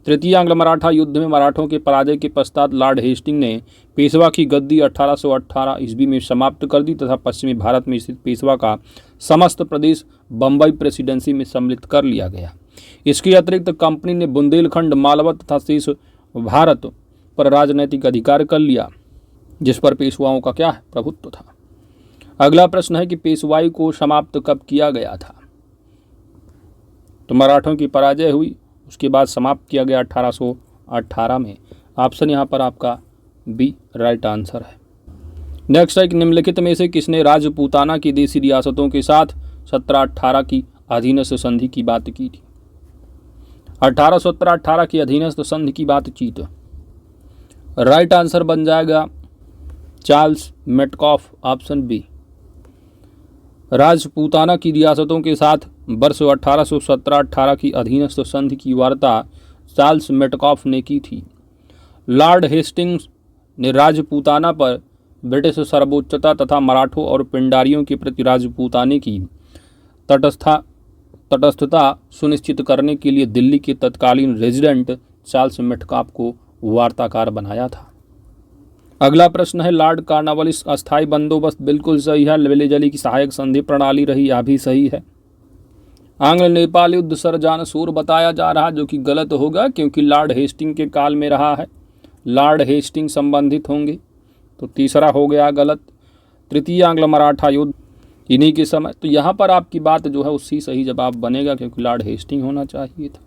तृतीय आंग्ल मराठा युद्ध में मराठों के पराजय के पश्चात लॉर्ड हेस्टिंग ने पेशवा की गद्दी 1818 ईस्वी में समाप्त कर दी तथा पश्चिमी भारत में स्थित पेशवा का समस्त प्रदेश बम्बई प्रेसिडेंसी में सम्मिलित कर लिया गया। इसके अतिरिक्त कंपनी ने बुंदेलखंड, मालवा तथा शेष भारत पर राजनैतिक अधिकार कर लिया, जिस पर पेशवाओं का क्या है, प्रभुत्व था। अगला प्रश्न है कि पेशवाई को समाप्त कब किया गया था? तो मराठों की पराजय हुई, उसके बाद समाप्त किया गया 1818 में। ऑप्शन यहाँ पर आपका बी राइट आंसर है। नेक्स्ट है कि निम्नलिखित में से किसने राजपूताना की देशी रियासतों के साथ 1718 की अधीनस्थ संधि की बात की थी? 1817-18 की अधीनस्थ संधि की बातचीत, राइट आंसर बन जाएगा Charles Metcalfe, option B. Rajputana की रियासतों के साथ वर्ष 1817-18 की अधीनस्थ संधि की वार्ता चार्ल्स मेटकॉफ ने की थी। लॉर्ड हेस्टिंग्स ने राजपूताना पर ब्रिटिश सर्वोच्चता तथा मराठों और पिंडारियों के प्रति राजपूताने की तटस्थता सुनिश्चित करने के लिए दिल्ली के तत्कालीन रेजिडेंट चार्ल्स मेटकॉफ को वार्ताकार बनाया था। अगला प्रश्न है लॉर्ड कॉर्नवालिस अस्थायी बंदोबस्त, बिल्कुल सही है। वेलेजली की सहायक संधि प्रणाली रही, यह भी सही है। आंग्ल नेपाल युद्ध सरजानसूर बताया जा रहा, जो कि गलत होगा क्योंकि लॉर्ड हेस्टिंग के काल में रहा है। लॉर्ड हेस्टिंग संबंधित होंगे, तो तीसरा हो गया गलत। तृतीय आंग्ल मराठा युद्ध इन्हीं के समय, तो यहाँ पर आपकी बात जो है उसी सही जवाब बनेगा क्योंकि लॉर्ड हेस्टिंग होना चाहिए था।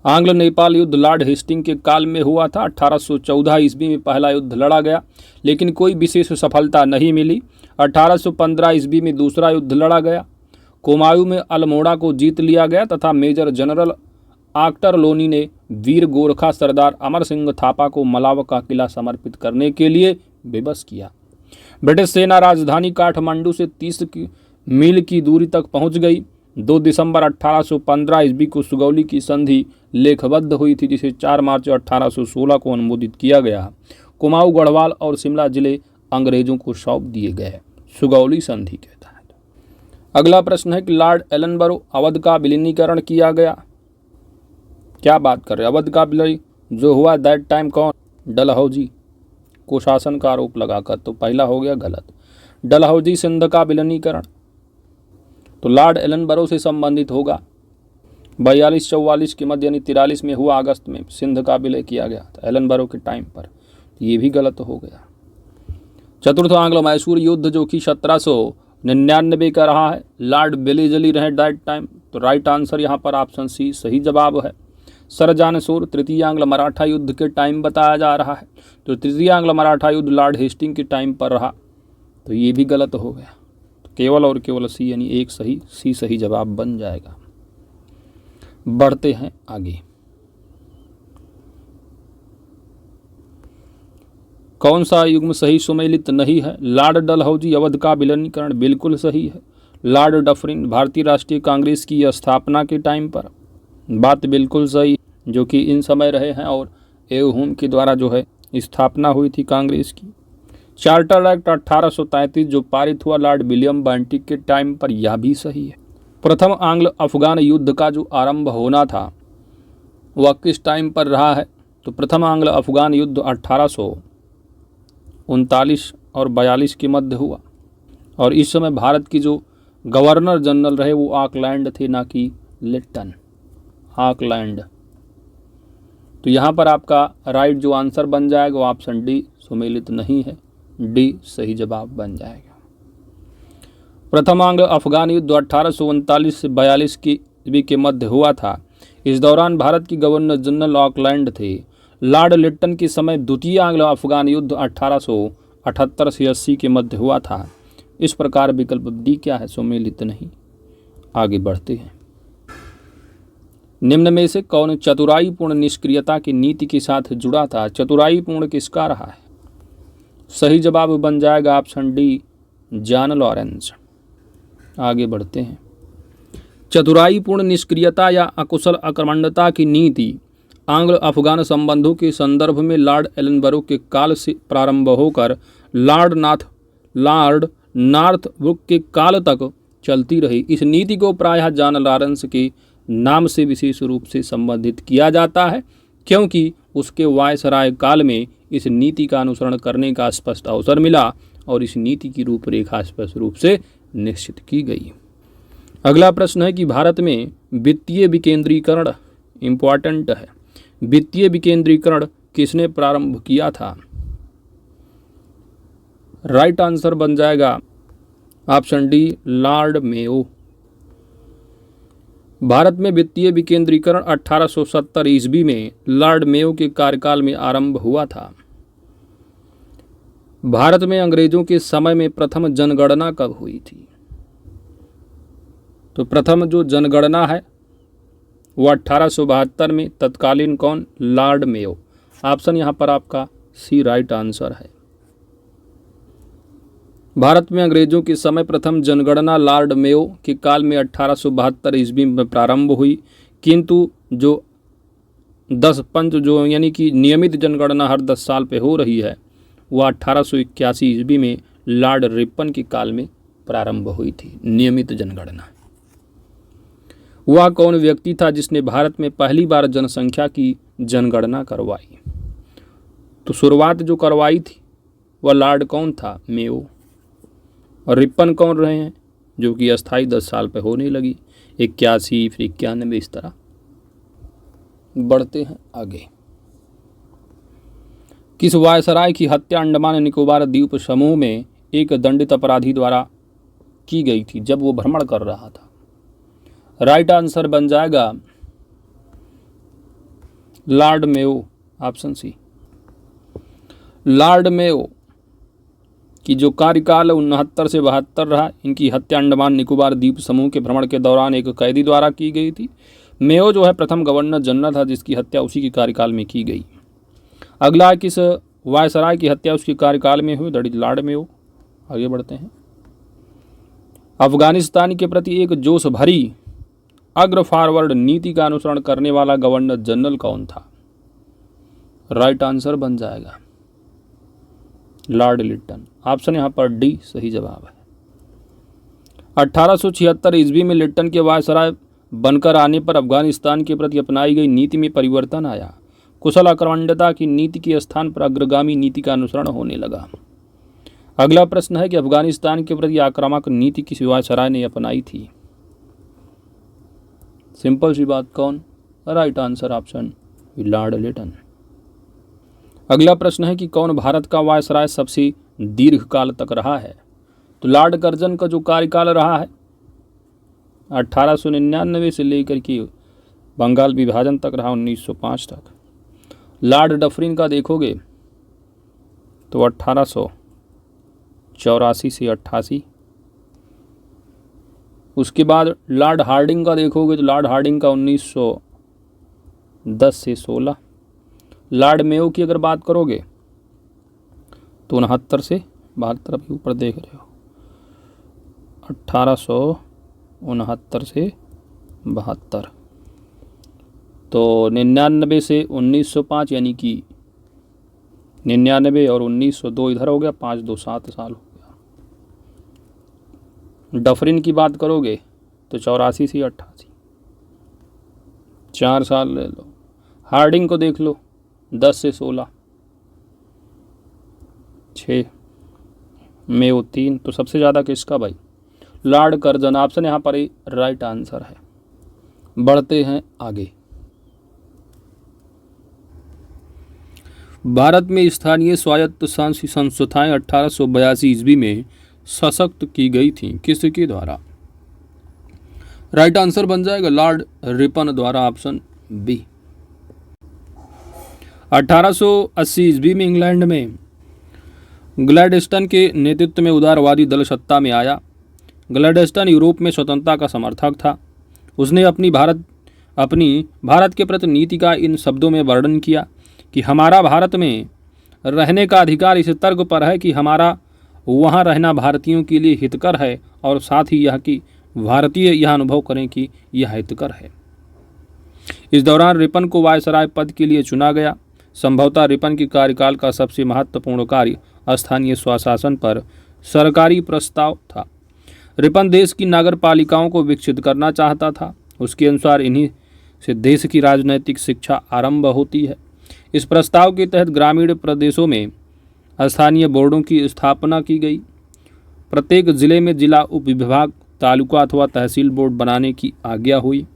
आंग्ल नेपाल युद्ध लॉर्ड हेस्टिंग के काल में हुआ था। 1814 ईस्वी में पहला युद्ध लड़ा गया, लेकिन कोई विशेष सफलता नहीं मिली। 1815 ईस्वी में दूसरा युद्ध लड़ा गया। कुमाऊं में अल्मोड़ा को जीत लिया गया तथा मेजर जनरल आक्टर लोनी ने वीर गोरखा सरदार अमर सिंह थापा को मलावा का किला समर्पित करने के लिए विवश किया। ब्रिटिश सेना राजधानी काठमांडू से 30 मील की दूरी तक पहुंच गई। 2 दिसंबर 1815 ईस्वी को सुगौली की संधि लेखबद्ध हुई थी, जिसे 4 मार्च 1816 को अनुमोदित किया गया। कुमाऊं, गढ़वाल और शिमला जिले अंग्रेजों को सौंप दिए गए, सुगौली संधि के तहत। अगला प्रश्न है कि लॉर्ड एलनबरो अवध का विलीनीकरण किया गया, क्या बात कर रहे हैं? अवध का विलय जो हुआ दैट टाइम कौन? डलहौजी को शासन का आरोप लगाकर, तो पहला हो गया गलत। डलहौजी सिंध का विलीनीकरण तो लॉर्ड एलनबरो से संबंधित होगा। 42-44 के मध्य यानी 43 में हुआ, अगस्त में सिंध का विलय किया गया था एलनबरो के टाइम पर, ये भी गलत हो गया। चतुर्थ आंग्लो मैसूर युद्ध जो कि 1799 का रहा है, लॉर्ड वेलेजली रहे दैट टाइम, तो राइट आंसर यहाँ पर ऑप्शन सी सही जवाब है। सरजानसूर तृतीय आंग्ल मराठा युद्ध के टाइम बताया जा रहा है, तो तृतीय आंग्ल मराठा युद्ध लॉर्ड हेस्टिंग के टाइम पर रहा, तो ये भी गलत हो गया। तो केवल और केवल सी यानी एक सही, सी सही जवाब बन जाएगा। बढ़ते हैं आगे। कौन सा युग्म सही सुमेलित नहीं है? लॉर्ड डलहौजी अवध का विलीनीकरण बिल्कुल सही है। लॉर्ड डफरिन भारतीय राष्ट्रीय कांग्रेस की स्थापना के टाइम पर, बात बिल्कुल सही, जो कि इन समय रहे हैं और एवहुम के द्वारा जो है स्थापना हुई थी कांग्रेस की। चार्टर एक्ट 1833 जो पारित हुआ लॉर्ड विलियम बेंटिक के टाइम पर, यह भी सही है। प्रथम आंग्ल अफगान युद्ध का जो आरंभ होना था वह किस टाइम पर रहा है? तो प्रथम आंग्ल अफगान युद्ध 1839 और 42 के मध्य हुआ और इस समय भारत की जो गवर्नर जनरल रहे वो ऑकलैंड थे, ना कि लिट्टन। ऑकलैंड। तो यहाँ पर आपका राइट जो आंसर बन जाएगा वो ऑप्शन डी, सुमेलित नहीं है, डी सही जवाब बन जाएगा। प्रथम आंग्ल अफगान युद्ध 1839 से 42 की ईस्वी के मध्य हुआ था। इस दौरान भारत की गवर्नर जनरल ऑकलैंड थे। लॉर्ड लिट्टन के समय द्वितीय आंग्ल अफगान युद्ध 1878 से 80 के मध्य हुआ था। इस प्रकार विकल्प डी क्या है? सुमेलित नहीं। आगे बढ़ते हैं। निम्न में से कौन चतुराईपूर्ण निष्क्रियता की नीति के साथ जुड़ा था? चतुराईपूर्ण किसका रहा है? सही जवाब बन जाएगा ऑप्शन डी, जॉन लॉरेंस। आगे बढ़ते हैं। चतुराईपूर्ण निष्क्रियता या अकुशल अकर्मण्यता की नीति आंग्ल अफगान संबंधों के संदर्भ में लॉर्ड एलनबरो के काल से प्रारंभ होकर लॉर्ड नॉर्थब्रुक के काल तक चलती रही। इस नीति को प्रायः जॉन लॉरेंस के नाम से विशेष रूप से संबोधित किया जाता है, क्योंकि उसके वायसराय काल में इस नीति का अनुसरण करने का स्पष्ट अवसर मिला और इस नीति की रूपरेखा स्पष्ट रूप से निश्चित की गई। अगला प्रश्न है कि भारत में वित्तीय विकेंद्रीकरण इम्पॉर्टेंट है। वित्तीय विकेंद्रीकरण किसने प्रारंभ किया था? राइट आंसर बन जाएगा option D, Lord Mayo. Bharat में वित्तीय विकेंद्रीकरण 1870 ईस्वी में लॉर्ड मेयो के कार्यकाल में आरंभ हुआ था। भारत में अंग्रेजों के समय में प्रथम जनगणना कब हुई थी? तो प्रथम जो जनगणना है वो 1872 में। तत्कालीन कौन? Lord Mayo. ऑप्शन यहाँ पर आपका सी राइट आंसर है। भारत में अंग्रेजों के समय प्रथम जनगणना लॉर्ड मेयो के काल में 1872 ईस्वी में प्रारंभ हुई, किंतु जो 10 पंच जो यानी कि नियमित जनगणना हर 10 साल पे हो रही है वह 1881 ईस्वी में लॉर्ड रिपन के काल में प्रारंभ हुई थी नियमित जनगणना। वह कौन व्यक्ति था जिसने भारत में पहली बार जनसंख्या की जनगणना करवाई? तो शुरुआत जो करवाई थी वह लॉर्ड कौन था? मेयो। और रिपन कौन रहे हैं जो कि अस्थायी 10 साल पे होने लगी, 81 फिर 91 इस तरह। बढ़ते हैं आगे। किस वायसराय की हत्या अंडमान निकोबार द्वीप समूह में एक दंडित अपराधी द्वारा की गई थी जब वो भ्रमण कर रहा था? राइट आंसर बन जाएगा lord Mayo, option C. Lord Mayo की जो कार्यकाल 69 से 72 रहा, इनकी हत्या अंडमान निकोबार द्वीप समूह के भ्रमण के दौरान एक कैदी द्वारा की गई थी। मेयो जो है प्रथम गवर्नर जनरल था जिसकी हत्या उसी के कार्यकाल में की गई। अगला किस वायसराय की हत्या उसके कार्यकाल में हुई? That is Lord Mayo. आगे बढ़ते हैं। अफगानिस्तान के प्रति एक जोश भरी अग्र फॉरवर्ड नीति का अनुसरण करने वाला गवर्नर जनरल कौन था? राइट आंसर बन जाएगा लॉर्ड लिट्टन। ऑप्शन यहाँ पर डी सही जवाब है। 1876 ईस्वी में लिट्टन के वायसराय बनकर आने पर अफगानिस्तान के प्रति अपनाई गई नीति में परिवर्तन आया। कुशल अकर्मण्यता की नीति के स्थान पर अग्रगामी नीति का अनुसरण होने लगा। अगला प्रश्न है कि अफगानिस्तान के प्रति आक्रामक नीति किस वायसराय ने अपनाई थी? सिंपल सी बात, कौन? Right answer option Lord Lytton. अगला प्रश्न है कि कौन भारत का वायसराय सबसे दीर्घ काल तक रहा है? तो लॉर्ड कर्जन का जो कार्यकाल रहा है 1899 से लेकर के बंगाल विभाजन तक रहा 1905 तक। लॉर्ड डफरिन का देखोगे तो 1884 से 88। उसके बाद लॉर्ड हार्डिंग का देखोगे तो लॉर्ड हार्डिंग का 1910 से 16। लॉर्ड मेयो की अगर बात करोगे तो 69 से 72, अभी ऊपर देख रहे हो 1869 से 72। तो 99 से 1905 यानी कि 99 और 1902 इधर हो गया, 5 2 7 साल हो गया। डफरिन की बात करोगे तो 84 से 88, 4 साल ले लो। हार्डिंग को देख लो, 10 से 16, 6 में वो 3, तो सबसे ज़्यादा किसका भाई? Lord Curzon. ऑप्शन यहाँ पर ही राइट आंसर है। बढ़ते हैं आगे। भारत में स्थानीय स्वायत्त शासी संस्थाएं 1882 ईस्वी में सशक्त की गई थीं, किसके द्वारा? राइट आंसर बन जाएगा लॉर्ड रिपन द्वारा, ऑप्शन बी। 1880 ईस्वी में इंग्लैंड में ग्लैडस्टन के नेतृत्व में उदारवादी दल सत्ता में आया। ग्लैडस्टन यूरोप में स्वतंत्रता का समर्थक था। उसने अपनी भारत के प्रति नीति का इन शब्दों में वर्णन किया कि हमारा भारत में रहने का अधिकार इस तर्क पर है कि हमारा वहाँ रहना भारतीयों के लिए हितकर है, और साथ ही यह कि भारतीय यह अनुभव करें कि यह हितकर है। इस दौरान रिपन को वायसराय पद के लिए चुना गया। संभवतः रिपन के कार्यकाल का सबसे महत्वपूर्ण कार्य स्थानीय स्वशासन पर सरकारी प्रस्ताव था। रिपन देश की नगर पालिकाओं को विकसित करना चाहता था। उसके अनुसार इन्हीं से देश की राजनैतिक शिक्षा आरंभ होती है। इस प्रस्ताव के तहत ग्रामीण प्रदेशों में स्थानीय बोर्डों की स्थापना की गई। प्रत्येक जिले में जिला उप विभाग, तालुका अथवा तहसील बोर्ड बनाने की आज्ञा हुई।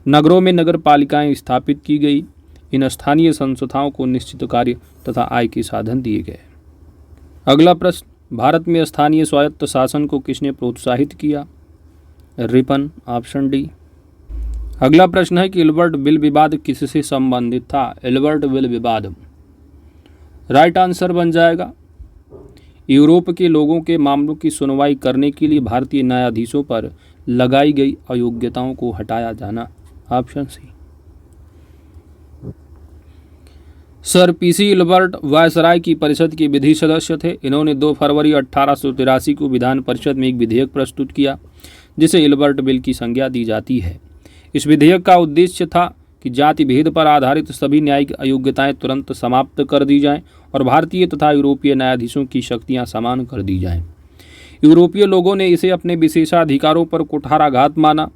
नगरों में नगर पालिकाएं स्थापित की गई। इन स्थानीय संस्थाओं को निश्चित कार्य तथा आय के साधन दिए गए। अगला प्रश्न, भारत में स्थानीय स्वायत्त शासन को किसने प्रोत्साहित किया? Ripon, option D. अगला प्रश्न है कि एल्बर्ट बिल विवाद किससे संबंधित था? एल्बर्ट बिल विवाद राइट आंसर बन जाएगा यूरोप के लोगों के मामलों की सुनवाई करने के लिए भारतीय न्यायाधीशों पर लगाई गई अयोग्यताओं को हटाया जाना, option C. Sir PC Ilbert viceroy की परिषद के विधि सदस्य थे। इन्होंने 2 फरवरी 1883 को विधान परिषद में एक विधेयक प्रस्तुत किया जिसे एल्बर्ट बिल की संज्ञा दी जाती है। इस विधेयक का उद्देश्य था कि जाति भेद पर आधारित सभी न्यायिक अयोग्यताएं तुरंत समाप्त कर दी जाएं और भारतीय तथा यूरोपीय न्यायाधीशों की शक्तियां समान कर दी जाएं। यूरोपीय लोगों ने इसे अपने विशेषाधिकारों पर कुठाराघात माना।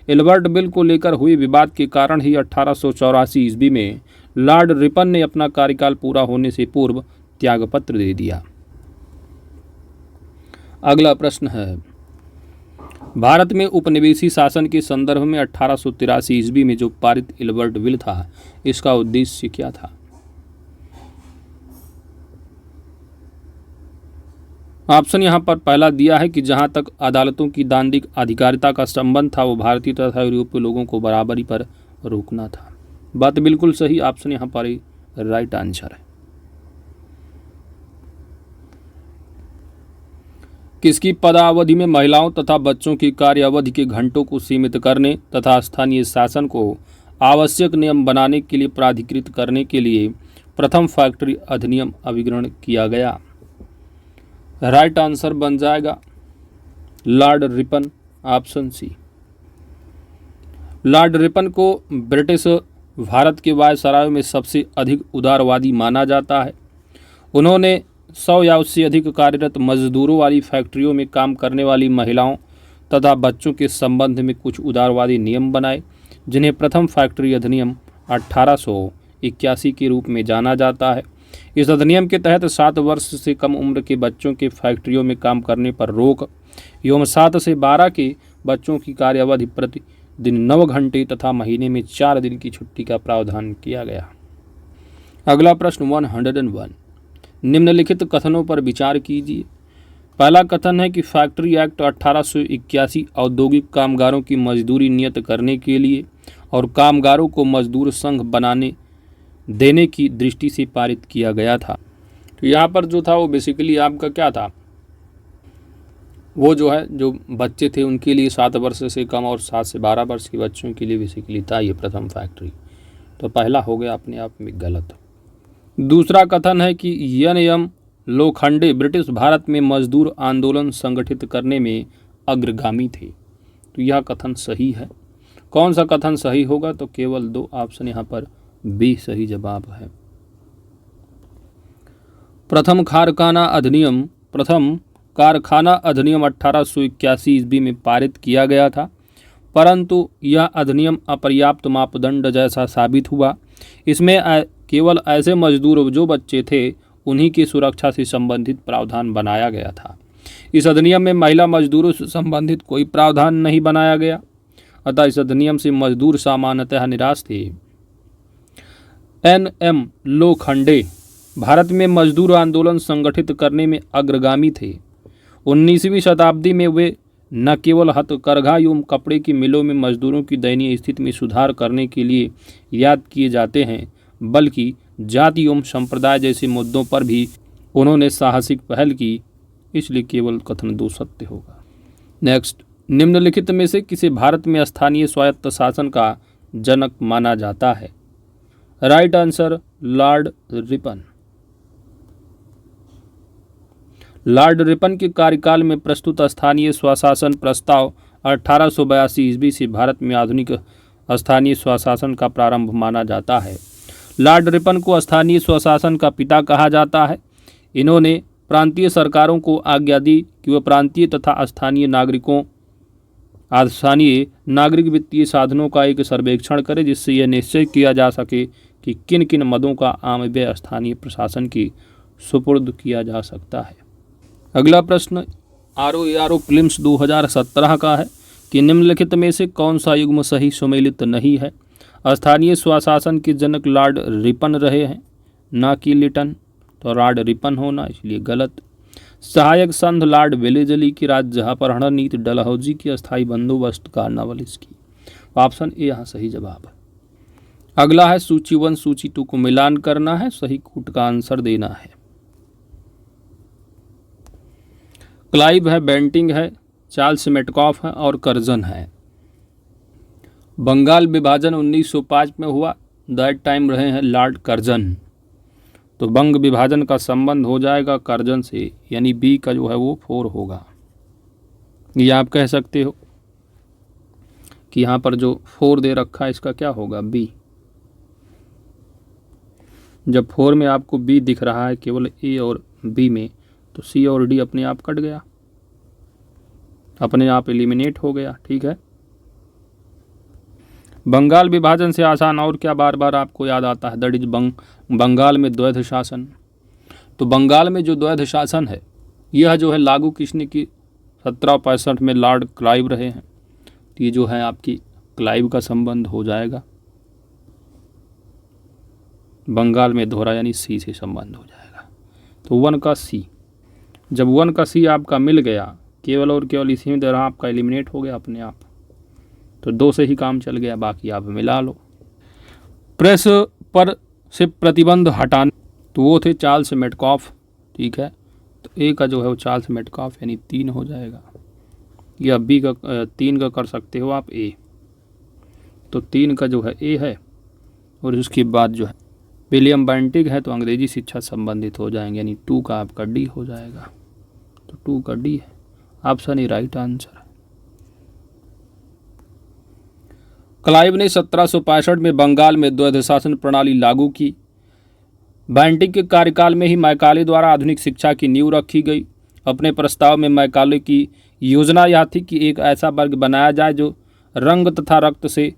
एल्बर्ट बिल को लेकर हुए विवाद के कारण ही 1884 ईस्वी में लॉर्ड रिपन ने अपना कार्यकाल पूरा होने से पूर्व त्यागपत्र दे दिया। अगला प्रश्न है, भारत में उपनिवेशी शासन के संदर्भ में 1883 ईस्वी में जो पारित एल्बर्ट बिल था, इसका उद्देश्य क्या था? ऑप्शन यहाँ पर पहला दिया है कि जहाँ तक अदालतों की दांडिक अधिकारिता का संबंध था वो भारतीय तथा यूरोपीय लोगों को बराबरी पर रोकना था। बात बिल्कुल सही, ऑप्शन यहाँ पर ही राइट आंसर है। किसकी पदावधि में महिलाओं तथा बच्चों की कार्य अवधि के घंटों को सीमित करने तथा स्थानीय शासन को आवश्यक नियम बनाने के लिए प्राधिकृत करने के लिए प्रथम फैक्ट्री अधिनियम अभिग्रहण किया गया? राइट आंसर बन जाएगा lord Ripon, option C. Lord Ripon को ब्रिटिश भारत के वायसराय में सबसे अधिक उदारवादी माना जाता है। उन्होंने 100 या उससे अधिक कार्यरत मजदूरों वाली फैक्ट्रियों में काम करने वाली महिलाओं तथा बच्चों के संबंध में कुछ उदारवादी नियम बनाए, जिन्हें प्रथम फैक्ट्री अधिनियम 1881 के रूप में जाना जाता है। इस अधिनियम के तहत 7 वर्ष से कम उम्र के बच्चों के फैक्ट्रियों में काम करने पर रोक एवं 7 से 12 के बच्चों की कार्यावधि प्रति दिन 9 घंटे तथा महीने में 4 दिन की छुट्टी का प्रावधान किया गया। अगला प्रश्न 101, निम्नलिखित कथनों पर विचार कीजिए। पहला कथन है कि फैक्ट्री एक्ट 1881 औद्योगिक कामगारों की मजदूरी नियत करने के लिए और कामगारों को मजदूर संघ बनाने देने की दृष्टि से पारित किया गया था। तो यहाँ पर जो था वो बेसिकली आपका क्या था, वो जो है जो बच्चे थे उनके लिए 7 वर्ष से कम और 7 से 12 वर्ष के बच्चों के लिए बेसिकली था ये प्रथम फैक्ट्री। तो पहला हो गया अपने आप में गलत। दूसरा कथन है कि एन.एम. लोखंडे ब्रिटिश भारत में मजदूर आंदोलन संगठित करने में अग्रगामी थे। तो यह कथन सही है। कौन सा कथन सही होगा? तो केवल 2 ऑप्शन यहाँ पर बी सही जवाब है। प्रथम कारखाना अधिनियम 1881 ईस्वी में पारित किया गया था। परंतु यह अधिनियम अपर्याप्त मापदंड जैसा साबित हुआ। इसमें केवल ऐसे मजदूर जो बच्चे थे उन्हीं की सुरक्षा से संबंधित प्रावधान बनाया गया था। इस अधिनियम में महिला मजदूरों से संबंधित कोई प्रावधान नहीं बनाया गया, अतः इस अधिनियम से मजदूर सामान्यतः निराश थे। एन.एम. लोखंडे भारत में मजदूर आंदोलन संगठित करने में अग्रगामी थे। 19वीं शताब्दी में वे न केवल हथकरघा एवं कपड़े की मिलों में मजदूरों की दयनीय स्थिति में सुधार करने के लिए याद किए जाते हैं, बल्कि जाति एवं संप्रदाय जैसे मुद्दों पर भी उन्होंने साहसिक पहल की, इसलिए केवल कथन 2 सत्य होगा। नेक्स्ट, निम्नलिखित में से किसे भारत में स्थानीय स्वायत्त शासन का जनक माना जाता है? Right answer Lord Ripon. Lord Ripon के कार्यकाल में प्रस्तुत स्थानीय स्वशासन प्रस्ताव 1882 ईस्वी से भारत में आधुनिक स्थानीय स्वशासन का प्रारंभ माना जाता है। लॉर्ड रिपन को स्थानीय स्वशासन का पिता कहा जाता है। इन्होंने प्रांतीय सरकारों को आज्ञा दी कि वह प्रांतीय तथा स्थानीय नागरिक वित्तीय साधनों का एक सर्वेक्षण करे, जिससे यह निश्चय किया जा सके कि किन किन मदों का आम व्यय स्थानीय प्रशासन की सुपुर्द किया जा सकता है। अगला प्रश्न ROAR प्रीलिम्स 2017 का है कि निम्नलिखित में से कौन सा युग्म सही सुमेलित नहीं है? स्थानीय स्वशासन के जनक लॉर्ड रिपन रहे हैं, ना कि लिटन, तो लॉर्ड रिपन होना इसलिए गलत। सहायक संघ लॉर्ड वेलेजली की राज्य अपहरण नीति डलहौजी की अस्थायी बंदोबस्त कार्नवालिस की। ऑप्शन ए यहाँ सही जवाब है। अगला है सूची 1 सूची 2 को मिलान करना है, सही कूट का आंसर देना है। क्लाइव है, बेंटिंग है, चार्ल्स मेटकॉफ है और कर्जन है। बंगाल विभाजन 1905 में हुआ, दैट टाइम रहे हैं लॉर्ड कर्जन। तो बंग विभाजन का संबंध हो जाएगा कर्जन से, यानी बी का जो है वो 4 होगा। ये आप कह सकते हो कि यहाँ पर जो 4 दे रखा है इसका क्या होगा? बी। जब 4 में आपको बी दिख रहा है केवल ए और बी में, तो सी और डी अपने आप कट गया, अपने आप एलिमिनेट हो गया। ठीक है, बंगाल विभाजन से आसान और क्या बार बार आपको याद आता है? दैट इज बंगाल में द्वैध शासन। तो बंगाल में जो द्वैध शासन है यह जो है लागू किसने की? 1765 में लॉर्ड क्लाइव रहे हैं। तो ये जो है आपकी क्लाइव का संबंध हो जाएगा बंगाल में दोहरा, यानी सी से संबंध हो जाएगा। तो 1 का सी, जब 1 का सी आपका मिल गया, केवल और केवल इसी में दौरान आपका एलिमिनेट हो गया अपने आप, तो 2 से ही काम चल गया, बाकी आप मिला लो। प्रेस पर से प्रतिबंध हटाने, तो वो थे चार्ल्स मेटकॉफ। ठीक है, तो ए का जो है वो चार्ल्स मेटकॉफ यानी 3 हो जाएगा, या बी का 3 का कर सकते हो आप ए। तो 3 का जो है ए है, और उसके बाद जो है विलियम बेंटिंग है, तो अंग्रेजी शिक्षा संबंधित हो जाएंगे, यानी 2 का आपका डी हो जाएगा। तो 2 का डी है, ऑप्शन ए राइट आंसर है। क्लाइव ने 1765 में बंगाल में द्वैध शासन प्रणाली लागू की। बेंटिंग के कार्यकाल में ही मैकाले द्वारा आधुनिक शिक्षा की नींव रखी गई। अपने प्रस्ताव में मैकाले की योजना यह थी कि एक ऐसा वर्ग बनाया जाए जो रंग तथा रक्त से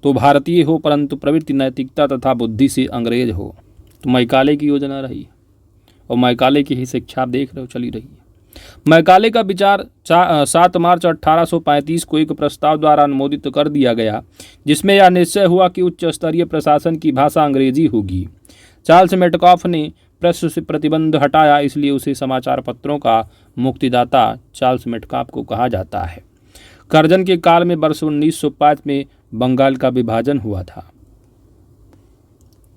तो भारतीय हो, परंतु प्रवृत्ति, नैतिकता तथा बुद्धि से अंग्रेज हो। तो मैकाले की योजना रही, और मैकाले की ही शिक्षा आप देख रहे हो चली रही है। मैकाले का विचार 7 मार्च 1835 को एक प्रस्ताव द्वारा अनुमोदित कर दिया गया, जिसमें यह निश्चय हुआ कि उच्च स्तरीय प्रशासन की भाषा अंग्रेजी होगी। चार्ल्स मेटकॉफ ने प्रेस से प्रतिबंध हटाया, इसलिए उसे समाचार पत्रों का मुक्तिदाता चार्ल्स मेटकॉफ को कहा जाता है। कर्जन के काल में वर्ष 1905 में बंगाल का विभाजन हुआ था।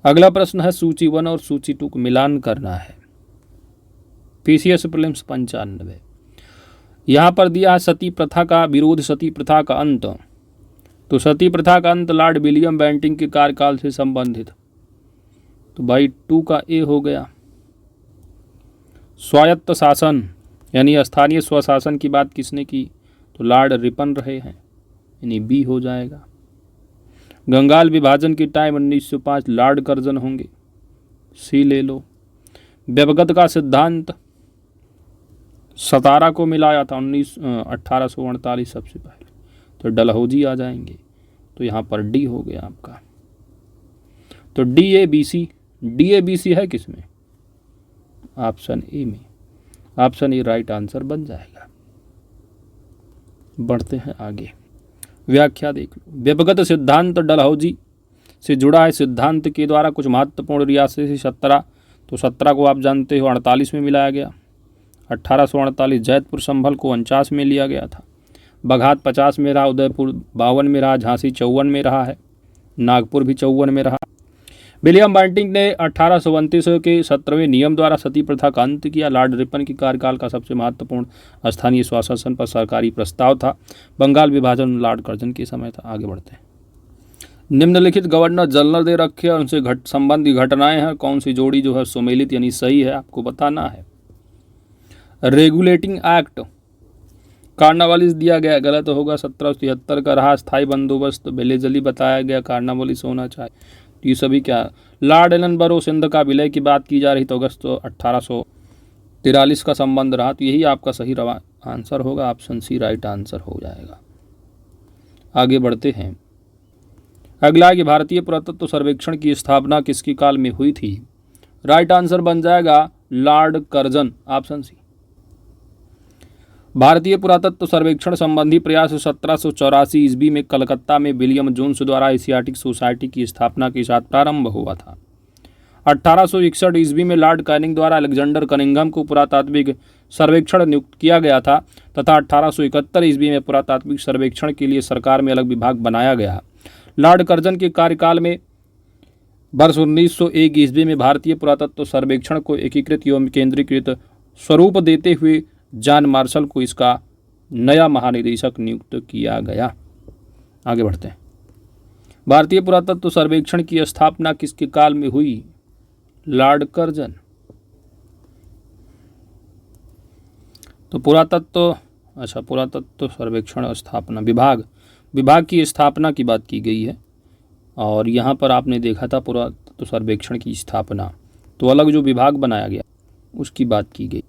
अगला प्रश्न है सूची 1 और सूची 2 को मिलान करना है। PCS prelims 95। यहाँ पर दिया है सती प्रथा का विरोध, सती प्रथा का अंत। तो सती प्रथा का अंत लॉर्ड विलियम बेंटिंग के कार्यकाल से संबंधित, तो भाई 2 का ए हो गया। स्वायत्त शासन यानी स्थानीय स्वशासन की बात किसने की? तो लॉर्ड रिपन रहे हैं, यानी बी हो जाएगा। बंगाल विभाजन के टाइम 1905 लॉर्ड कर्जन होंगे, सी ले लो। व्यवगत का सिद्धांत 17 को मिलाया था 1848 सबसे पहले, तो डलहौजी आ जाएंगे। तो यहाँ पर डी हो गया आपका। तो DABC है किसमें? ऑप्शन ए में। ऑप्शन ए राइट आंसर बन जाएगा। बढ़ते हैं आगे। व्याख्या देख लो। व्यपगत सिद्धांत डलहौजी से जुड़ा है। सिद्धांत के द्वारा कुछ महत्वपूर्ण रियासतें 17, तो 17 को आप जानते हो 48 में मिलाया गया। 1848 जैतपुर संभल को 49 में लिया गया था। बघात 50 में रहा, उदयपुर 52 में रहा, झांसी 54 में रहा है, नागपुर भी 54 में रहा। विलियम बेंटिंक ने 1829 के 17वें नियम द्वारा सती प्रथा का अंत किया। लॉर्ड रिपन की कार्यकाल का सबसे महत्वपूर्ण स्थानीय स्वशासन पर सरकारी प्रस्ताव था। बंगाल विभाजन लॉर्ड कर्जन के समय था। आगे बढ़ते हैं। निम्नलिखित गवर्नर जनरल दे रखे और उनसे संबंधी घटनाएं हैं। कौन सी जोड़ी जो है सुमेलित यानी सही है आपको बताना है। रेगुलेटिंग एक्ट कार्नावालिस दिया गया, गलत होगा। 1773 का रहा। स्थायी बंदोबस्त बेलेजली बताया गया, कार्नावालिस होना चाहिए। ये सभी क्या? लॉर्ड एलनबरो सिंध का विलय की बात की जा रही, तो अगस्त 1843 का संबंध रहा। तो यही आपका सही आंसर होगा। ऑप्शन सी राइट आंसर हो जाएगा। आगे बढ़ते हैं। अगला कि भारतीय पुरातत्व सर्वेक्षण की स्थापना किसके काल में हुई थी? राइट आंसर बन जाएगा लॉर्ड कर्जन, ऑप्शन सी। भारतीय पुरातत्व सर्वेक्षण संबंधी प्रयास 1784 ईस्वी में कलकत्ता में विलियम जोन्स द्वारा एशियाटिक सोसाइटी की स्थापना के साथ प्रारंभ हुआ था। 1861 ईस्वी में लॉर्ड कैनिंग द्वारा अलेक्जेंडर कनिंघम को पुरातात्विक सर्वेक्षण नियुक्त किया गया था तथा 1871 ईस्वी में पुरातात्विक सर्वेक्षण के लिए सरकार में अलग विभाग बनाया गया। लॉर्ड कर्जन के कार्यकाल में वर्ष 1901 ईस्वी में भारतीय पुरातत्व सर्वेक्षण को एकीकृत एवं केंद्रीकृत स्वरूप देते हुए जॉन मार्शल को इसका नया महानिदेशक नियुक्त किया गया। आगे बढ़ते हैं। भारतीय पुरातत्व सर्वेक्षण की स्थापना किसके काल में हुई? Lord Curzon. तो पुरातत्व सर्वेक्षण स्थापना विभाग की स्थापना की बात की गई है और यहाँ पर आपने देखा था पुरातत्व सर्वेक्षण की स्थापना, तो अलग जो विभाग बनाया गया उसकी बात की गई।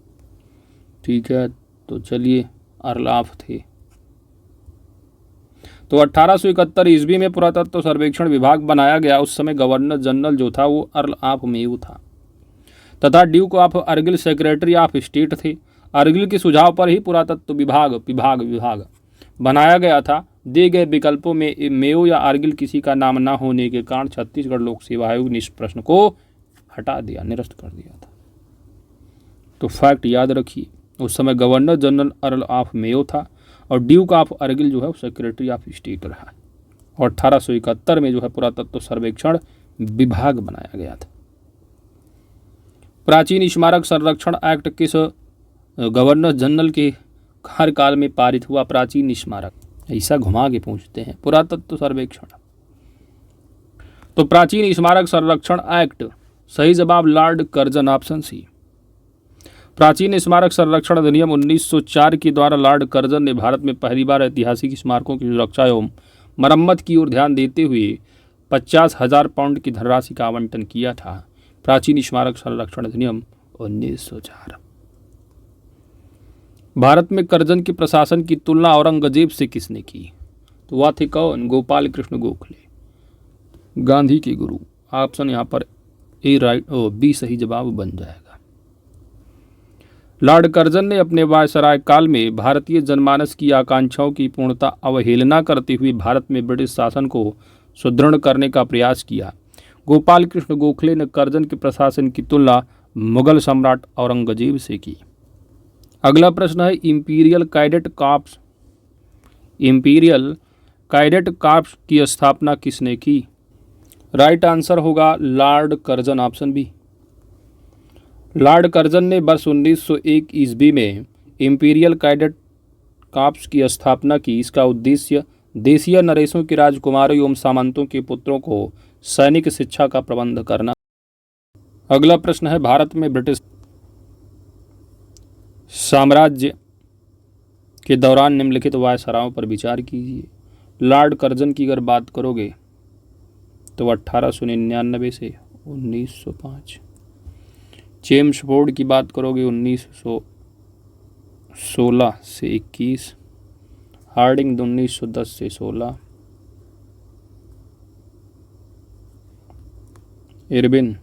ठीक है, तो चलिए अर्लाफ थे। तो 1871 ईस्वी में पुरातत्व सर्वेक्षण विभाग बनाया गया। उस समय गवर्नर जनरल जो था वो अर्ल ऑफ मेयो था तथा Duke of Argyll secretary of state थे। अर्गिल के सुझाव पर ही पुरातत्व विभाग बनाया गया था। दिए गए विकल्पों में मेयो या अर्गिल किसी का नाम न होने के कारण छत्तीसगढ़ लोक सेवा आयोग ने इस प्रश्न को हटा दिया, निरस्त कर दिया था। तो फैक्ट याद रखिए, उस समय governor general earl of Mayo था और ड्यूक ऑफ अर्गिल जो है वो सेक्रेटरी ऑफ स्टेट रहा और 1871 में जो है पुरातत्व सर्वेक्षण विभाग बनाया गया था। प्राचीन स्मारक संरक्षण एक्ट किस गवर्नर जनरल के कार्यकाल में पारित हुआ? प्राचीन स्मारक, ऐसा घुमा के पूछते हैं। पुरातत्व सर्वेक्षण, तो प्राचीन स्मारक संरक्षण एक्ट, सही जवाब लॉर्ड कर्जन, ऑप्शन सी। प्राचीन स्मारक संरक्षण अधिनियम 1904 के द्वारा लॉर्ड कर्जन ने भारत में पहली बार ऐतिहासिक स्मारकों की सुरक्षा एवं मरम्मत की ओर ध्यान देते हुए 50,000 पाउंड की धनराशि का आवंटन किया था। प्राचीन स्मारक संरक्षण अधिनियम 1904। भारत में कर्जन के प्रशासन की तुलना औरंगजेब से किसने की? तो वह थे कौन? गोपाल कृष्ण गोखले, गांधी के गुरु। ऑप्शन यहाँ पर बी सही जवाब बन जाएगा। लॉर्ड कर्जन ने अपने वायसराय काल में भारतीय जनमानस की आकांक्षाओं की पूर्णता अवहेलना करते हुए भारत में ब्रिटिश शासन को सुदृढ़ करने का प्रयास किया। गोपाल कृष्ण गोखले ने कर्जन के प्रशासन की तुलना मुगल सम्राट औरंगजेब से की। अगला प्रश्न है इंपीरियल कैडेट कॉर्प्स की स्थापना किसने की? राइट आंसर होगा lord Curzon, option B. Lord Curzon ने वर्ष 1901 ईस्वी में इंपीरियल कैडेट कॉर्प्स की स्थापना की। इसका उद्देश्य देशीय नरेशों के राजकुमारों एवं सामंतों के पुत्रों को सैनिक शिक्षा का प्रबंध करना। अगला प्रश्न है भारत में ब्रिटिश साम्राज्य के दौरान निम्नलिखित वायसरायों पर विचार कीजिए। लॉर्ड कर्जन की अगर बात करोगे तो 1899 से 1905। जेम्स फोर्ड की बात करोगे 1916 से 21। हार्डिंग 1910 से 16, इरविन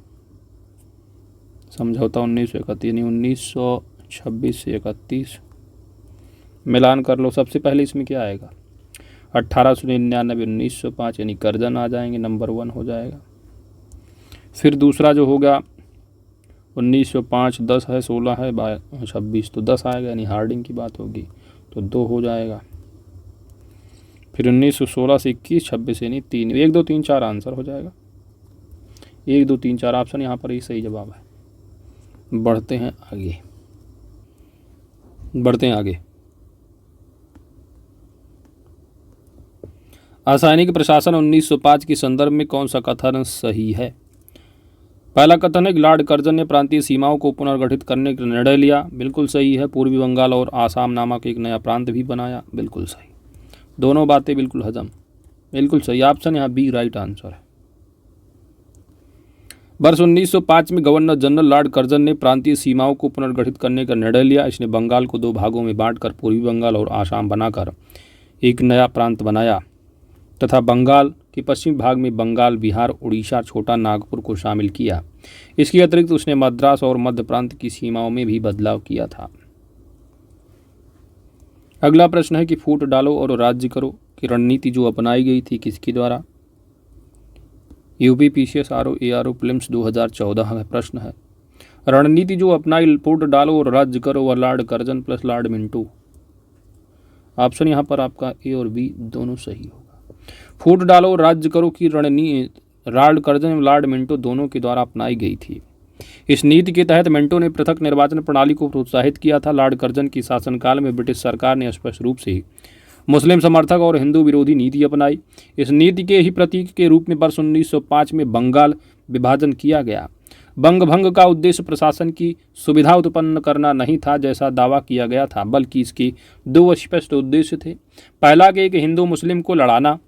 समझौता 1931 यानी 1926 से 31, मिलान कर लो। सबसे पहले इसमें क्या आएगा? 1899 1905 यानी कर्जन आ जाएंगे, नंबर 1 हो जाएगा। फिर दूसरा जो होगा 1905 10 है, 16 है, 26 तो 10 आएगा यानी हार्डिंग की बात होगी, तो 2 हो जाएगा। फिर 1916 से 21 26 यानी 3, 1 2 3 4 आंसर हो जाएगा। 1 2 3 4 ऑप्शन यहाँ पर ही सही जवाब है। बढ़ते हैं आगे। असैनिक प्रशासन 1905 के संदर्भ में कौन सा कथन सही है? पहला कथन है कि लॉर्ड कर्जन ने प्रांतीय सीमाओं को पुनर्गठित करने का निर्णय लिया, बिल्कुल सही है। पूर्वी बंगाल और आसाम नामक एक नया प्रांत भी बनाया, बिल्कुल सही। दोनों बातें बिल्कुल हजम, बिल्कुल सही। ऑप्शन यहाँ बी राइट आंसर है। वर्ष 1905 में गवर्नर जनरल लॉर्ड कर्जन ने प्रांतीय सीमाओं को पुनर्गठित करने का निर्णय लिया। इसने बंगाल को 2 भागों में बांटकर पूर्वी बंगाल और आसाम बनाकर एक नया प्रांत बनाया तथा बंगाल के पश्चिमी भाग में बंगाल, बिहार, उड़ीसा, छोटा नागपुर को शामिल किया। इसके अतिरिक्त उसने मद्रास और मध्य प्रांत की सीमाओं में भी बदलाव किया था। अगला प्रश्न है कि फूट डालो और राज्य करो की रणनीति जो अपनाई गई थी किसके द्वारा? UP PCS RO ARO prelims 2014 का प्रश्न है। रणनीति जो अपनाई फूट डालो और राज्य करो वह Lord Curzon plus Lord Minto. Option यहाँ पर आपका ए और बी दोनों सही होगा। फूट डालो और राज्य करो की रणनीति लॉर्ड कर्जन एवं लॉर्ड मिंटो दोनों के द्वारा अपनाई गई थी। इस नीति के तहत मिंटो ने पृथक निर्वाचन प्रणाली को प्रोत्साहित किया था। लॉर्ड कर्जन की शासनकाल में ब्रिटिश सरकार ने स्पष्ट रूप से मुस्लिम समर्थक और हिंदू विरोधी नीति अपनाई। इस नीति के ही प्रतीक के रूप में वर्ष 1905 में बंगाल विभाजन किया गया। बंग भंग का उद्देश्य प्रशासन की सुविधा उत्पन्न करना नहीं था जैसा दावा किया गया था, बल्कि इसके 2 स्पष्ट उद्देश्य थे। पहला कि एक हिंदू मुस्लिम को लड़ाना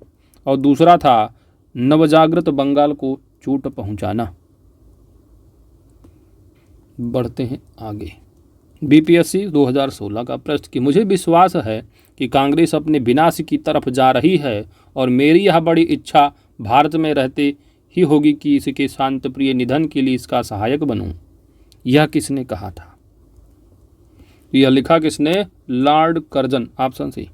और दूसरा था नवजागृत बंगाल को चोट पहुंचाना। बढ़ते हैं आगे। बीपीएससी 2016 का प्रश्न कि मुझे विश्वास है कि कांग्रेस अपने विनाश की तरफ जा रही है और मेरी यह बड़ी इच्छा भारत में रहते ही होगी कि इसके शांतिप्रिय निधन के लिए इसका सहायक बनूं। यह किसने कहा था? यह लिखा किसने? Lord Curzon. Option C.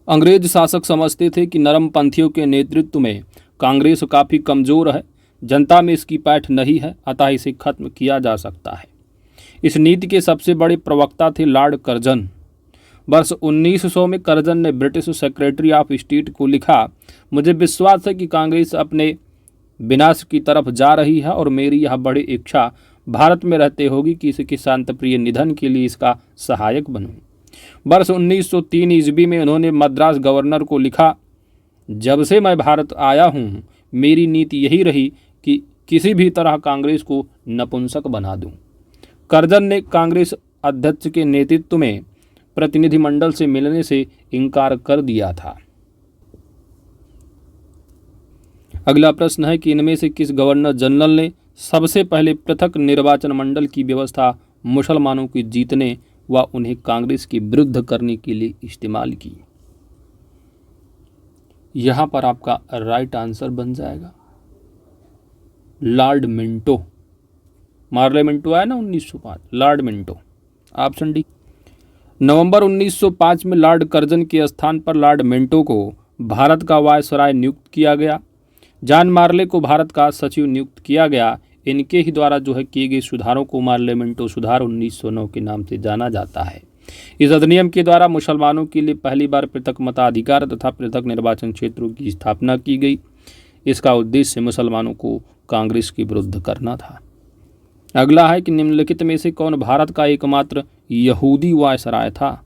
अंग्रेज शासक समझते थे कि नरमपंथियों के नेतृत्व में कांग्रेस काफ़ी कमज़ोर है, जनता में इसकी पैठ नहीं है, अतः इसे खत्म किया जा सकता है। इस नीति के सबसे बड़े प्रवक्ता थे लॉर्ड कर्जन। वर्ष 1900 में कर्जन ने ब्रिटिश सेक्रेटरी ऑफ स्टेट को लिखा, मुझे विश्वास है कि कांग्रेस अपने विनाश की तरफ जा रही है और मेरी यह बड़ी इच्छा भारत में रहते होगी कि इसके शांतिप्रिय निधन के लिए इसका सहायक बनूं। वर्ष 1903 ईस्वी में उन्होंने मद्रास गवर्नर को लिखा, जब से मैं भारत आया हूँ मेरी नीति यही रही कि किसी भी तरह कांग्रेस को नपुंसक बना दूं। कर्जन ने कांग्रेस अध्यक्ष के नेतृत्व में प्रतिनिधिमंडल से मिलने से इनकार कर दिया था। अगला प्रश्न है कि इनमें से किस गवर्नर जनरल ने सबसे पहले पृथक निर्वाचन मंडल की व्यवस्था मुसलमानों को जीतने व उन्हें कांग्रेस के विरुद्ध करने के लिए इस्तेमाल की? यहां पर आपका राइट आंसर बन जाएगा लॉर्ड मिंटो। मार्ले मिंटो आया ना 1905, लॉर्ड मिंटो। Option D. नवंबर 1905 में लॉर्ड कर्जन के स्थान पर लॉर्ड मिंटो को भारत का वायसराय नियुक्त किया गया। जॉन मार्ले को भारत का सचिव नियुक्त किया गया। इनके ही द्वारा जो है किए गए सुधारों को मार्ले मिंटो सुधार 1909 के नाम से जाना जाता है। इस अधिनियम के द्वारा मुसलमानों के लिए पहली बार पृथक मताधिकार तथा पृथक निर्वाचन क्षेत्रों की स्थापना की गई। इसका उद्देश्य मुसलमानों को कांग्रेस के विरुद्ध करना था। अगला है कि निम्नलिखित में से कौन भारत का एकमात्र यहूदी वायसराय था?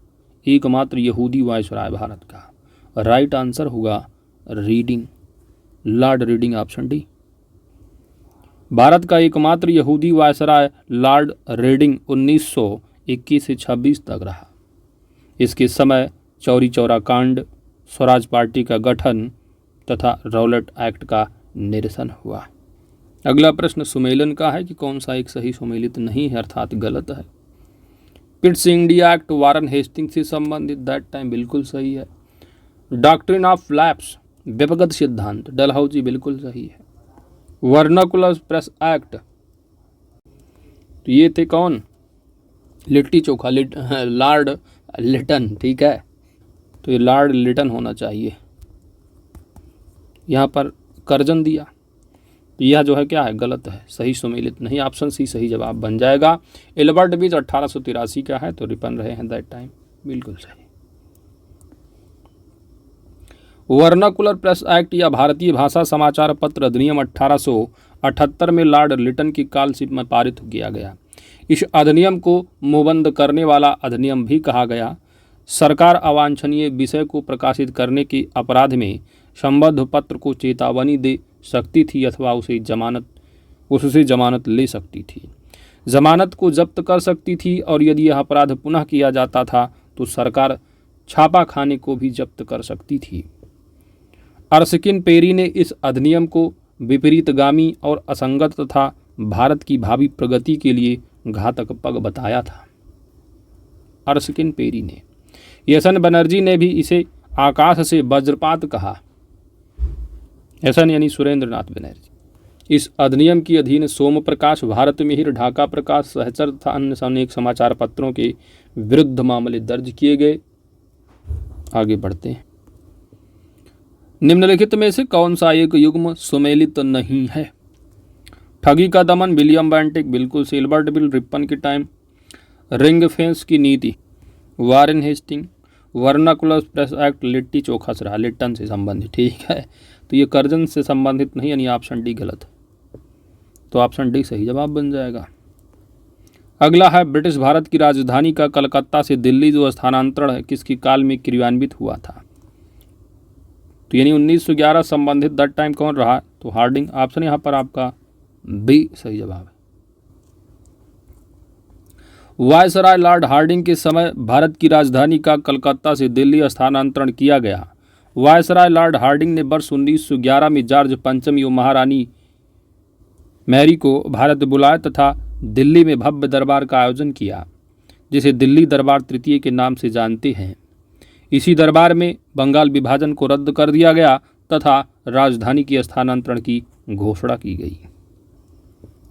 एकमात्र यहूदी वायसराय भारत का राइट आंसर होगा reading, Lord reading. Option D. Bharat का एकमात्र यहूदी वायसराय लॉर्ड रीडिंग 1921 से 26 तक रहा। इसके समय चौरी चौरा कांड, स्वराज पार्टी का गठन तथा रॉलेट एक्ट का निरसन हुआ। अगला प्रश्न सुमेलन का है कि कौन सा एक सही सुमेलित नहीं है अर्थात गलत है। पिट्स इंडिया एक्ट वारन हेस्टिंग से संबंधित, दैट टाइम, बिल्कुल सही है। डॉक्ट्रिन ऑफ लैप्स, व्यपगत सिद्धांत, डलहौजी, बिल्कुल सही है। वर्नाकुलर प्रेस एक्ट, तो ये थे कौन, लिट्टी चोखा, लॉर्ड लिटन, ठीक है, तो ये लॉर्ड लिटन होना चाहिए। यहाँ पर कर्जन दिया, तो यह जो है क्या है, गलत है, सही सुमेलित नहीं, ऑप्शन सी सही जवाब बन जाएगा। एल्बर्ट बीच 1883 का है, तो रिपन रहे हैं दैट टाइम, बिल्कुल सही। वर्नाकुलर प्रेस एक्ट या भारतीय भाषा समाचार पत्र अधिनियम 1878 में लॉर्ड लिटन की कालशिप में पारित किया गया। इस अधिनियम को मुबंद करने वाला अधिनियम भी कहा गया। सरकार अवांछनीय विषय को प्रकाशित करने के अपराध में संबद्ध पत्र को चेतावनी दे सकती थी अथवा उससे जमानत ले सकती थी, जमानत को जब्त कर सकती थी, और यदि यह अपराध पुनः किया जाता था तो सरकार छापा खाने को भी जब्त कर सकती थी। अर्स्किन पेरी ने इस अधिनियम को विपरीतगामी और असंगत तथा भारत की भावी प्रगति के लिए घातक पग बताया था। अर्स्किन पेरी ने। यशन बनर्जी ने भी इसे आकाश से वज्रपात कहा। यशन यानी सुरेंद्र नाथ बनर्जी। इस अधिनियम के अधीन सोम प्रकाश, भारत मिहिर, ढाका प्रकाश, सहचर तथा अन्य अनेक समाचार पत्रों के विरुद्ध मामले दर्ज किए गए। आगे बढ़ते हैं। निम्नलिखित में से कौन सा एक युग्म सुमेलित नहीं है? ठगी का दमन, विलियम बेंटिक, बिल्कुल से, एल्बर्ट बिल, रिपन के टाइम। रिंग फेंस की नीति, Warren Hastings. Vernacular press act, litti chokha से रहा, लिट्टन से संबंधित, ठीक है, तो ये कर्जन से संबंधित नहीं, यानी ऑप्शन डी गलत, तो ऑप्शन डी सही जवाब बन जाएगा। अगला है ब्रिटिश भारत की राजधानी का कलकत्ता से दिल्ली जो स्थानांतरण है किसकी काल में क्रियान्वित हुआ था? तो यानी 1911 संबंधित, दैट टाइम कौन रहा? तो हार्डिंग। ऑप्शन यहाँ पर आपका बी सही जवाब है। वायसराय लॉर्ड हार्डिंग के समय भारत की राजधानी का कलकत्ता से दिल्ली स्थानांतरण किया गया। वायसराय लॉर्ड हार्डिंग ने वर्ष 1911 में जॉर्ज पंचम एवं महारानी मैरी को भारत बुलाया तथा दिल्ली में भव्य दरबार का आयोजन किया, जिसे दिल्ली दरबार तृतीय के नाम से जानते हैं। इसी दरबार में बंगाल विभाजन को रद्द कर दिया गया तथा राजधानी के स्थानांतरण की घोषणा की गई।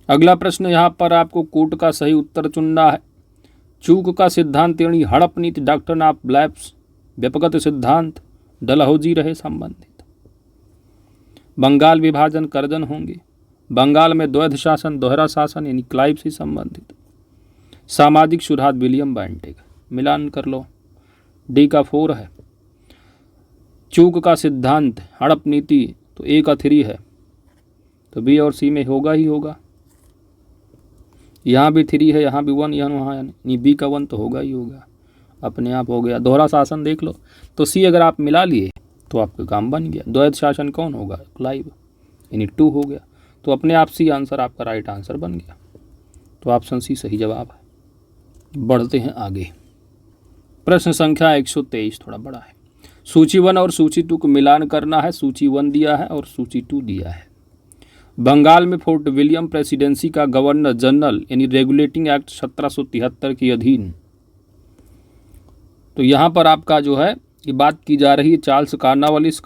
अगला प्रश्न यहाँ पर आपको कोट का सही उत्तर चुनना है। चूक का सिद्धांत यानी हड़प नीति, डॉक्ट्रिन ऑफ लैप्स, व्यपगत सिद्धांत, डलहौजी रहे संबंधित। बंगाल विभाजन, कर्जन होंगे। बंगाल में द्वैध शासन, दोहरा शासन यानी क्लाइव से संबंधित। सामाजिक सुधार, विलियम बेंटिक, मिलान कर लो, डी का 4 है। चूक का सिद्धांत, हड़प नीति, तो ए का 3 है, तो बी और सी में होगा ही होगा। यहाँ भी 3 है, यहाँ भी 1, यहाँ वहाँ यानी बी का 1 तो होगा ही होगा, अपने आप हो गया। दोहरा शासन देख लो, तो सी अगर आप मिला लिए तो आपका काम बन गया। द्वैध शासन कौन होगा? क्लाइव, यानी 2 हो गया, तो अपने आप सी आंसर आपका राइट आंसर बन गया, तो ऑप्शन सी सही जवाब है। बढ़ते हैं आगे। प्रश्न संख्या 123 थोड़ा बड़ा है। सूची 1 और सूची 2 को मिलान करना है। सूची 1 दिया है और सूची 2 दिया है। बंगाल में फोर्ट विलियम प्रेसिडेंसी का गवर्नर जनरल यानी रेगुलेटिंग एक्ट 1773 के अधीन, तो यहाँ पर आपका जो है ये बात की जा रही है चार्ल्स कार्नवालिस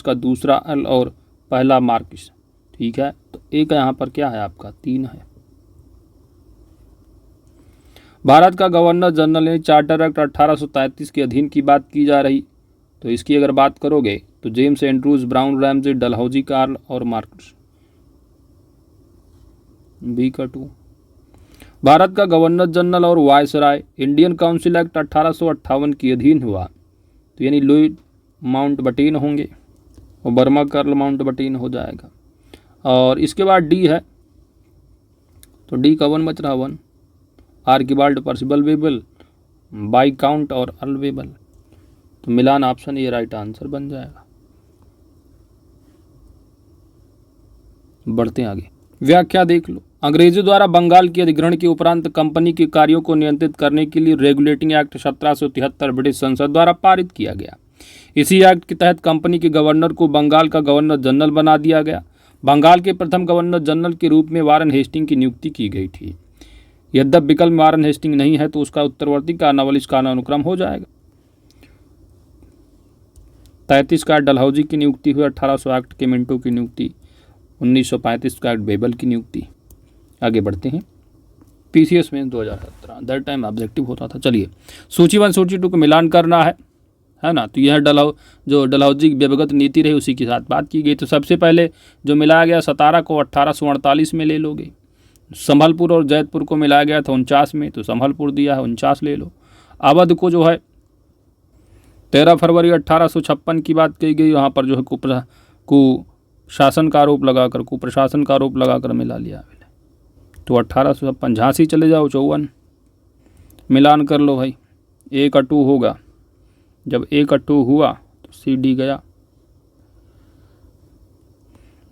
का दूसरा एल और पहला मार्किस, ठीक है, तो एक यहाँ पर क्या है आपका 3 है। भारत का गवर्नर जनरल यानी चार्टर एक्ट 1833 के अधीन की बात की जा रही, तो इसकी अगर बात करोगे तो James Andrews, Brown, Ramsay, Dalhousie, Carl और मार्कस, बी का 2। भारत का गवर्नर जनरल और वायसराय इंडियन काउंसिल एक्ट 1858 के अधीन हुआ, तो यानी लुई माउंटबेटन होंगे और बर्मा कार्ल माउंटबेटन हो जाएगा। और इसके बाद डी है, तो डी का 1 बच रहा 1, आर्किबाल्ड, पर्सिबल वेबल, बाइकाउंट और अर्ल वेबल, तो मिलान ऑप्शन ये राइट आंसर बन जाएगा। बढ़ते हैं आगे। व्याख्या देख लो। अंग्रेजों द्वारा बंगाल के अधिग्रहण के उपरांत कंपनी के कार्यों को नियंत्रित करने के लिए रेगुलेटिंग एक्ट 1773 ब्रिटिश संसद द्वारा पारित किया गया। इसी एक्ट के तहत कंपनी के गवर्नर को बंगाल का गवर्नर जनरल बना दिया गया। बंगाल के प्रथम गवर्नर जनरल के रूप में वारन हेस्टिंग की नियुक्ति की गई थी। यद्यप विकल्प में वारेन हेस्टिंग नहीं है तो उसका उत्तरवर्ती कालावली कालानुक्रम हो जाएगा। 33 का डलहौजी की नियुक्ति हुई 1800 एक्ट के मिंटो की नियुक्ति, 1935 का एक्ट बेबल की नियुक्ति। आगे बढ़ते हैं। पीसीएस में 2017 दैट टाइम ऑब्जेक्टिव होता था। चलिए सूची 1 सूची 2 को मिलान करना है ना। तो यह जो डलहौजी की व्यवगत नीति रही उसी के साथ बात की गई। तो सबसे पहले जो मिलाया गया सतारा को 1848 में ले लोगे। संभलपुर और जैतपुर को मिलाया गया था 49 में, तो संभलपुर दिया है 49 ले लो। अवध को जो है 13 फरवरी 1856 की बात कही गई, यहाँ पर जो है कुशासन का आरोप लगाकर मिला लिया। तो 1856। झांसी चले जाओ 54, मिलान कर लो भाई। 1 और 2 होगा, जब 1 और 2 हुआ तो सी डी गया,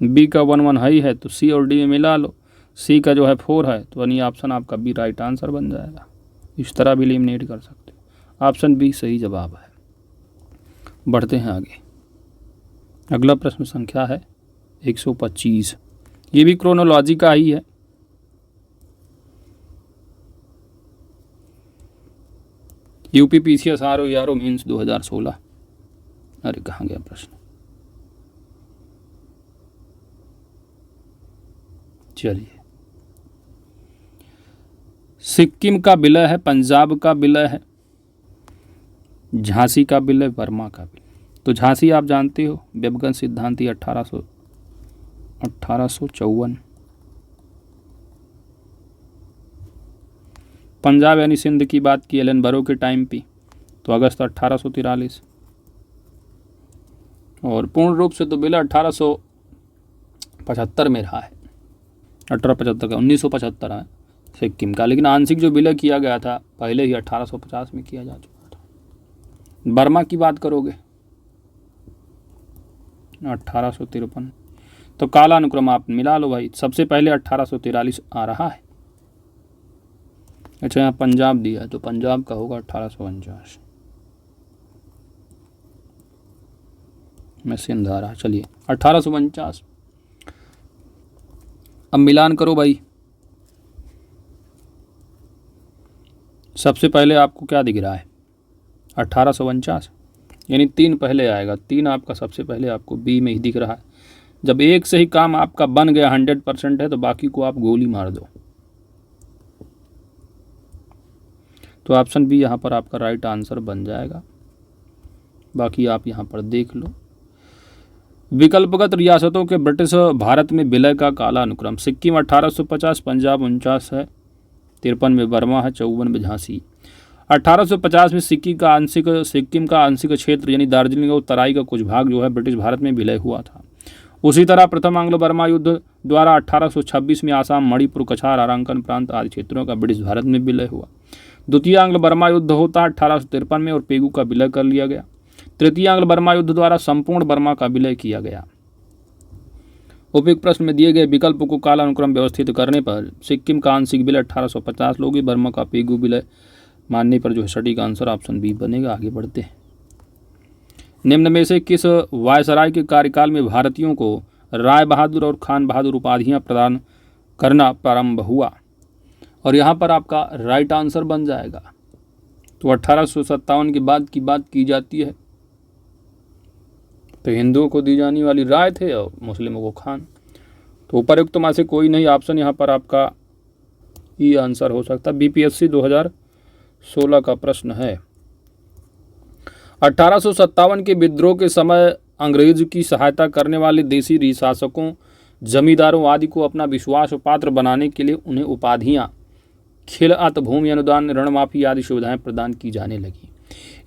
बी का 1 1 है तो सी और डी में मिला लो। सी का जो है 4 है तो यानी ऑप्शन आपका बी राइट आंसर बन जाएगा। इस तरह भी एलिमिनेट कर सकते हो। ऑप्शन बी सही जवाब है। बढ़ते हैं आगे। अगला प्रश्न संख्या है 125। ये भी क्रोनोलॉजी का ही है। UP PCS RO means 2016। अरे कहाँ गया प्रश्न। चलिए, सिक्किम का विलय है, पंजाब का विलय है, झांसी का विलय, बर्मा का विलय। तो झांसी आप जानते हो, व्यवगत सिद्धांति 1854। पंजाब यानी सिंध की बात की एलन बरो के टाइम पे, तो अगस्त 1843। और पूर्ण रूप से तो विलय 1875 में रहा है, 1875 का 1975 है सिक्किम का, लेकिन आंशिक जो विलय किया गया था पहले ही 1850 में किया जा चुका था। बर्मा की बात करोगे 1853। तो कालानुक्रम आप मिला लो भाई। सबसे पहले 1843 आ रहा है। अच्छा, यहाँ पंजाब दिया है तो पंजाब का होगा 1849 में सिंध आ रहा है। चलिए 1849। अब मिलान करो भाई। सबसे पहले आपको क्या दिख रहा है 1849, यानी 3 पहले आएगा। 3 आपका सबसे पहले आपको बी में ही दिख रहा है। जब एक से ही काम आपका बन गया 100% है तो बाकी को आप गोली मार दो। तो ऑप्शन बी यहाँ पर आपका राइट आंसर बन जाएगा। बाकी आप यहाँ पर देख लो। विकल्पगत रियासतों के ब्रिटिश भारत में विलय का कालानुक्रम। सिक्किम 1850, पंजाब 49 है, 53 में बर्मा है, 54 में झांसी। 1850 में सिक्किम का आंशिक क्षेत्र यानी दार्जिलिंग और तराई का कुछ भाग जो है ब्रिटिश भारत में विलय हुआ था। उसी तरह प्रथम आंग्लो बर्मा युद्ध द्वारा 1826 में आसाम, मणिपुर, कछार, अरांकन प्रांत आदि क्षेत्रों का ब्रिटिश भारत में विलय हुआ। द्वितीय आंग्ल बर्मा युद्ध होता है 1853 में और पेगू का विलय कर लिया गया। तृतीय आंग्ल बर्मा युद्ध द्वारा संपूर्ण बर्मा का विलय किया गया। उपयुक्त प्रश्न में दिए गए विकल्प को कालानुक्रम व्यवस्थित करने पर सिक्किम का आंशिक विलय 1850 लोगी, बर्मा का पेगू विलय मानने पर जो है सटीक आंसर ऑप्शन बी बनेगा। आगे बढ़ते हैं। निम्न में से किस वायसराय के कार्यकाल में भारतीयों को राय बहादुर और खान बहादुर उपाधियां प्रदान करना प्रारंभ हुआ? और यहाँ पर आपका राइट आंसर बन जाएगा। तो 1857 के बाद की बात की जाती है। तो हिंदुओं को दी जाने वाली राय थे और मुस्लिमों को खान। तो उपयुक्त में से कोई नहीं ऑप्शन यहाँ पर आपका ई आंसर हो सकता। बीपीएससी 2016 का प्रश्न है। 1857 के विद्रोह के समय अंग्रेज की सहायता करने वाले देसी शासकों, जमींदारों आदि को अपना विश्वास पात्र बनाने के लिए उन्हें उपाधियां, खिलअत, भूमि अनुदान, ऋण माफी आदि सुविधाएं प्रदान की जाने लगी।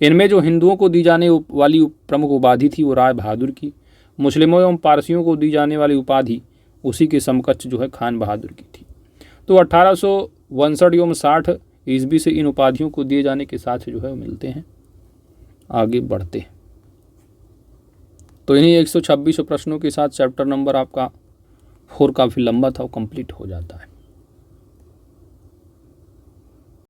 इनमें जो हिंदुओं को दी जाने वाली प्रमुख उपाधि थी वो राय बहादुर की, मुस्लिमों एवं पारसियों को दी जाने वाली उपाधि उसी के समकक्ष जो है खान बहादुर की थी। तो 1859 एवं 60 ईस्वी से इन उपाधियों को दिए जाने के साथ जो है मिलते हैं। आगे बढ़ते हैं। तो इन्हीं 126 प्रश्नों के साथ चैप्टर नंबर आपका 4 काफ़ी लंबा था, वो कंप्लीट हो जाता है।